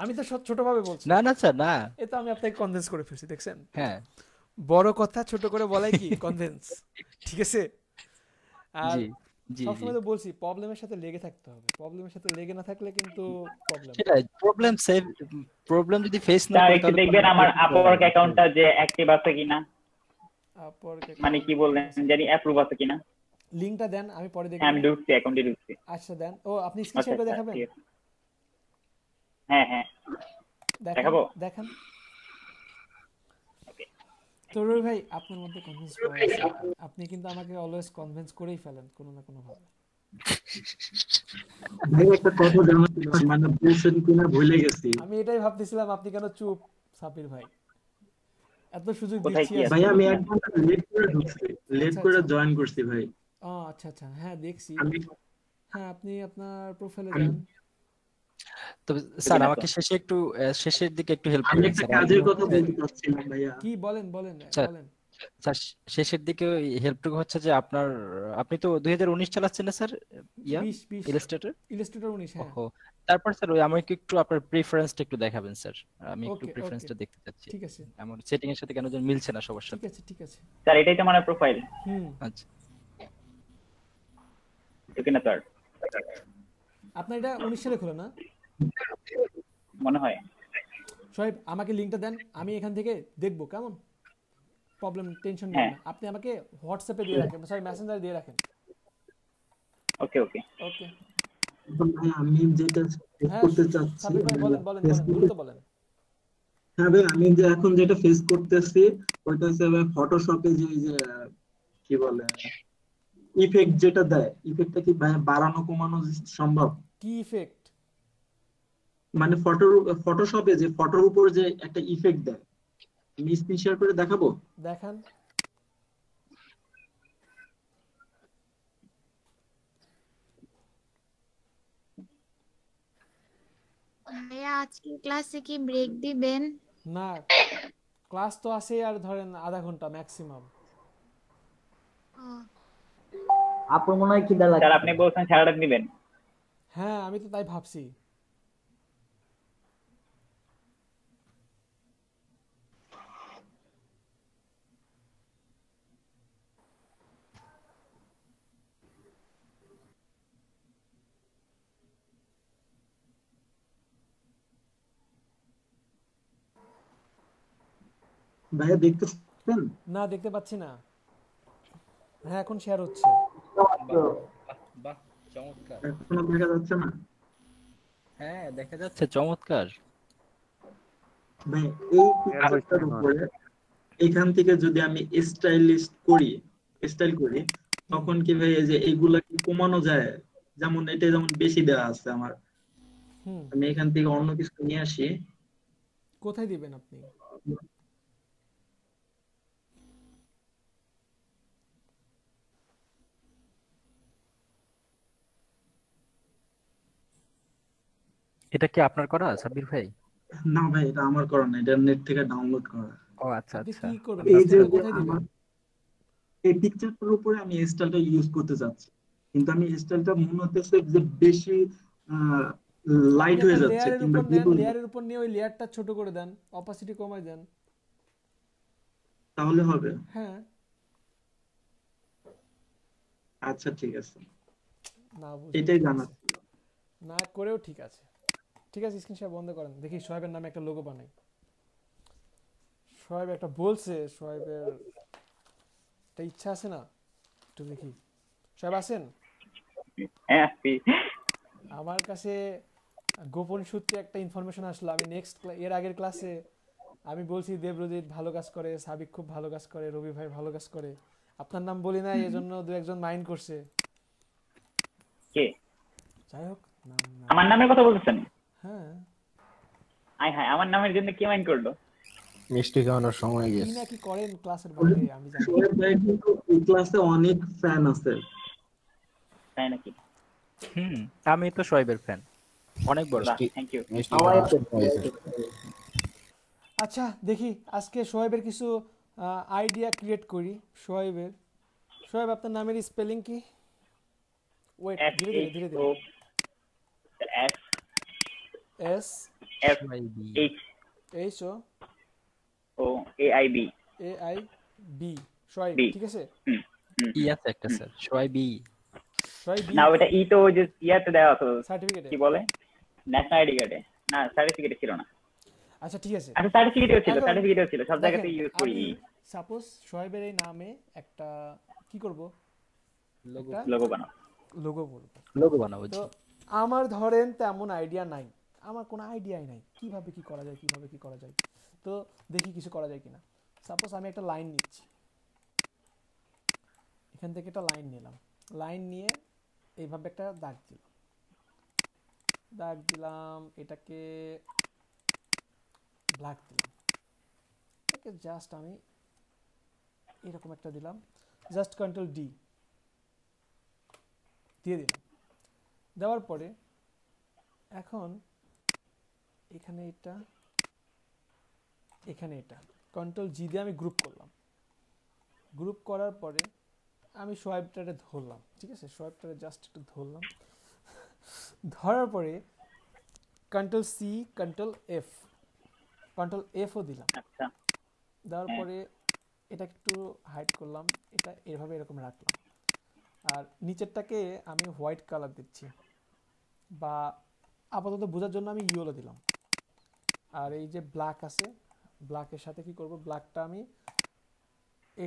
আমি তো ছোটভাবে বলছি। না না স্যার, না, এটা আমি আপনাকে কনভিন্স করে ফেলছি, দেখছেন? হ্যাঁ, বড় কথা ছোট করে বলাই কি কনভিন্স, ঠিক আছে? আর সবসময় তো বলছি প্রবলেমের সাথে লেগে থাকতে হবে, প্রবলেমের সাথে লেগে না থাকলে কিন্তু প্রবলেম। সেটাই, প্রবলেম যদি ফেস না করি তাহলে দেখবেন আমার আপওয়ার্ক অ্যাকাউন্টটা যে অ্যাক্টিভ আছে কিনা, মানে কি বললেন জানি অ্যাপ্রুভ আছে কিনা। লিংকটা দেন, আমি পরে দেখব। আমি ঢুকছি, অ্যাকাউন্টে ঢুকছি। আচ্ছা দেন। ও আপনি স্ক্রিন শেয়ার করে দেখাবেন? হ্যাঁ হ্যাঁ দেখাবো, দেখেন। তো রবি ভাই, আপনার মধ্যে কনভিন্স পাওয়ার আছে, আপনি কিন্তু আমাকে অলওয়েজ কনভিন্স করেই ফেলেন কোনো না কোনো ভাবে। ভাই একটা কথা জানাতে মানে বলছেন কিনা ভুলে গেছি। আমি এটাই ভাবতেছিলাম আপনি কেন চুপ সাবির ভাই, এত সুযোগ দিচ্ছি। ভাই আমি এক ঘন্টা লেট করে ঢুকছি, লেট করে জয়েন করছি ভাই। ও আচ্ছা আচ্ছা, হ্যাঁ দেখছি। হ্যাঁ আপনি আপনার প্রোফাইলে যান। তবে স্যার আমাকে শেষের দিকে একটু হেল্প করবেন স্যার। আমি কাজের কথা বলতে চাচ্ছিলাম ভাইয়া। কি বলেন? স্যার শেষের দিকে ওই হেল্পটুকু হচ্ছে যে আপনি তো 2019 চালাচ্ছেন না স্যার? ইলাস্ট্রেটর 19। হ্যাঁ। তারপর স্যার ওই আমাকে একটু আপনার প্রেফারেন্সটা একটু দেখাবেন স্যার, আমি একটু প্রেফারেন্সটা দেখতে চাচ্ছি। ঠিক আছে। আমার সেটিং এর সাথে কেন যেন মিলছে না সবার সাথে। ঠিক আছে। স্যার এটাই তো আমার প্রোফাইল। আচ্ছা ঠিক না স্যার? আপনার এটা 19 সালে খোলা না মনে হয়? সোহেব আমাকে লিংকটা দেন, আমি এখান থেকে দেখব, কেমন? প্রবলেম টেনশন নেই, আপনি আমাকে হোয়াটসঅ্যাপে দিয়ে রাখেন, সরি মেসেঞ্জারে দিয়ে রাখেন। ওকে ওকে ভাই আমি যেটা করতে চাচ্ছি, সাবির ভাই বলেন দ্রুত বলেন। হ্যাঁ ভাই আমি যে এখন যেটা ফেস করতেছি ওইটা হচ্ছে ভাই ফটোশপে যে কি বলে ইফেক্ট যেটা দেয়, ইফেক্টটা কি ভাই বাড়ানো কমানো সম্ভব? কি ইফেক্ট? মানে ফটোশপে যে ফটোর উপর যে একটা ইফেক্ট দেয়, আমি স্ক্রিন শেয়ার করে দেখাবো। দেখান। ভাইয়া আজকে ক্লাসে কি ব্রেক দিবেন? না, ক্লাস তো আছে আর ধরেন আধা ঘন্টা ম্যাক্সিমাম। আপনার মনে হয় খিদা লাগছে? স্যার আপনি বলছেন সারাটা দিবেন? হ্যাঁ আমি তো তাই ভাবছি। ভাইয়া দেখতেছেন? না দেখতে পাচ্ছি না। হ্যাঁ এখন শেয়ার হচ্ছে। বাহ চমৎকার। এখনো দেখা যাচ্ছে না? হ্যাঁ দেখা যাচ্ছে, চমৎকার। ভাই এই পিকচারটার উপরে এখান থেকে যদি আমি স্টাইল করি তখন কি ভাই এই যে এইগুলা কি কমানো যায়? যেমন এটা যেমন বেশি দেওয়া আছে আমার, আমি এখান থেকে অন্য কিছু নিয়ে আসি। কোথায় দিবেন আপনি? এটা কি আপনার করা সাব্বির ভাই? না ভাই এটা আমার করা না, এটা নেট থেকে ডাউনলোড করা। ও আচ্ছা আচ্ছা। এই যে আমার এই পিকচারটার উপরে আমি স্টাইলটা ইউজ করতে যাচ্ছি, কিন্তু আমি স্টাইলটা মনে হচ্ছে যে বেশি লাইট হয়ে যাচ্ছে, কিংবা লেয়ারের উপর নিয়ে ওই লেয়ারটা ছোট করে দেন, অপাসিটি কমায় দেন, তাহলে হবে। হ্যাঁ আচ্ছা ঠিক আছে, না এটাই জানা না করেও ঠিক আছে। ঠিক আছে, স্ক্রিন শেয়ার বন্ধ করেন। দেখি সোহেবের নামে একটা লোগো বানাই। সোহেব একটা বলছে, সোহেবের একটা ইচ্ছা আছে না, একটু দেখি। সোহেব আছেন? হ্যাঁ, আমার কাছে গোপন সূত্রে একটা ইনফরমেশন আসলো। আমি এর আগের ক্লাসে আমি বলছি দেবরজিৎ ভালো কাজ করে, সাবিক খুব ভালো কাজ করে, রবি ভাই ভালো কাজ করে, আপনার নাম বলি না, এজন্য দু একজন মাইন্ড করছে। কে? যাই হোক, আমার নামের কথা বলতেছেন? হ্যাঁ। আয় হায়, আমার নামের জন্য কি মাইন্ড করলো? মিষ্টি খাওয়ানোর সময় কি গেছে। না কি করেন ক্লাসের বাইরে আমি জানি। সোহেব ভাই কিন্তু এই ক্লাসে অনেক ফ্যান আছে। তাই নাকি? আমি তো সোহেবের ফ্যান, অনেক বড়। Thank you. আচ্ছা দেখি আজকে সোহেবের কিছু আইডিয়া ক্রিয়েট করি। সোহেব আপনার নামের স্পেলিং কি? ওয়েট, ধীরে ধীরে S S F H H O A I B Soheb, ঠিক আছে? ই আছে একটা স্যার, সোহেবি। না, ওটা ই তো যে ইয়াতে দেওয়া আছে সার্টিফিকেটে, কি বলে, ন্যাশনাল আইডি কার্ডে। না, সার্টিফিকেটে ছিল না। আচ্ছা ঠিক আছে, আচ্ছা সার্টিফিকেটেও ছিল, সব জায়গাতে ইউজ করি। সাপোজ সোহেবের এই নামে একটা কি করব, লোগো বানাবো। তো আমার ধরেন তেমন আইডিয়া নাই, আমার কোনো আইডিয়াই নাই কিভাবে কি করা যায়। তো দেখি কিছু করা যায় কিনা। সাপোজ আমি একটা লাইন নিচ্ছি, এখান থেকে একটা লাইন নিলাম, লাইন নিয়ে এইভাবে একটা দাগ দিলাম, এটাকে ব্ল্যাক দিলাম, এটাকে জাস্ট আমি এরকম একটা দিলাম, জাস্ট কন্ট্রোল ডি দিয়ে দিলাম। দেওয়ার পরে এখন এখানে এটা কন্ট্রোল জি দিয়ে আমি গ্রুপ করলাম। গ্রুপ করার পরে আমি সোহেবটারে ধরলাম, ঠিক আছে? সোহেবটারে জাস্ট একটু ধরলাম, ধরার পরে কন্ট্রোল সি কন্ট্রোল এফও দিলাম। দেওয়ার পরে এটা একটু হাইড করলাম, এটা এভাবে এরকম রাখলাম। আর নিচেরটাকে আমি হোয়াইট কালার দিচ্ছি, বা আপাতত বোঝার জন্য আমি ইয়েলো দিলাম। আর এই যে ব্ল্যাক আছে, ব্ল্যাকের সাথে কি করব, ব্ল্যাকটা আমি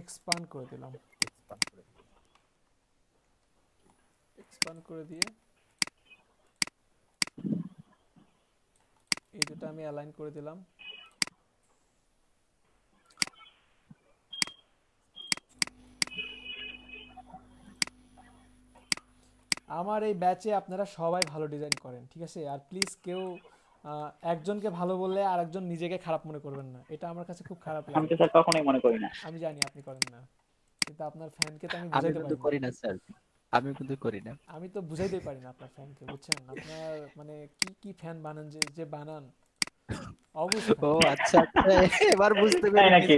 এক্সপান্ড করে দিলাম, এক্সপান্ড করে দিয়ে এই দুটো আমি অ্যালাইন করে দিলাম। আমার এই ব্যাচে আপনারা সবাই ভালো ডিজাইন করেন, ঠিক আছে? আর প্লিজ কেউ একজনকে ভালো বললে আর একজন নিজেকে খারাপ মনে করবেন না, এটা আমার কাছে খুব খারাপ লাগে। আমি তো স্যার কখনোই মনে করি না। আমি জানি আপনি করেন না, কিন্তু আপনার ফ্যানকে তো আমি বুঝাইতে পারি করি না স্যার, আমি কিন্তু করি না। আমি তো বুঝাইতে পারি না আপনার ফ্যানকে, বুঝছেন? আপনার মানে কি ফ্যান বানান যে বানান অবশ্যই। ও আচ্ছা আচ্ছা, এবার বুঝতে পেরেছি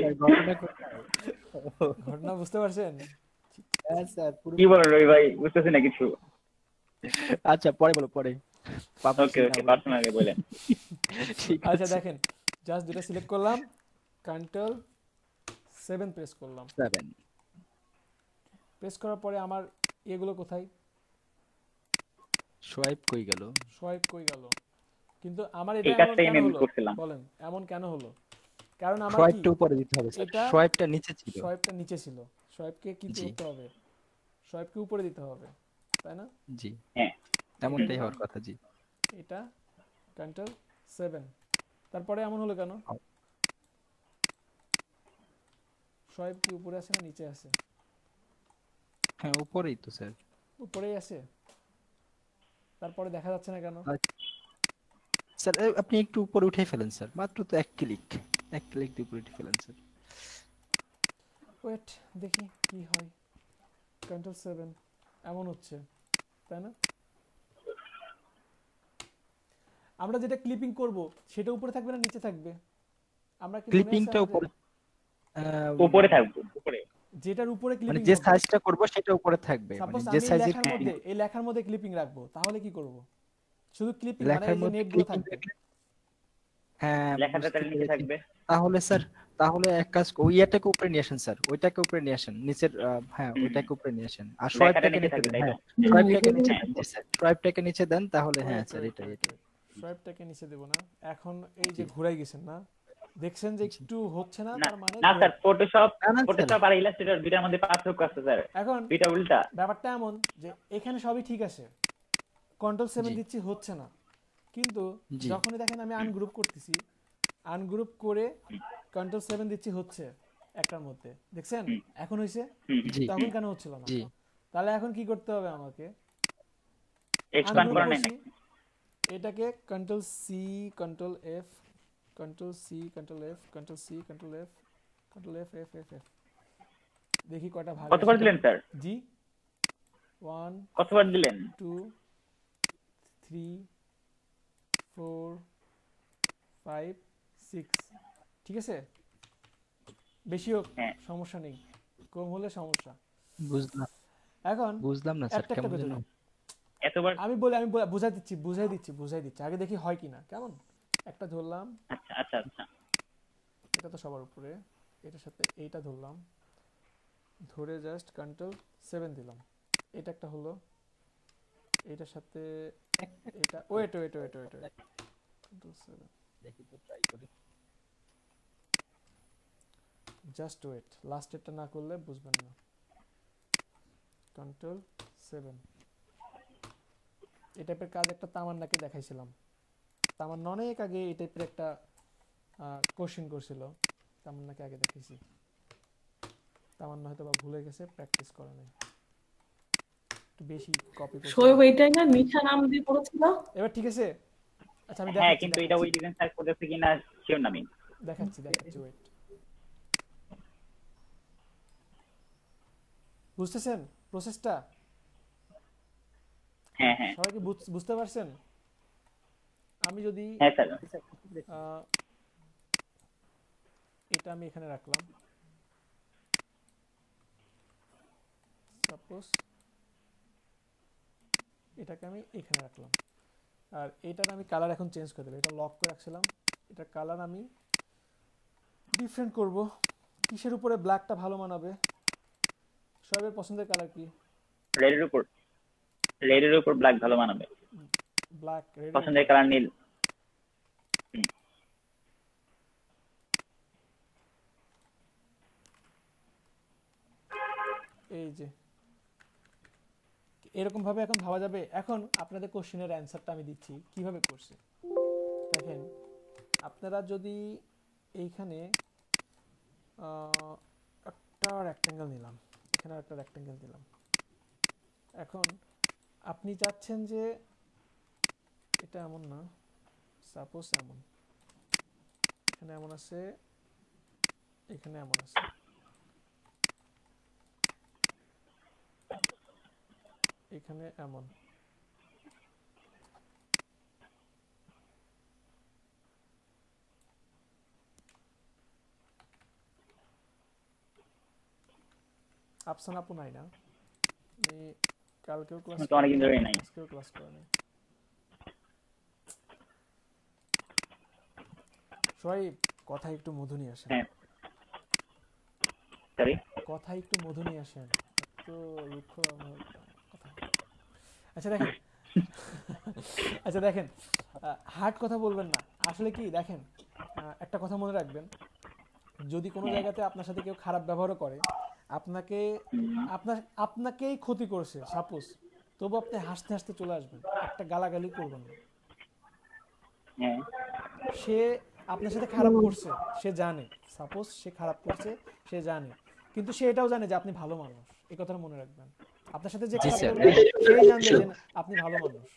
ঘটনা বুঝতে পারছেন? হ্যাঁ স্যার। কি বলেন রবি ভাই, বুঝতেছি না কিছু। আচ্ছা পরে বলো, পরে। ওকে পার্সোনালি বলেন। আচ্ছা দেখেন, জাস্ট দুটো সিলেক্ট করলাম, কন্ট্রোল 7 প্রেস করলাম। 7 প্রেস করার পরে আমার এগুলো কোথায়? সোয়াইপ কই গেল? কিন্তু আমার এটা এমন কেন হলো বলেন, এমন কেন হলো? কারণ আমার সোয়াইপটা উপরে দিতে হবে স্যার, সোয়াইপটা নিচে ছিল। সোয়াইপকে কি করতে হবে? সোয়াইপকে উপরে দিতে হবে, তাই না? জি হ্যাঁ, এমনটাই হওয়ার কথা। জি, এটা কন্ট্রোল 7, তারপরে এমন হলো কেন? সোয়াইপ কি উপরে আছে না নিচে আছে? হ্যাঁ উপরেই তো স্যার, উপরেই আছে। তারপরে দেখা যাচ্ছে না কেন? স্যার আপনি একটু উপরে উঠাই ফেলেন স্যার, মাত্র তো এক ক্লিক দিয়ে উপরে উঠে ফেলেন স্যার। ওয়েট দেখি কি হয়। কন্ট্রোল 7 এমন হচ্ছে, তাই না? আমরা যেটা ক্লিপিং করব সেটা উপরে থাকবে না নিচে থাকবে? আমরা কি ক্লিপিংটা উপরে থাকবে, উপরে। যেটার উপরে ক্লিপিং, মানে যে সাইজটা করব সেটা উপরে থাকবে, মানে যে সাইজের মধ্যে এই লেখার মধ্যে ক্লিপিং রাখবো, তাহলে কি করব? শুধু ক্লিপিং মানে এই যে নেটগুলো থাকবে। হ্যাঁ, লেখাটা তার নিচে থাকবে। তাহলে স্যার, তাহলে এক কাজ, ওইটাকে উপরে নিয়ে আসেন স্যার, ওইটাকে উপরে নিয়ে আসেন, নিচের হ্যাঁ ওইটাকে উপরে নিয়ে আসেন। আর সোয়াইপটাকে নিচে দেন, হ্যাঁ সোয়াইপটাকে নিচে দেন স্যার, সোয়াইপটাকে নিচে দেন, তাহলে হ্যাঁ স্যার এটা সোয়াইপটাকে নিচে দেব না। এখন এই যে ঘুরাই গেছেন না, দেখছেন যে একটু হচ্ছে না, তার মানে না স্যার ফটোশপ আর ইলাস্ট্রেটর দুইটার মধ্যে পার্থক্য আছে স্যার, এখন দুইটা উল্টা। ব্যাপারটা এমন যে এখানে সবই ঠিক আছে, কন্ট্রোল 7 দিচ্ছি হচ্ছে না, কিন্তু যখনই দেখেন আমি আনগ্রুপ করতেছি, আনগ্রুপ করে কন্ট্রোল 7 দিচ্ছি হচ্ছে একটার মধ্যে, দেখছেন এখন হইছে, তখন কেন হচ্ছিল না? তাহলে এখন কি করতে হবে আমাকে? এক্সপ্যান্ড করা নাই, এটাকে control C control F control C control F control C control F control F F F F, দেখি কয়টা ভাগ। কতবার দিলেন স্যার? জি 1 কতবার দিলেন? 2 3 4 5 6, ঠিক আছে? বেশি হোক সমস্যা নেই, কম হলে সমস্যা। বুঝলাম, এখন বুঝলাম না স্যার, কেমন জানো এতবার আমি বুঝাই দিচ্ছি আগে দেখি হয় কিনা। কেমন একটা ধরলাম, আচ্ছা আচ্ছা আচ্ছা, এটা তো সবার উপরে, এটার সাথে এইটা ধরলাম, ধরে জাস্ট কন্ট্রোল 7 দিলাম, এটা একটা হলো, এটার সাথে এটা ওয়েট কন্ট্রোল 7 দেখি তো ট্রাই করি, জাস্ট ওয়েট, লাস্ট এটা না করলে বুঝবেন না। কন্ট্রোল 7 এই টাইপের কাজ একটা তামান্নাকে দেখাইছিলাম, তামান্না অনেক আগে এই টাইপের একটা কোশ্চেন করছিল, তামান্নাকে আগে দেখাইছি, তামান্না হয়তো বা ভুলে গেছে, প্র্যাকটিস করা নাই, একটু বেশি কপি করছে। শোয়েব এইটাই না নিশা নাম দিয়ে পড়েছিল, এবার ঠিক আছে? আচ্ছা আমি হ্যাঁ, কিন্তু এটা ওই ডিজাইন স্যার করেছে কিনা শিওর না আমি, দেখাচ্ছি ওয়েট। বুঝতেছেন প্রসেসটা? হ্যাঁ হ্যাঁ, সবাই কি বুঝতে পারছেন? আমি যদি এটা আমি এখানে রাখলাম, সাপোজ এটাকে আমি এখানে রাখলাম, আর এটার আমি কালার এখন চেঞ্জ করে দিলাম, এটা লক করে রাখছিলাম, এটা কালার আমি ডিফারেন্ট করব। কিসের উপরে ব্ল্যাকটা ভালো মানাবে? সবের পছন্দের কালার কি? রেডের উপর ব্ল্যাক ভালো মানাবে। ব্ল্যাক পছন্দের কালার নীল। এই যে এরকম ভাবে এখন ভাবা যাবে। এখন আপনাদের কোশ্চেনের অ্যানসারটা আমি দিচ্ছি কিভাবে করছি। দেখেন আপনারা যদি এইখানে একটা রেক্ট্যাঙ্গেল নিলাম, এখানে একটা রেক্ট্যাঙ্গেল দিলাম, এখন আপনি চাচ্ছেন যে এটা এমন না, সাপোজ এমন, এখানে এমন আছে, এখানে এমন আছে, এখানে এমন, আফসানা আপু নাই না, আমি কালকেও ক্লাস অনেকদিন ধরে নাই, আজকেও ক্লাস করে নাই। সবাই কথা একটু মধু নিয়ে আসেন, কথা একটু মধু নিয়ে আসেন, তো রুক্ষ কথা। আচ্ছা দেখেন হার্ড কথা বলবেন না, আসলে কি দেখেন একটা কথা মনে রাখবেন, যদি কোনো জায়গাতে আপনার সাথে কেউ খারাপ ব্যবহার করে, আপনাকেই ক্ষতি করছে সাপোজ, তবু আপনি হাসতে হাসতে চলে আসবেন, একটা গালাগালি করবেন না। সে আপনার সাথে খারাপ করছে, সে জানে, সাপোজ সে খারাপ করছে সে জানে, কিন্তু সে এটাও জানে যে আপনি ভালো মানুষ, এই কথাটা মনে রাখবেন। আপনার সাথে যে খারাপ করবে সে জানবে যে আপনি ভালো মানুষ,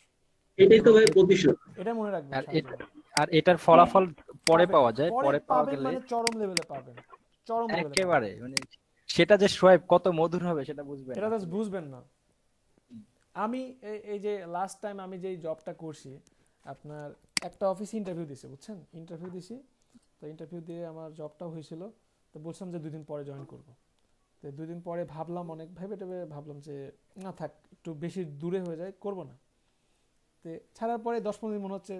এটাই তো ভাই প্রতিশোধ, এটা মনে রাখবেন। আর এটার ফলাফল পরে পাওয়া যায়, পরে পাওয়া গেলে মানে চরম লেভেলে পাবেন, চরম লেভেলে একেবারে, মানে সেটা যে সোয়াইপ কত মধুর হবে সেটা বুঝবেন, এটা তো বুঝবেন না। আমি এই যে লাস্ট টাইম আমি যেই জবটা করছি, আপনার একটা অফিসে ইন্টারভিউ দিছি, বুঝছেন, ইন্টারভিউ দিছি, তো ইন্টারভিউ দিয়ে আমার জবটাও হয়েছিল, তো বলছিলাম যে 2 দিন পরে জয়েন করব। তো 2 দিন পরে ভাবলাম, অনেক ভেবে ভাবলাম যে না থাক, একটু বেশি দূরে হয়ে যায়, করব না। তো ছাড়ার পরে 10-15 দিন মনে হচ্ছে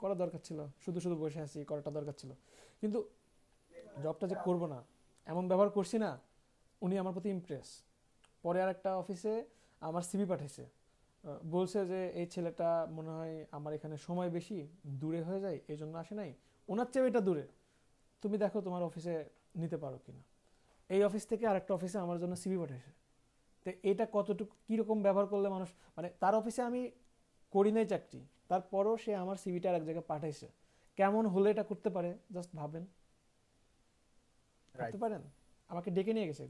করা দরকার ছিল, শুধু শুধু বসে আছি, করাটা দরকার ছিল, কিন্তু জবটা যে করব না এমন ব্যবহার করছি না, উনি আমার প্রতি ইমপ্রেস। পরে আর একটা অফিসে আমার সিভি পাঠাইছে, বলছে যে এই ছেলেটা মনে হয় আমার এখানে সময় বেশি, দূরে হয়ে যায়, এই জন্য আসে নাই, ওনার চেয়ে এটা দূরে, তুমি দেখো তোমার অফিসে নিতে পারো কিনা। এই অফিস থেকে আরেকটা অফিসে আমার জন্য সিভি পাঠাইছে। তো এটা কতটুকু কীরকম ব্যবহার করলে মানুষ, মানে তার অফিসে আমি করি নাই চাকরি, তারপরও সে আমার সিভিটা আরেক জায়গায় পাঠাইছে, কেমন হলে এটা করতে পারে জাস্ট ভাবেন, করতে পারেন? আমাকে ডেকে নিয়ে গেছে,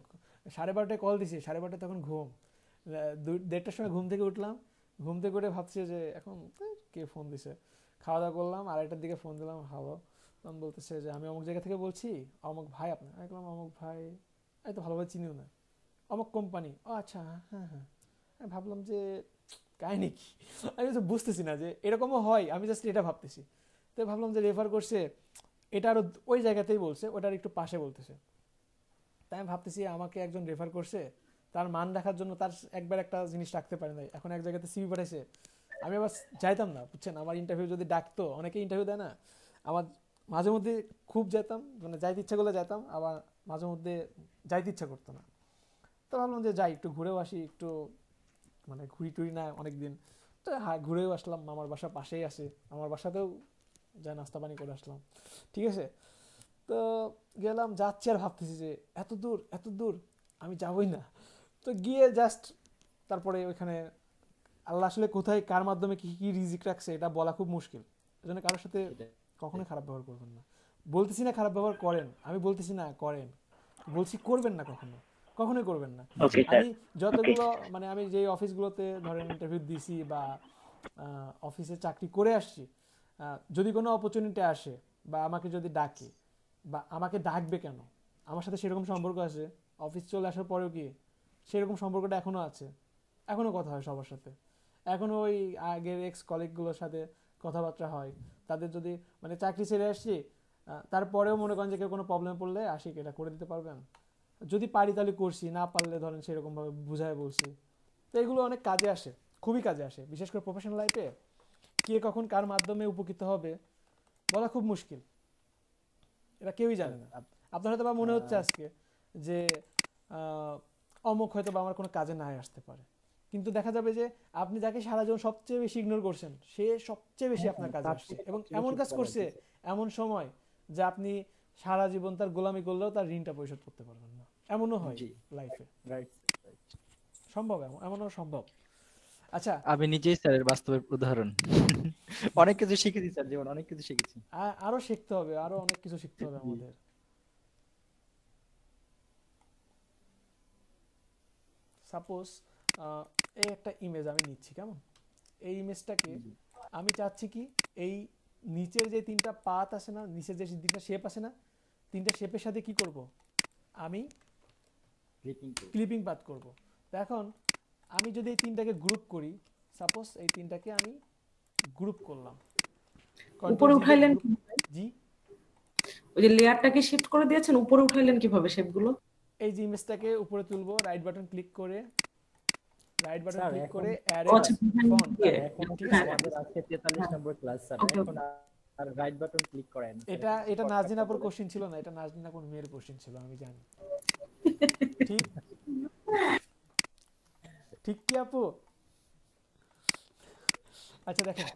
12:30টায় কল দিছি, 12:30টায় তখন ঘুম, 1:30টার সময় ঘুম থেকে উঠলাম, ঘুম থেকে উঠে ভাবছি যে এখন কে ফোন দিছে, খাওয়া দাওয়া করলাম, 2:30টার দিকে ফোন দিলাম, হ্যালো, তখন বলতেছে যে আমি অমুক জায়গা থেকে বলছি, অমুক ভাই আপনার। আমি বললাম অমুক ভাই, আমি তো ভালোভাবে চিনিও না। অমুক কোম্পানি, ও আচ্ছা হ্যাঁ হ্যাঁ। আমি ভাবলাম যে কাহিনি কি, আমি তো বুঝতেছি না যে এরকমও হয়, আমি জাস্ট এটা ভাবতেছি। তো ভাবলাম যে রেফার করছে, এটা আরও ওই জায়গাতেই বলছে, ওটার একটু পাশে বলতেছে। তাই আমি ভাবতেছি আমাকে একজন রেফার করছে, তার মান রাখার জন্য তার একবার একটা জিনিস রাখতে পারে নাই, এখন এক জায়গাতে সিভি পাঠাইছে, আমি আবার যাইতাম না, বুঝছেন? আমার ইন্টারভিউ যদি ডাকতো, অনেকে ইন্টারভিউ দেয় না, আমার মাঝে মধ্যে খুব যেতাম, মানে যাইতে ইচ্ছা করলে যেতাম, আবার মাঝে মধ্যে যাইতে ইচ্ছা করতো না। তো ভাবলাম যে যাই, একটু ঘুরেও আসি, একটু মানে ঘুরি টুরি না অনেকদিন, তো হ্যাঁ ঘুরেও আসলাম, আমার বাসা পাশেই আছে, আমার বাসাতেও যা নাস্তা পানি করে আসলাম, ঠিক আছে। তো গেলাম, যাচ্ছি আর ভাবতেছি যে এত দূর আমি যাবই না। তো গিয়ে জাস্ট তারপরে ওইখানে আল্লাহ আসলে কোথায় কার মাধ্যমে কি কি রিজিক রাখছে এটা বলা খুব মুশকিল, এজন্য কারোর সাথে কখনোই খারাপ ব্যবহার করবেন না। বলতেছি না খারাপ ব্যবহার করেন, আমি বলতেছি না করেন, বলছি করবেন না, কখনোই করবেন না। আমি যতগুলো মানে আমি যে অফিসগুলোতে ধরেন ইন্টারভিউ দিছি বা অফিসে চাকরি করে আসছি, যদি কোনো অপরচুনিটি আসে বা আমাকে যদি ডাকে বা আমাকে ডাকবে কেন, আমার সাথে সেরকম সম্পর্ক আছে, অফিস চলে আসার পরেও কি সেরকম সম্পর্কটা এখনও আছে, এখনও কথা হয় সবার সাথে, এখনও ওই আগের এক্স কলিগগুলোর সাথে কথাবার্তা হয়। তাদের যদি মানে চাকরি ছেড়ে আসছি, তারপরেও মনে করেন যে কেউ কোনো প্রবলেম পড়লে আসি এটা করে দিতে পারবেন, যদি পারি তাহলে করছি, না পারলে ধরেন সেরকমভাবে বুঝায় বলছি। তো এগুলো অনেক কাজে আসে, খুবই কাজে আসে, বিশেষ করে প্রফেশনাল লাইফে কে কখন কার মাধ্যমে উপকৃত হবে বলা খুব মুশকিল, এটা কেউই জানে না। আপনার হয়তো বা মনে হচ্ছে আজকে যে অমুক হয়তো বা আমার কোনো কাজে না আসতে পারে, কিন্তু দেখা যাবে যে আপনি যাকে সারা জীবন সবচেয়ে বেশি ইগনোর করছেন সে সবচেয়ে বেশি আপনার কাজে আসছে, এবং এমন কাজ করছে এমন সময় যে আপনি সারা জীবন তার গোলামি করলেও তার ঋণটা পরিশোধ করতে পারবেন না, এমনও হয় লাইফে, সম্ভব, এমনও সম্ভব। আচ্ছা, আমি নিজেই স্যারের বাস্তবের উদাহরণ, অনেক কিছু শিখেছি স্যার, জীবন অনেক কিছু শিখেছি, আরো শিখতে হবে, আরো অনেক কিছু শিখতে হবে আমাদের। সাপোজ এই একটা ইমেজ আমি নিচ্ছি, কেমন? এই ইমেজটাকে আমি চাচ্ছি কি এই নিচের যে 3টা পাত আছে না, নিচের যে 3টা শেপ আছে না, 3টা শেপের সাথে কি করব, আমি ক্লিপিং পাত করব। এখন আমি যদি এই 3টাকে গ্রুপ করি, সাপোজ এই 3টাকে আমি গ্রুপ করলাম, উপরে উঠাইলেন জি, ওই যে লেয়ারটাকে শিফট করে দিয়েছেন, উপরে উঠাইলেন কিভাবে শেপগুলো? এই যে ইমেজটাকে উপরে তুলবো, রাইট বাটন ক্লিক করে অ্যারে ফন্ট, এখন আমাদের আজকে 43 নম্বর ক্লাস স্যার, এখন আর রাইট বাটন ক্লিক করেন। এটা নাজনীন আপুর কোশ্চেন ছিল না, এটা নাজনীন আপুর মেয়ের কোশ্চেন ছিল, আমি জানি। ঠিক কি আপু? আচ্ছা দেখেন,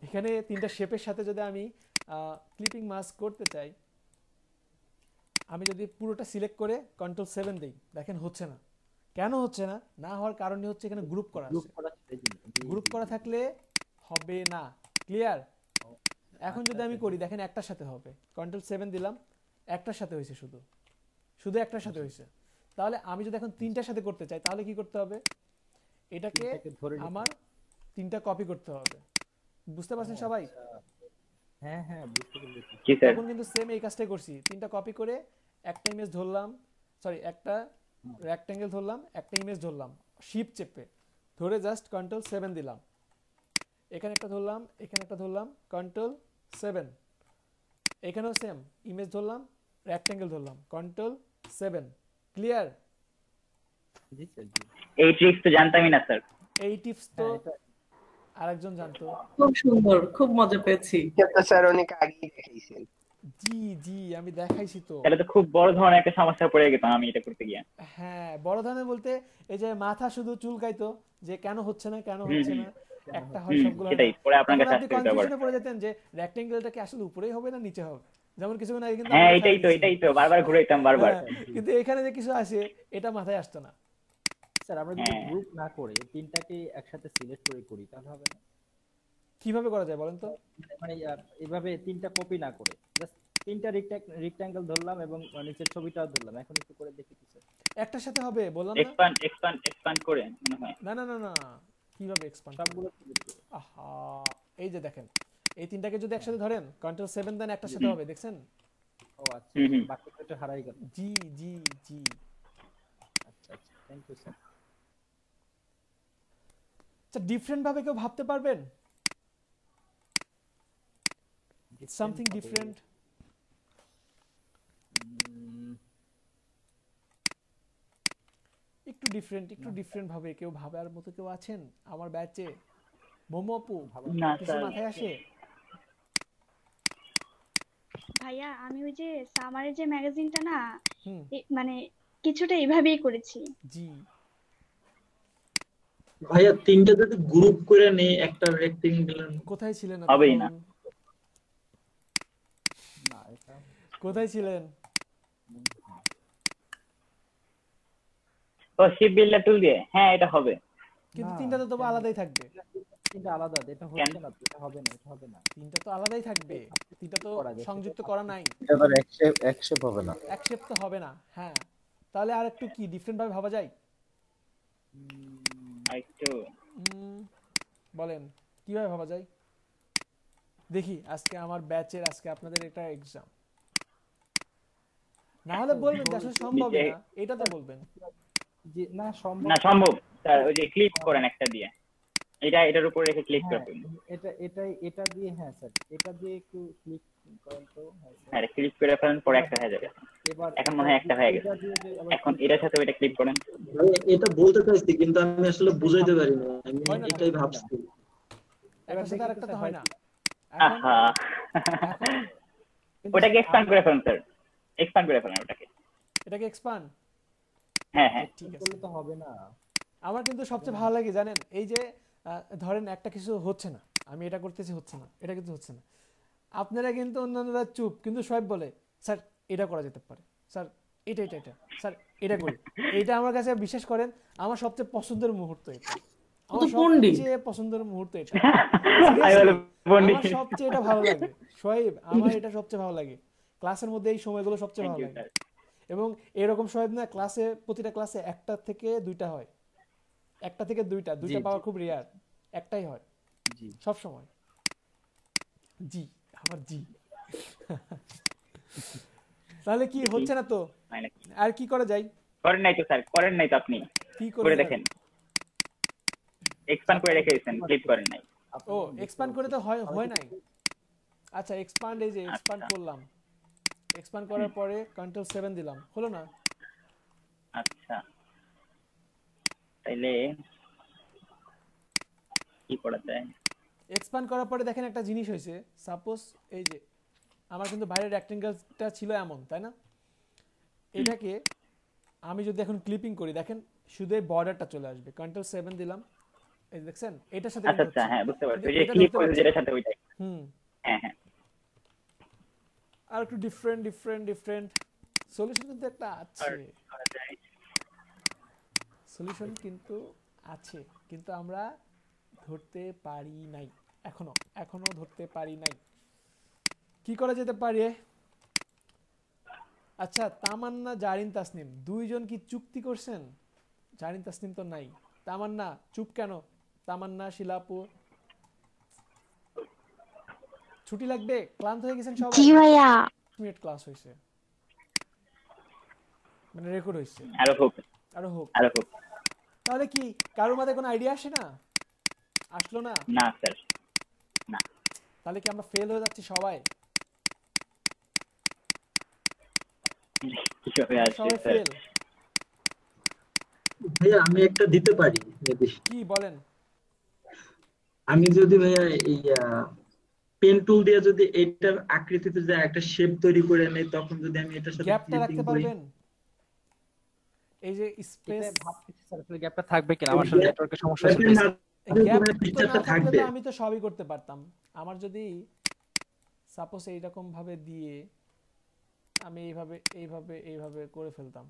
এখানে 3টা শেপের সাথে যদি আমি ক্লিপিং মাস্ক করতে চাই, আমি যদি পুরোটা সিলেক্ট করে Ctrl+7 দেই, দেখেন হচ্ছে না। কেন হচ্ছে না? না হওয়ার কারণই হচ্ছে এখানে গ্রুপ করা আছে, গ্রুপ করা থাকলে হবে না, ক্লিয়ার? এখন যদি আমি করি, দেখেন একটার সাথে হবে, Ctrl+7 দিলাম, একটার সাথে হয়েছে, শুধু একটার সাথে হয়েছে। তাহলে আমি যদি এখন 3টার সাথে করতে চাই, তাহলে কি করতে হবে? এটাকে আমার 3টা কপি করতে হবে, বুঝতে পারছেন সবাই? হ্যাঁ হ্যাঁ বুঝতে পেরেছি। তখন কিন্তু সেম এই কাজটাই করছি, 3টা কপি করে একটা ইমেজ ধরলাম, সরি একটা রেক্ট্যাঙ্গেল ধরলাম, একটা ইমেজ ধরলাম, শিফট চেপে ধরে জাস্ট Ctrl+7 দিলাম, এখানে একটা ধরলাম, এখানে একটা ধরলাম, Ctrl+7, এখানেও সেম ইমেজ ধরলাম, রেক্ট্যাঙ্গেল ধরলাম, Ctrl+7, ক্লিয়ার? এই ট্রিক্স তো জানতামই না স্যার। এই টিপস তো আরেকজন জানতো। খুব সুন্দর, খুব মজা পেয়েছি। এটা স্যার অনেক আগেই দেখাইছেন। জি জি আমি দেখাইছি তো। তাহলে তো খুব বড় ধরনের একটা সমস্যা পড়ে গেতাম আমি এটা করতে গিয়ে। হ্যাঁ বড় ধরনের বলতে এই যে মাথা শুধু চুলকাইতো যে কেন হচ্ছে না কেন হচ্ছে না, একটা হয় সবগুলো হয় না। সেটাই পরে আপনার কাছে আপনি আসতে হতো আবার। কনফিউশনে পড়ে যেতেন যে রেক্টেঙ্গেলটা কি আসলে উপরেই হবে না নিচে হবে, যেমন কিছুক্ষণ আগে কিন্তু হ্যাঁ এটাই তো বারবার ঘুরাইতাম বারবার। কিন্তু এখানে যে কিছু আছে এটা মাথায় আসতো না। স্যার আমরা যদি গ্রুপ না করে তিনটাকে একসাথে সিলেক্ট করে করি তাহলে হবে না? কিভাবে করা যায় বলেন তো? মানে এভাবে তিনটা কপি না করে জাস্ট তিনটা রেক্ট্যাঙ্গেল ধরলাম এবং নিচের ছবিটাও ধরলাম, এখন একটু করে দেখি কি স্যার। একটার সাথে হবে বললাম না, এক্সপ্যান্ড করে মনে হয়। না না না না কিভাবে এক্সপ্যান্ড সবগুলো? আহা এই যে দেখেন এই তিনটাকে যদি একসাথে ধরেন কন্ট্রোল 7 দেন একটার সাথে হবে, দেখছেন? ও আচ্ছা বাকিটা একটু হারাই গেল। জি জি জি আচ্ছা আচ্ছা থ্যাংক ইউ স্যার। আচ্ছা ডিফারেন্ট ভাবে কেউ ভাবতে পারবেন? Something different. একটু ডিফারেন্ট ভাবে কেউ ভাবার মতো কেউ আছেন আমার ব্যাচে? মোমো আপু কিছু মাথায় আসে? ভাইয়া আমি ওই যে সামারের যে ম্যাগাজিনটা না মানে কিছুটা এইভাবেই করেছি। জি ভাইয়া তিনটা যদি গ্রুপ করে নেই একটা রেক্টেঙ্গেল কোথায় ছিলেন? হবেই না। না এটা কোথায় ছিলেন? ও শিপ বিল্ডার টুল দিয়ে, হ্যাঁ এটা হবে। কিন্তু তিনটা তো তবে আলাদাই থাকবে। তিনটা আলাদা, এটা হচ্ছে না, এটা হবে না, এটা হবে না। তিনটা তো আলাদাই থাকবে, তিনটা তো সংযুক্ত করা নাই। এটা তো একশেপ হবে না। একশেপ তো হবে না, হ্যাঁ। তাহলে আর একটু কি ডিফারেন্ট ভাবে ভাবা যায়? একটু বলেন কিভাবে ভাবা যায় দেখি। আজকে আমার ব্যাচের আজকে আপনাদের একটা এক্সাম, না হলে বলবেন যে আসলে সম্ভব না, এটা তো বলবেন যে না সম্ভব না। সম্ভব স্যার, ওই যে ক্লিক করেন একটা দিয়ে, এটার উপরে রেখে ক্লিক করবেন। এটা দিয়ে, হ্যাঁ স্যার এটা দিয়ে একটু ক্লিক করেন তো। হ্যাঁ ক্লিক করে ফেলেন, পরে একটা হয়ে যাবে। এখন মনে হয় একটা হয়ে গেছে। এখন এটার সাথে ওইটা ক্লিক করেন। এটা বলতে চাইছি কিন্তু আমি আসলে বুঝাইতে পারি না, আমি এটাই ভাবছি। একটার সাথে আরেকটা তো হয় না। আহা ওটাকে এক্সপ্যান্ড করে ফেলেন স্যার, এক্সপ্যান্ড করে ফেলেন ওটাকে। এটাকে এক্সপ্যান্ড, হ্যাঁ হ্যাঁ ঠিক আছে, তো হবে না। আমার কিন্তু সবচেয়ে ভালো লাগে জানেন, এই যে ধরেন একটা কিছু হচ্ছে না, আমি এটা করতেছি হচ্ছে না, এটা কিন্তু হচ্ছে না, আপনারা কিন্তু অন্যান্যরা চুপ, কিন্তু সব বলে স্যার এটা করা যেতে পারে, স্যার এটা এটা এটা স্যার এটা করি। এটা আমার কাছে বিশ্বাস করেন আমার সবচেয়ে পছন্দের মুহূর্ত, এটা আমার সবচেয়ে পছন্দের মুহূর্ত, এটা আমার সবচেয়ে এটা ভালো লাগে শোয়েব, আমার এটা সবচেয়ে ভালো লাগে ক্লাসের মধ্যে, এই সময়গুলো সবচেয়ে ভালো লাগে। এবং এরকম শোয়েব না ক্লাসে, প্রতিটা ক্লাসে একটা থেকে দুইটা হয়, একটা থেকে দুইটা পাওয়া খুব রেয়ার, একটাই হয় সব সময়। জি আমার জি তাহলে কি হচ্ছে না তো, আর কি করা যায়? করেন নাই তো স্যার, করেন নাই তো, আপনি কি করে দেখেন। এক্সপ্যান্ড করে রেখেছেন, ক্লিক করেন নাই। ও এক্সপ্যান্ড করে তো হয় নাই। আচ্ছা এক্সপ্যান্ড, এই যে এক্সপ্যান্ড করলাম, এক্সপ্যান্ড করার পরে কন্ট্রোল 7 দিলাম, হলো না? আচ্ছা তাইলে কি করা যায়? এক্সপ্যান্ড করার পরে দেখেন একটা জিনিস হয়েছে, সাপোজ এই যে আমার কিন্তু বাইরের রেক্টেঙ্গেলটা ছিল এমন, তাই না? এটাকে আমি যদি এখন ক্লিপিং করি, দেখেন শুধু এই বর্ডারটা চলে আসবে, কন্ট্রোল 7 দিলাম, এই দেখছেন এটার সাথে। আচ্ছা হ্যাঁ বুঝতে পারছি, এই যে ক্লিক করে যেটার সাথে ওইটাই। হ্যাঁ হ্যাঁ। আর একটু ডিফারেন্ট সলিউশন কিন্তু একটা আছে, সলিউশন কিন্তু আছে, কিন্তু আমরা ধরতে পারি নাই, এখনো ধরতে পারি নাই। কি করা যেতে পারে? আচ্ছা তামান্না জারিন তাসনিম দুইজন কি চুক্তি করছেন? জারিন তাসনিম তো নাই, তামান্না চুপ কেন? তামান্না, শিলাপু ছুটি লাগবে, ক্লান্ত হয়ে গেছেন সবাই? জি ভাইয়া, মিনিট ক্লাস হইছে, মানে রেকর্ড হইছে, আরো হোক। তাহলে কি কারোর মাথায় কোনো আইডিয়া আসে না? আসলো না? না স্যার না। তাহলে কি আমরা ফেল হয়ে যাচ্ছি সবাই? কিভাবে আসবে স্যার? ভাইয়া আমি একটা দিতে পারি কি বলেন? আমি যদি ভাইয়া এই পেন টুল দিয়ে যদি এইটার আকৃতিতে যে একটা শেপ তৈরি করে নেই, তখন যদি আমি এটার সাথে গ্যাপটা ক্লিপিং রাখতে করি, পারবেন? এই যে স্পেস ভাবতেছি স্যার আসলে গ্যাপটা থাকবে কিনা, আমার সাথে নেটওয়ার্কের সমস্যা ছিল। গ্যাপ না থাকলে তো আমি তো সবই করতে পারতাম। আমার যদি সাপোজ এইরকম ভাবে দিয়ে আমি এইভাবে করে ফেলতাম,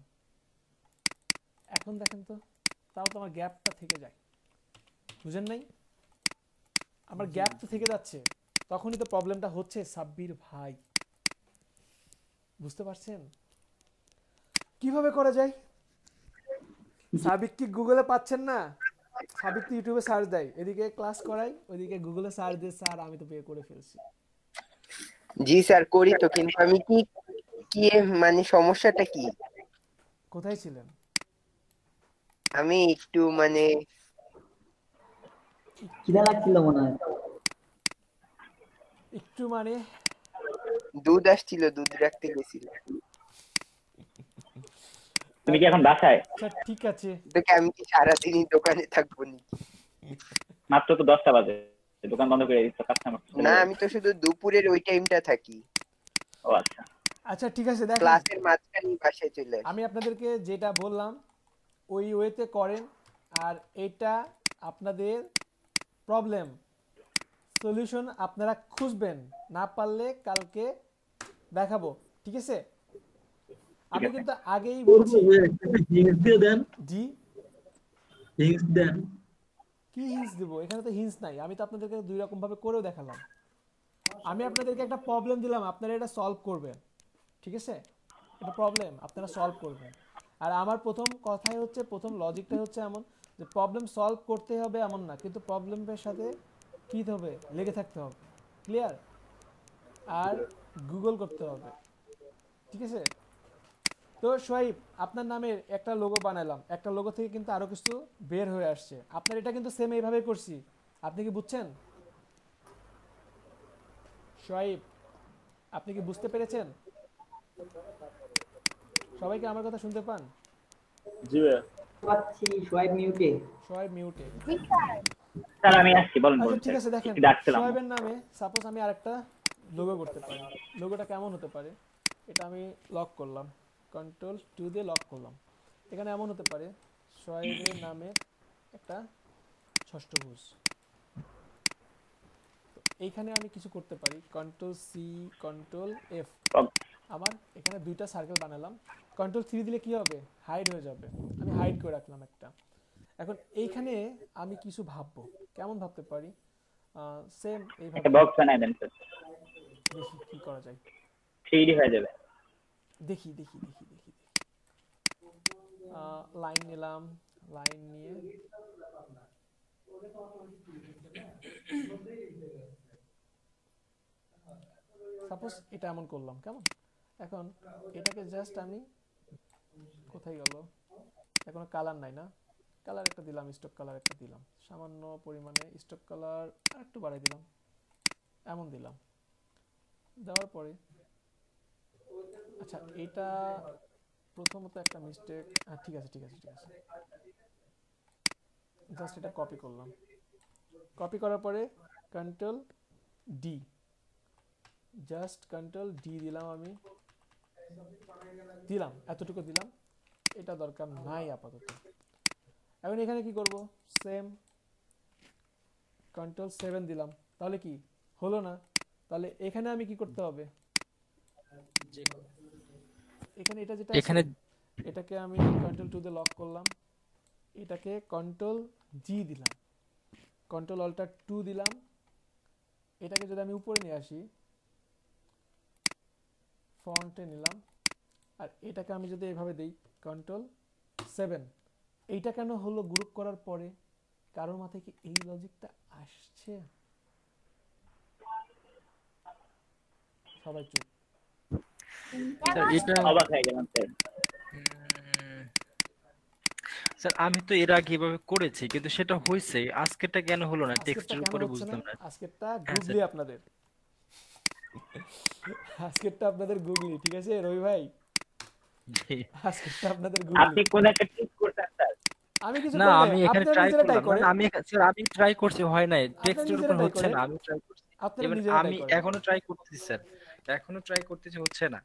এখন দেখেন তো, তাও তো আমার গ্যাপটা থেকে যায়, বুঝেন নাই? আমার গ্যাপ তো থেকে যাচ্ছে, তখনই তো প্রবলেমটা হচ্ছে সাব্বির ভাই, বুঝতে পারছেন কিভাবে করা যায়? সাবিক কি গুগলে পাচ্ছেন না? সাবিক তো ইউটিউবে সার্চ দেয়, এদিকে ক্লাস করাই, ওইদিকে গুগলে সার্চ দিয়ে স্যার আমি তো বের করে ফেলছি। জি স্যার করি তো, কিন্তু আমি কি কি মানে সমস্যাটা কি? কোথায় ছিলেন? আমি একটু মানে খিদা লাগছিল মনে হয়। একটু মানে দুধ আসছিল, দুধ রাখতে গেছিল। তুমি কি এখন বাসায়? আচ্ছা ঠিক আছে। দেখে আমি কি সারাদিনই দোকানে থাকবো নি? মাত্র তো 10টা বাজে, দোকান বন্ধ করে দিচ্ছ, কাস্টমার না আমি তো শুধু দুপুরের ওই টাইমটা থাকি। ও আচ্ছা আচ্ছা ঠিক আছে, দেখেন ক্লাসের মাঝখানে বাসায় চলে আসি। আমি আপনাদেরকে যেটা বললাম ওই ওয়েতে করেন, আর এটা আপনাদের প্রবলেম সলিউশন আপনারা খুঁজবেন, না পারলে কালকে দেখাবো, ঠিক আছে? আমি কিন্তু আগেই বলছি। হিন্টস দিয়ে দেন। জি হিন্টস দেন। কি হিন্টস দেব? এখানে তো হিন্টস নাই, আমি তো আপনাদেরকে দুই রকম ভাবে করেও দেখালাম। আমি আপনাদেরকে একটা প্রবলেম দিলাম, আপনারা এটা সলভ করবেন, ঠিক আছে? এটা প্রবলেম আপনারা সলভ করবেন। আর আমার প্রথম কথাই হচ্ছে, প্রথম লজিকটাই হচ্ছে এমন যে প্রবলেম সলভ করতে হবে এমন না, কিন্তু প্রবলেমের সাথে কি হবে, লেগে থাকতে হবে, ক্লিয়ার? আর গুগল করতে হবে, ঠিক আছে? তো সোহাইব আপনার নামের একটা লোগো বানালাম, একটা লোগো থেকে কিন্তু আরো কিছু বের হয়ে আসছে। আপনার এটা কিন্তু সেম এইভাবে করছি, আপনি কি বুঝছেন? সোহাইব আপনি কি বুঝতে পেরেছেন? সবাই কি আমার কথা শুনতে পান? জি ভাই পাচ্ছি। সোহাইব মিউটে। সোহাইব মিউটে। স্যার আমি আসছি, বলেন আচ্ছা বলেন ঠিক আছে, দেখেন ডাকছিলাম। সোহাইবের নামে সাপোজ আমি আরেকটা লোগো করতে পারি। লোগোটা কেমন হতে পারে? এটা আমি লক করলাম, কন্ট্রোল 2 দিয়ে লক করলাম। এখানে এমন হতে পারে সোহাইবের নামে একটা ষষ্ঠভুজ। এইখানে আমি কিছু করতে পারি, কন্ট্রোল সি কন্ট্রোল এফ, আমার এখানে দুইটা সার্কেল বানালাম। কন্ট্রোল 3 দিলে কি হবে? হাইড হয়ে যাবে, আমি হাইড করে রাখলাম একটা। এখন এইখানে আমি কিছু ভাববো, কেমন ভাবতে পারি? সেম এইভাবে একটা বক্স বানাই দেন স্যার, দেখি কি করা যায়। 3D হয়ে যাবে। দেখি লাইন নিলাম, লাইন নিয়ে সাপোজ এটা এমন করলাম, কেমন? এখন এটাকে জাস্ট আমি, কোথায় গেল, এখন কালার নাই না, কালার একটা দিলাম, স্টক কালার একটা দিলাম, সামান্য পরিমাণে স্টক কালার আর একটু বাড়াই দিলাম, এমন দিলাম। দেওয়ার পরে আচ্ছা এটা প্রথমত একটা মিস্টেক, ঠিক আছে জাস্ট এটা কপি করলাম। কপি করার পরে control D, just control D দিলাম, আমি দিলাম এতটুকু দিলাম, এটা দরকার নাই আপাতত। এখন এখানে কি করব? সেম কন্ট্রোল 7 দিলাম, তাহলে কি হলো না? তাহলে এখানে আমি কি করতে হবে? এখানে এটা যেটা এখানে এটাকে আমি কন্ট্রোল 2 দিয়ে লক করলাম, এটাকে কন্ট্রোল জি দিলাম, কন্ট্রোল অল্টার 2 দিলাম। এটাকে যদি আমি উপরে নিয়ে আসি, ফন্টে নিলাম, আর এটাকে আমি যদি এইভাবে দেই কন্ট্রোল 7, এইটা কেন হলো গ্রুপ করার পরে? কারোর মাথায় কি এই লজিকটা আসছে? সবাই চুপ। স্যার আমি তো এর আগে এভাবে করেছি, কিন্তু সেটা হয়েছে, আজকেরটা কেন হলো না টেক্সটের উপরে বুঝলাম না। আজকেরটা গুগলি আপনাদের, আজকেরটা আপনাদের গুগলি, ঠিক আছে রবি ভাই? আজকেরটা আপনাদের গুগলি। আপনি কোন একটা ক্লিক করতেন স্যার? আমি কিছু না, আমি এখানে ট্রাই করলাম, আমি স্যার আমি ট্রাই করছি, হয় নাই, টেক্সটের উপর হচ্ছে না, আমি ট্রাই করছি। আপনারা Even নিজেরা আমি ট্রাই করেন। এখনো ট্রাই করতেছি স্যার, এখনো ট্রাই করতেছি, হচ্ছে না।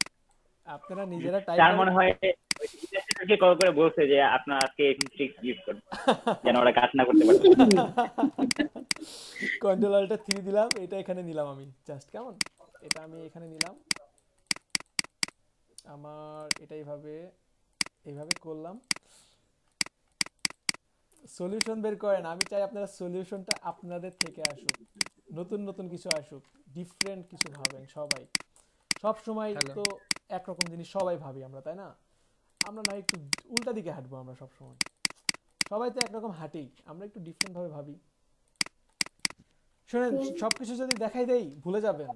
আপনারা নিজেরা ট্রাই তার করেন। মনে হয় ওই কল করে বলছে যে আপনার আজকে এরকম ট্রিক্স ইউজ করুন যেন ওরা কাজ না করতে পারে। কন্ট্রোল অল্টার 3 দিলাম, এটা এখানে নিলাম আমি জাস্ট, কেমন এটা আমি এখানে নিলাম, আমার এটা এইভাবে করলাম। সলিউশন বের করেন, আমি চাই আপনারা সলিউশনটা আপনাদের থেকে আসুক, নতুন নতুন কিছু আসুক, ডিফারেন্ট কিছু ভাবেন সবাই। সব সময় তো একরকম জিনিস সবাই ভাবি আমরা, তাই না? আমরা না একটু উল্টা দিকে হাঁটবো, আমরা সব সময় সবাই তো একরকম হাঁটি, আমরা একটু ডিফারেন্ট ভাবে ভাবি। শুনেন, সবকিছু যদি দেখাই দেই ভুলে যাবেন,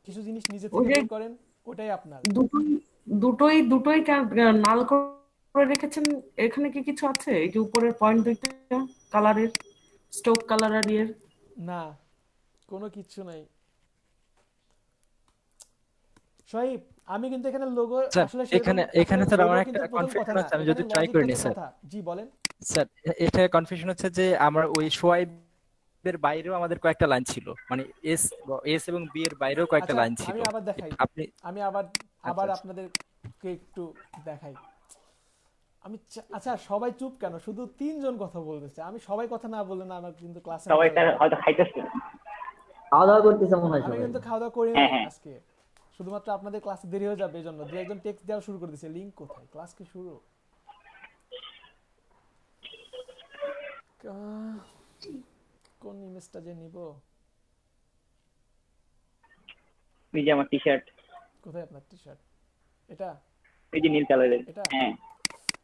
কিছু জিনিস নিজে থেকে বের করেন, ওটাই আপনার। দুটোই নাল করে রেখেছেন, এখানে কি কিছু আছে? এই যে উপরের পয়েন্ট দুইটা কালারের, স্টোক কালার আর এর না, কোনো কিছু নাই। সোহাইব, আমি কিন্তু এখানে লোগো আসলে এখানে স্যার আমার একটা কনফিউশন আছে, আমি যদি ট্রাই করে নি স্যার। জি বলেন স্যার, এটা কনফিউশন হচ্ছে যে আমার ওই সোহাইবের বাইরেও আমাদের কয়েকটা লাইন ছিল, মানে এস এবং বি এর বাইরেও কয়েকটা লাইন ছিল। আমি আবার দেখাই, আমি আবার আপনাদেরকে একটু দেখাই। আমি আচ্ছা, সবাই চুপ কেন? শুধু 3 জন কথা বলতেছে, আমি সবাই কথা না বললে না, আমার কিন্তু ক্লাসে সবাই হয়তো খাইতেছে, খাওয়া দাওয়া করতেছে মনে হয়। আমি কিন্তু খাওয়া দাওয়া করি না আজকে, শুধুমাত্র আপনাদের ক্লাসে দেরি হয়ে যাবে এইজন্য 2-1 টেক্সট দেওয়া শুরু করে দিয়েছে, লিংক কোথায়, ক্লাস কি শুরু? কোন ইমেজটা যে নিব? এই যে আমার টি-শার্ট। কোথায় আপনার টি-শার্ট? এটা এই যে নীল কালারের। এটা? হ্যাঁ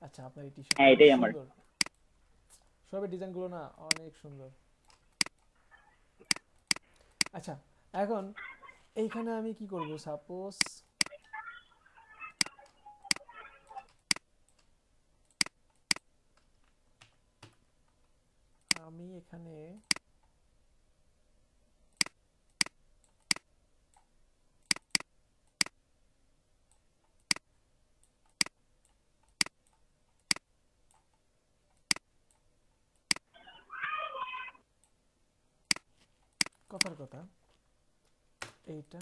আচ্ছা, আপনার এই টি-শার্ট। হ্যাঁ, এটাই আমার। সবের ডিজাইনগুলো না অনেক সুন্দর। আচ্ছা, এখন এইখানে আমি কি করব? সাপোজ আমি এখানে কথার কথা, এটা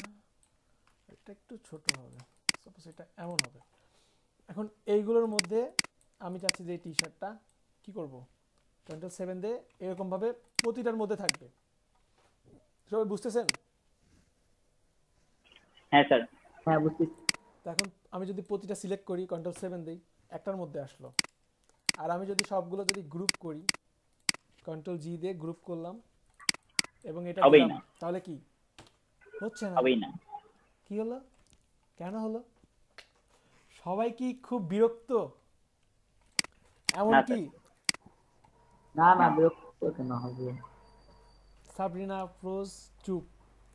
একটু ছোট হবে, সাপোজ এটা এমন হবে। এখন এইগুলোর মধ্যে আমি চাচ্ছি যে এই টি-শার্টটা কি করব, Ctrl+7 দিয়ে এরকম ভাবে প্রতিটার মধ্যে থাকবে। সবাই বুঝতেছেন? হ্যাঁ স্যার, হ্যাঁ বুঝতেছি। এখন আমি যদি প্রতিটা সিলেক্ট করি, Ctrl+7 দেই, একটার মধ্যে আসলো। আর আমি যদি সবগুলো যদি গ্রুপ করি, Ctrl+G দিয়ে গ্রুপ করলাম এবং এটা দিলাম, তাহলে কি হচ্ছে? না, হবেই না। কি হলো? কেন হলো? সবাই কি খুব বিরক্ত? এমন কি? না বিরক্ত কেন হবে? সাবরিনা আফরোজ চুপ,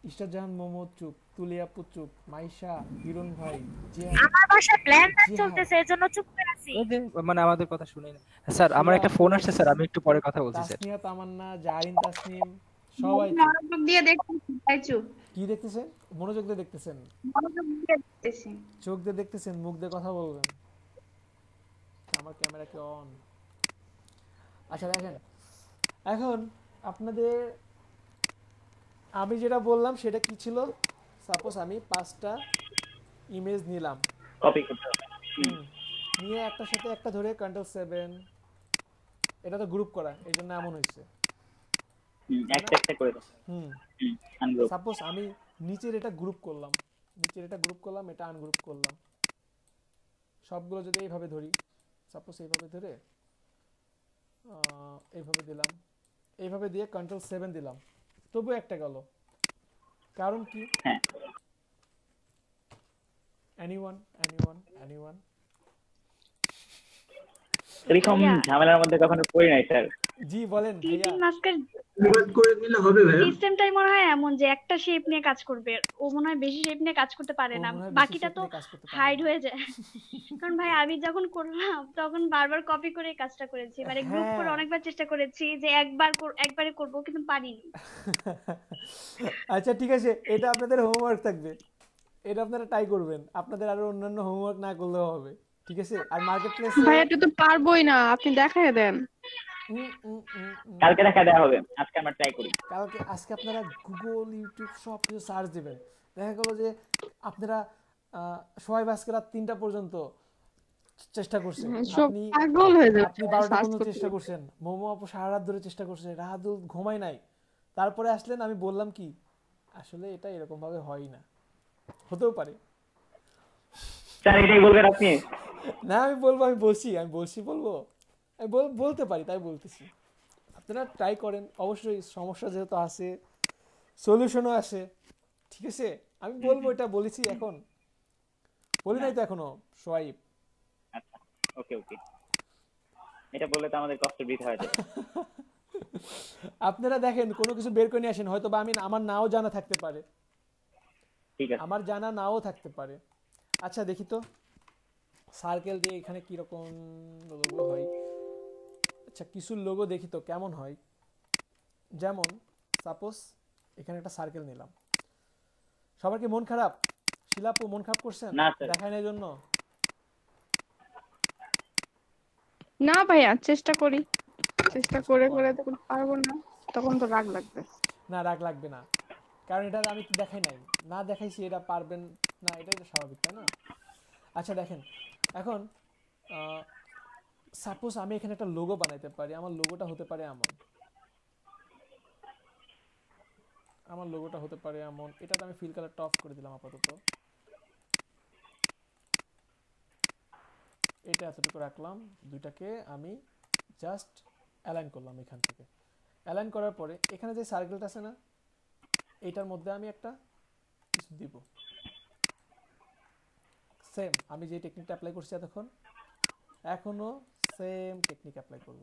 ইশরাত জাহান মোহাম্মদ চুপ, তুলি আপু চুপ, মাইশা, হিরণ ভাই, আমার বাসায় প্ল্যান চলতেছে এজন্য চুপ করে আছি। মানে আমাদের কথা শুনেই না স্যার। আমার একটা ফোন আসছে স্যার, আমি একটু পরে কথা বলছি স্যার। তাসনিয়া, তামান্না, জারিন, তাসনিম, সবাই মনোযোগ দিয়ে দেখতেছি, তাই চুপ। কি দেখতেছেন? মনোযোগ দিয়ে দেখতেছেন? মনোযোগ দিয়ে দেখতেছি। চোখ দিয়ে দেখতেছেন, মুখ দিয়ে কথা বলবেন। আমার ক্যামেরা কি অন? আচ্ছা দেখেন, এখন আপনাদের আমি যেটা বললাম সেটা কি ছিল? সাপোজ আমি 5টা ইমেজ নিলাম, কপি করতে হবে, নিয়ে একটার সাথে একটা ধরে Ctrl+7, এটা তো গ্রুপ করা, এই জন্য এমন হয়েছে। একটা করে দাও। আনগ্রুপ। সাপোজ আমি নিচের এটা গ্রুপ করলাম, এটা আনগ্রুপ করলাম। সবগুলো যদি এইভাবে ধরি, সাপোজ এইভাবে ধরে এইভাবে দিলাম, এইভাবে দিয়ে Ctrl+7 দিলাম, তবু একটা গেল। কারণ কি? anyone এরকম ঝামেলার মধ্যে কখনো পড়ি নাই স্যার। জি বলেন ভাইয়া। মাস্কের রিভাইভ করে দিলে হবে ভাই। সিস্টেমটাই মনে হয় এমন যে একটা শেপ নিয়ে কাজ করবে, ও মনে হয় বেশি শেপ নিয়ে কাজ করতে পারে না, বাকিটা তো হাইড হয়ে যায়। কারণ ভাই আমি যখন করলাম তখন বারবার কপি করে কাজটা করেছি, মানে গ্রুপ করে অনেকবার চেষ্টা করেছি যে একবারে করব, কিন্তু পারিনি। আচ্ছা ঠিক আছে, এটা আপনাদের হোমওয়ার্ক থাকবে, এটা আপনারা ট্রাই করবেন, আপনাদের আরো অন্যান্য হোমওয়ার্ক না করলেও হবে, ঠিক আছে? আর মার্কেট প্লেসে ভাই এটা তো পারবোই না, আপনি দেখায় দেন। কালকে দেখা দেওয়া হবে, আজকে আমরা ট্রাই করি। আজকে আপনারা গুগল, ইউটিউব সব কিছু সার্চ দিবেন, দেখা গেল যে আপনারা সোহাইব আজকে রাত 3টা পর্যন্ত চেষ্টা করছেন, আপনি 12টা পর্যন্ত চেষ্টা করছেন, মোমো আপু সারা রাত ধরে চেষ্টা করছে, রাহাদুল ঘুমায় নাই, তারপরে আসলেন। আমি বললাম কি আসলে এটা এরকম ভাবে হয় না, হতেও পারে স্যার এটাই বলবেন আপনি? না আমি বলবো, আমি বলবো, আমি বলতে পারি তাই বলতেছি। আপনারা ট্রাই করেন, অবশ্যই সমস্যা যেহেতু আছে সলিউশনও আছে, ঠিক আছে? আমি বলবো, এটা বলেছি, এখন বলি নাই তো এখনো সোহাইব। আচ্ছা ওকে ওকে, এটা বললে তো আমাদের কষ্ট বৃথা হয়ে যাবে। আপনারা দেখেন কোনো কিছু বের করে নিয়ে আসেন, হয়তো বা আমার নাও জানা থাকতে পারে, ঠিক আছে, আমার জানা নাও থাকতে পারে। আচ্ছা দেখি তো সার্কেল দিয়ে এখানে কি রকম লোগো হয়। আচ্ছা কিছু লোগো দেখি তো কেমন হয়। যেমন সাপোজ এখানে একটা সার্কেল নিলাম, সবার কি মন খারাপ? শিলাপু মন খারাপ করছেন দেখায় না জন্য? না ভাইয়া, চেষ্টা করি, চেষ্টা করে করে তখন পারবো না, তখন তো রাগ লাগবে। না রাগ লাগবে না, কারণ এটা আমি তো দেখাই নাই, না দেখাইছি এটা পারবেন না, এটাই তো স্বাভাবিক, তাই না? আচ্ছা দেখেন এখন সাপোজ আমি এখানে একটা লোগো বানাইতে পারি, আমার লোগোটা হতে পারে এমন, এটাতে আমি ফিল কালারটা অফ করে দিলাম আপাতত, এটা এতটুকু রাখলাম, দুইটাকে আমি জাস্ট অ্যালাইন করলাম। এখান থেকে অ্যালাইন করার পরে এখানে যে সার্কেলটা আছে না, এইটার মধ্যে আমি একটা কিছু দিব, সেম আমি যে টেকনিকটা অ্যাপ্লাই করছি এতক্ষণ, এখনো সেম টেকনিক অ্যাপ্লাই করব।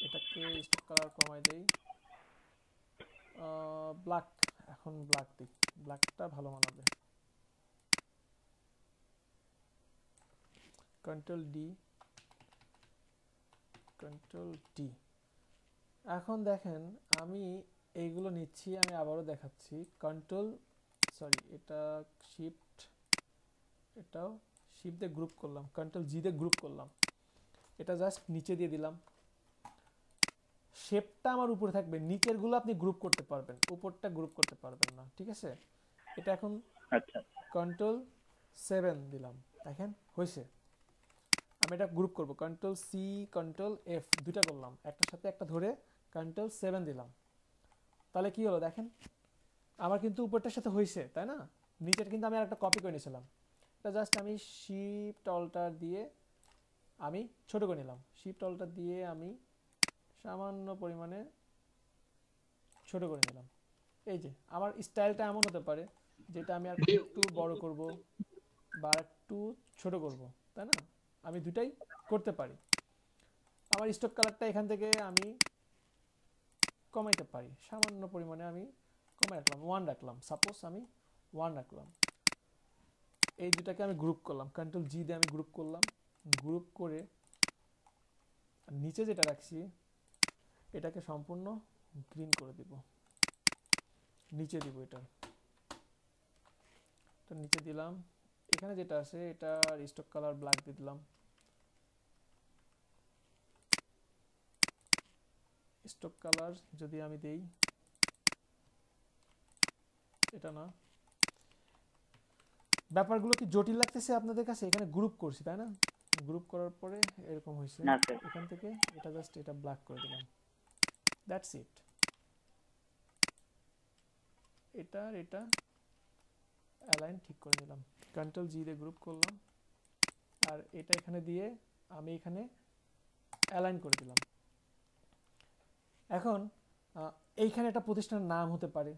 এটাকে স্টক কালার কমাই দেই, ব্ল্যাক, এখন ব্ল্যাক দিই, ব্ল্যাকটা ভালো মানাবে। Control D. এখন দেখেন আমি এইগুলো নিচ্ছি, আমি আবারও দেখাচ্ছি, এটাও শিফট দিয়ে গ্রুপ করলাম, কন্ট্রোল জি দিয়ে গ্রুপ করলাম, এটা জাস্ট নিচে দিয়ে দিলাম। শেপটা আমার উপরে থাকবে, নিচের গুলো আপনি গ্রুপ করতে পারবেন, উপরটা গ্রুপ করতে পারবেন না, ঠিক আছে? এটা এখন কন্ট্রোল 7 দিলাম, দেখেন হয়েছে। আমি এটা গ্রুপ করব, কন্ট্রোল সি কন্ট্রোল এফ দুইটা করলাম, একটার সাথে একটা ধরে কন্ট্রোল 7 দিলাম, তাহলে কি হলো দেখেন, আমার কিন্তু উপরটার সাথে হয়েছে, তাই না? নিচের কিন্তু আমি আরেকটা কপি করে নিয়েছিলাম, এটা জাস্ট আমি শিফট অল্টার দিয়ে আমি ছোট করে নিলাম, শিফট অল্টার দিয়ে আমি সামান্য পরিমাণে ছোট করে নিলাম। এই যে আমার স্টাইলটা এমন হতে পারে যেটা আমি আর একটু বড় করব বা একটু ছোট করব, তাই না? আমি দুটাই করতে পারি। আমার স্টক কালারটা এখান থেকে আমি কমাইতে পারি, সামান্য পরিমাণে আমি কমাই রাখলাম, 1 রাখলাম, সাপোজ আমি 1 রাখলাম। এই দুটাকে আমি গ্রুপ করলাম, কন্ট্রোল জি দিয়ে আমি গ্রুপ করলাম, গ্রুপ করে নিচে যেটা রাখছি এটাকে সম্পূর্ণ গ্রিন করে দিব, নিচে দিব, এটা নিচে দিলাম। এখানে যেটা আছে এটা স্টক কালার ব্ল্যাক দিয়ে দিলাম, স্টক কালার যদি আমি দেই, এটা না, ব্যাপারগুলো কি জটিল লাগতেছে আপনাদের কাছে? এখানে গ্রুপ করছি তাই না, গ্রুপ করার পরে এরকম হয়েছে, এখান থেকে এটা জাস্ট এটা ব্ল্যাক করে দিলাম, দ্যাটস ইট। এটা অ্যালাইন ঠিক করে দিলাম, কন্ট্রোল জি দিয়ে গ্রুপ করলাম, আর এটা এখানে দিয়ে আমি এখানে অ্যালাইন করে দিলাম। এখন এইখানে একটা প্রতিষ্ঠানের নাম হতে পারে,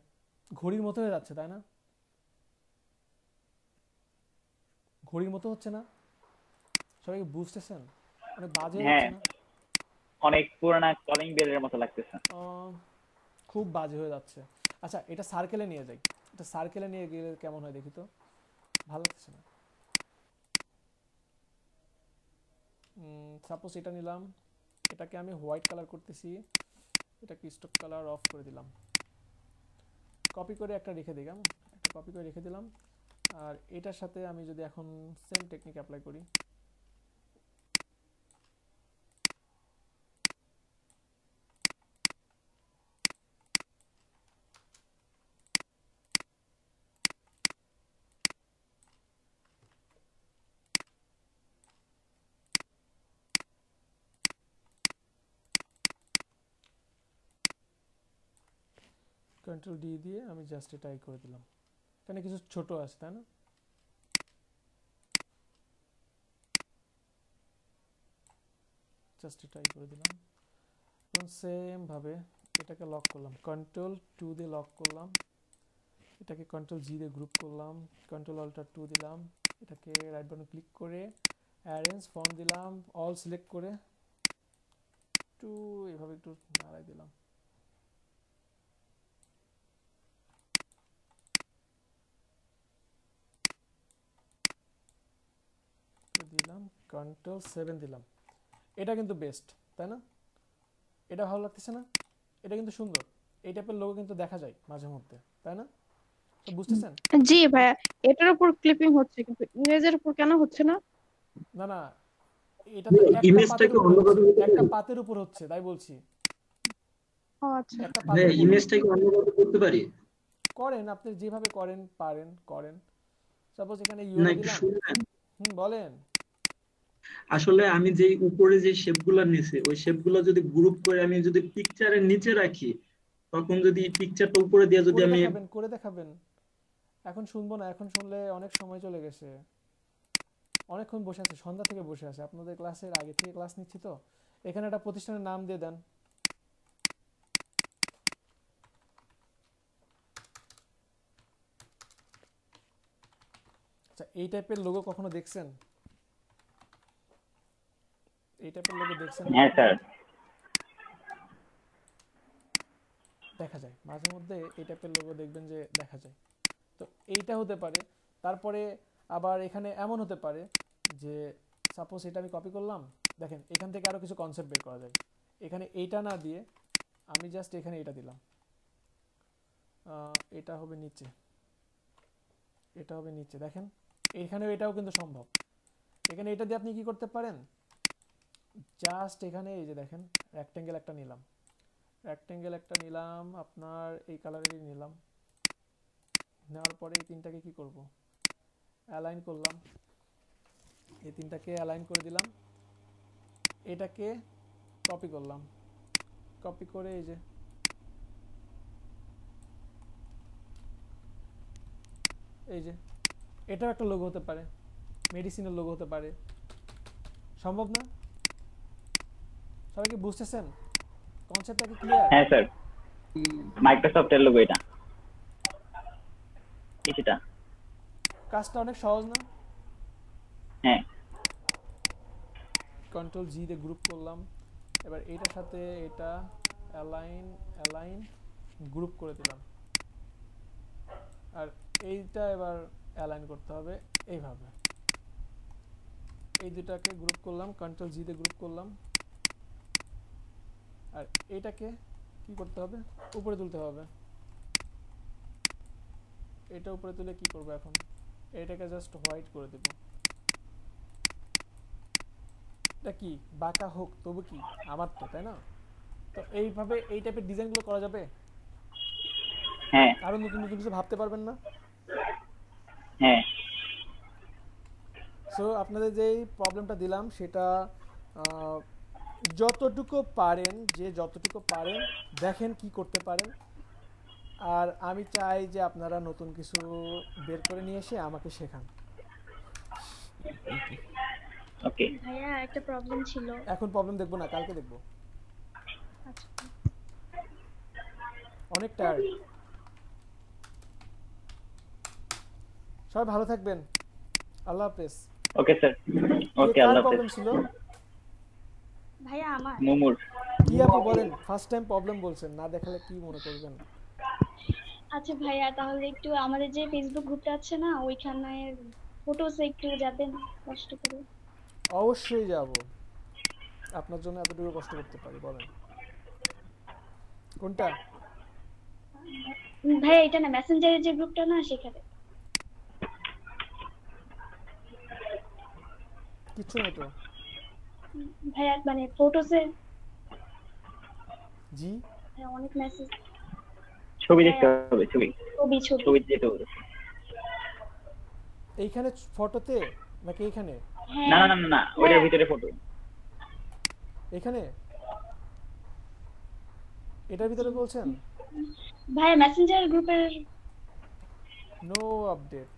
ঘড়ির মতো হয়ে যাচ্ছে তাই না? ঘড়ির মতো হচ্ছে না? সবাই বুঝতেছেন? অনেক বাজে হচ্ছে না? অনেক পুরানা কলিং বেলের মতো লাগতেছে, খুব বাজে হয়ে যাচ্ছে। আচ্ছা এটা সার্কেলে নিয়ে যাই, এটা সার্কেলে নিয়ে গেলে কেমন হয় দেখি তো, ভালো লাগছে না। সাপোজ এটা নিলাম, এটাকে আমি হোয়াইট কালার করতেছি, এটাকে স্টক কালার অফ করে দিলাম, কপি করে একটা রেখে দিই, কেমন একটা কপি করে রেখে দিলাম। আর এটার সাথে আমি যদি এখন সেম টেকনিক অ্যাপ্লাই করি, কন্ট্রোল ডি দিয়ে আমি জাস্ট এটাই করে দিলাম, এখানে কিছু ছোট আছে তাই না, জাস্ট এটাই করে দিলাম। এখন সেম ভাবে এটাকে লক করলাম, কন্ট্রোল 2 দিয়ে লক করলাম, এটাকে কন্ট্রোল জি দিয়ে গ্রুপ করলাম, কন্ট্রোল অল্টার 2 দিলাম, এটাকে রাইট বাটন ক্লিক করে অ্যারেঞ্জ ফন্ট দিলাম, অল সিলেক্ট করে একটু এভাবে একটু নাড়াই দিলাম, দিলাম কন্ট্রোল 7 দিলাম। এটা কিন্তু বেস্ট তাই না, এটা ভালো লাগতেছে না, এটা কিন্তু সুন্দর, এই টাইপের লোগো কিন্তু দেখা যায় মাঝে মধ্যে তাই না, তো বুঝতেছেন? জি ভাইয়া, এটার উপর ক্লিপিং হচ্ছে কিন্তু ইমেজের উপর কেন হচ্ছে না? না না, এটা তো একটা পাতের উপর হচ্ছে তাই বলছি। ও আচ্ছা, একটা হ্যাঁ ইমেজটাকে অন্যভাবে করতে পারি। করেন আপনি যেভাবে করেন পারেন করেন, সাপোজ এখানে ইউআর দিলাম। বলেন। আসলে আমি যে উপরে যে শেপগুলো নিছি ওই শেপগুলো যদি গ্রুপ করে আমি যদি পিকচারের নিচে রাখি, তখন যদি পিকচারটা উপরে দিয়ে যদি আমি করে দেখাবেন। এখন শুনবো না, এখন শুনলে অনেক সময় চলে গেছে, অনেকক্ষণ বসে আছে, সন্ধ্যা থেকে বসে আছে, আপনাদের ক্লাসের আগে থেকে ক্লাস নিচ্ছি তো। এখানে একটা প্রতিষ্ঠানের নাম দিয়ে দেন, আচ্ছা এই টাইপের লোগো কখনো দেখছেন? এই টাইপের লোগো দেখছেন? হ্যাঁ স্যার, দেখা যায় মাঝে মধ্যে এই টাইপের লোগো দেখবেন যে দেখা যায়, তো এইটা হতে পারে। তারপরে আবার এখানে এমন হতে পারে যে সাপোজ এটা আমি কপি করলাম, দেখেন এখান থেকে আরো কিছু কনসেপ্ট বের করা যায়। এখানে এইটা না দিয়ে আমি জাস্ট এখানে এটা দিলাম, এটা হবে নিচে, এটা হবে নিচে, দেখেন এখানেও এটাও কিন্তু সম্ভব। এখানে এটা দিয়ে আপনি কি করতে পারেন, জাস্ট এখানে এই যে দেখেন রেক্টেঙ্গেল একটা নিলাম, রেক্টেঙ্গেল একটা নিলাম, আপনার এই কালারেরই নিলাম, নেওয়ার পরে এই তিনটাকে কি করব, অ্যালাইন করলাম, এই তিনটাকে অ্যালাইন করে দিলাম, এটাকে কপি করলাম, কপি করে এই যে এটাও একটা লোগো হতে পারে, মেডিসিনের লোগো হতে পারে, সম্ভব না? সবাই কি বুঝতেছেন কনসেপ্টটা কি ক্লিয়ার? হ্যাঁ স্যার, মাইক্রোসফটের লোগো এটা, এটা কাজটা অনেক সহজ না? হ্যাঁ, কন্ট্রোল জি দিয়ে গ্রুপ করলাম, এবার এটার সাথে এটা অ্যালাইন গ্রুপ করে দিলাম, আর এইটা এবার অ্যালাইন করতে হবে এইভাবে, এই দুটাকে গ্রুপ করলাম, কন্ট্রোল জি দিয়ে গ্রুপ করলাম, আর এটাকে কি করতে হবে, উপরে তুলতে হবে। এটা উপরে তুলে কি করব, এখন এটাকে জাস্ট হোয়াইট করে দেব। এটা কি বাঁকা হোক তবু কি আমার তো, তাই না? তো এইভাবে এই টাইপের ডিজাইনগুলো করা যাবে। হ্যাঁ, আরো নতুন নতুন কিছু ভাবতে পারবেন না? হ্যাঁ। সো আপনাদের যেই প্রবলেমটা দিলাম সেটা যতটুকু পারেন, যে যতটুকু পারেন দেখেন কি করতে পারেন, আর আমি চাই যে আপনারা নতুন কিছু বের করে নিয়ে এসে আমাকে শেখান। ওকে ভাইয়া একটা প্রবলেম ছিল। এখন প্রবলেম দেখবো না, কালকে দেখবো। আচ্ছা, অনেক টায়ার্ড। সবাই ভালো থাকবেন, আল্লাহ হাফেজ। ওকে স্যার, ওকে আল্লাহ হাফেজ। প্রবলেম ছিল ভাইয়া আমার মুমুর কি আপু বলেন, ফার্স্ট টাইম প্রবলেম বলছেন, না দেখালে কি মনে করবেন? আচ্ছা ভাইয়া, তাহলে একটু আমাদের যে ফেসবুক গ্রুপটা আছে না, ওইখানে ফটোস একটু যাবেন কষ্ট করে। অবশ্যই যাব, আপনার জন্য এতটুকু কষ্ট করতে পারি। বলেন কোনটা? ভাইয়া এটা না, মেসেঞ্জারের যে গ্রুপটা না, সেখানে। কিছু না তো ভাইয়া, মানে ফটোসে জি অনেক মেসেজ, ছবি দেখতে হবে, ছবি যেতে হবে। এইখানে ফটোতে নাকি এইখানে? না না না না, ওইটার ভিতরে ফটো। এখানে এটার ভিতরে বলছেন? ভাইয়া মেসেঞ্জার গ্রুপের নো আপডেট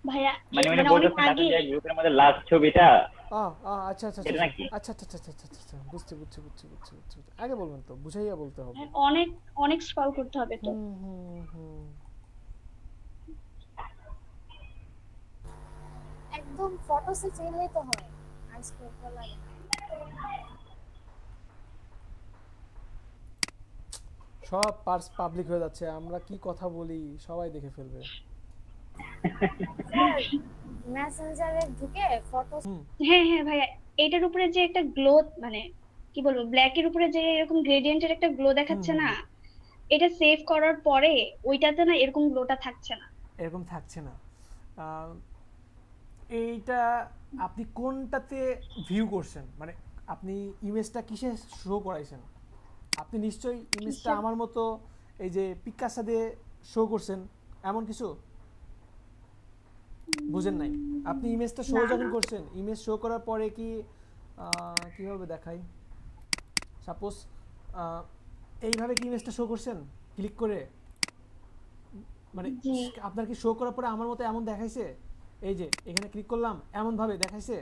ভাইয়া মানে মানে বলতে অনেক আগে মেসেঞ্জার গ্রুপের মধ্যে লাস্ট ছবিটা আচ্ছা আচ্ছা এটা নাকি? আচ্ছা আচ্ছা আচ্ছা আচ্ছা আচ্ছা বুঝছি আগে বলবেন তো, বুঝাইয়া বলতে হবে। অনেক অনেক স্ক্রল করতে হবে তো। একদম ফটোসে চাইলেই তো হয়, আর স্ক্রল করা লাগে না। সব পার্টস পাবলিক হয়ে যাচ্ছে, আমরা কি কথা বলি সবাই দেখে ফেলবে। মেসেঞ্জারে ঢুকে ফটো হ্যাঁ হ্যাঁ ভাইয়া, এটার উপরে যে একটা গ্লো, মানে কি বলবো, ব্ল্যাক এর উপরে যে এরকম গ্রেডিয়েন্টের একটা গ্লো দেখাচ্ছে না, এটা সেভ করার পরে ওইটাতে না এরকম গ্লোটা থাকছে না। এরকম থাকছে না। এইটা আপনি কোনটাতে ভিউ করছেন, মানে আপনি ইমেজটা কিসে শো করাইছেন? আপনি নিশ্চয়ই ইমেজটা আমার মতো এই যে পিকাসা দিয়ে শো করছেন এমন কিছু বুঝেন নাই। আপনি ইমেজটা শো যখন করছেন, ইমেজ শো করার পরে কি কিভাবে দেখাই, সাপোজ এইভাবে কি ইমেজটা শো করছেন ক্লিক করে, মানে আপনার কি শো করার পরে আমার মতো এমন দেখাইছে? এই যে এখানে ক্লিক করলাম এমন ভাবে দেখাইছে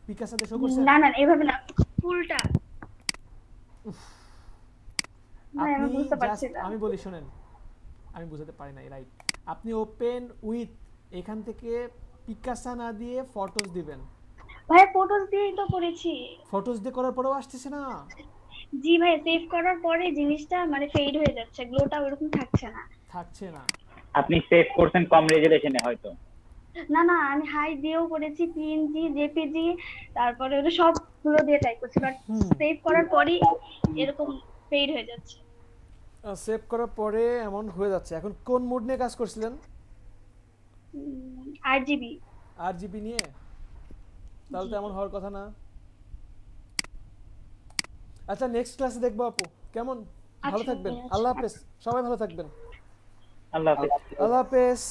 পিকাসাতে শো করছেন? না না এভাবে না, ফুলটা। আমি বলি শুনেন, আমি বুঝাতে পারি না, রাইট? আপনি ওপেন উইথ এখান থেকে পিকাসা না দিয়ে ফটোস দিবেন। ভাই ফটোস দিয়েই তো করেছি। ফটোস দিয়ে করার পরেও আসতেছে না? জি ভাই, সেভ করার পরে জিনিসটা মানে ফেড হয়ে যাচ্ছে, গ্লোটা ওরকম থাকছে না। আপনি সেভ করছেন কম রেজোলিউশনে হয়তো। না না, আমি হাই দিয়েও করেছি, পিএনজি, জেপিজি, তারপরে ওটা সবগুলো দিয়ে টাইপ করছি, বাট সেভ করার পরে এরকম ফেড হয়ে যাচ্ছে। সেভ করার পরে এমন হয়ে যাচ্ছে। এখন কোন মোড নিয়ে কাজ করছিলেন? আরজিবি নিয়ে? তাহলে তো এমন হওয়ার কথা না। আচ্ছা নেক্সট ক্লাসে দেখবো আপু, কেমন? ভালো থাকবেন, আল্লাহ হাফেজ, সবাই ভালো থাকবেন, আল্লাহ হাফেজ।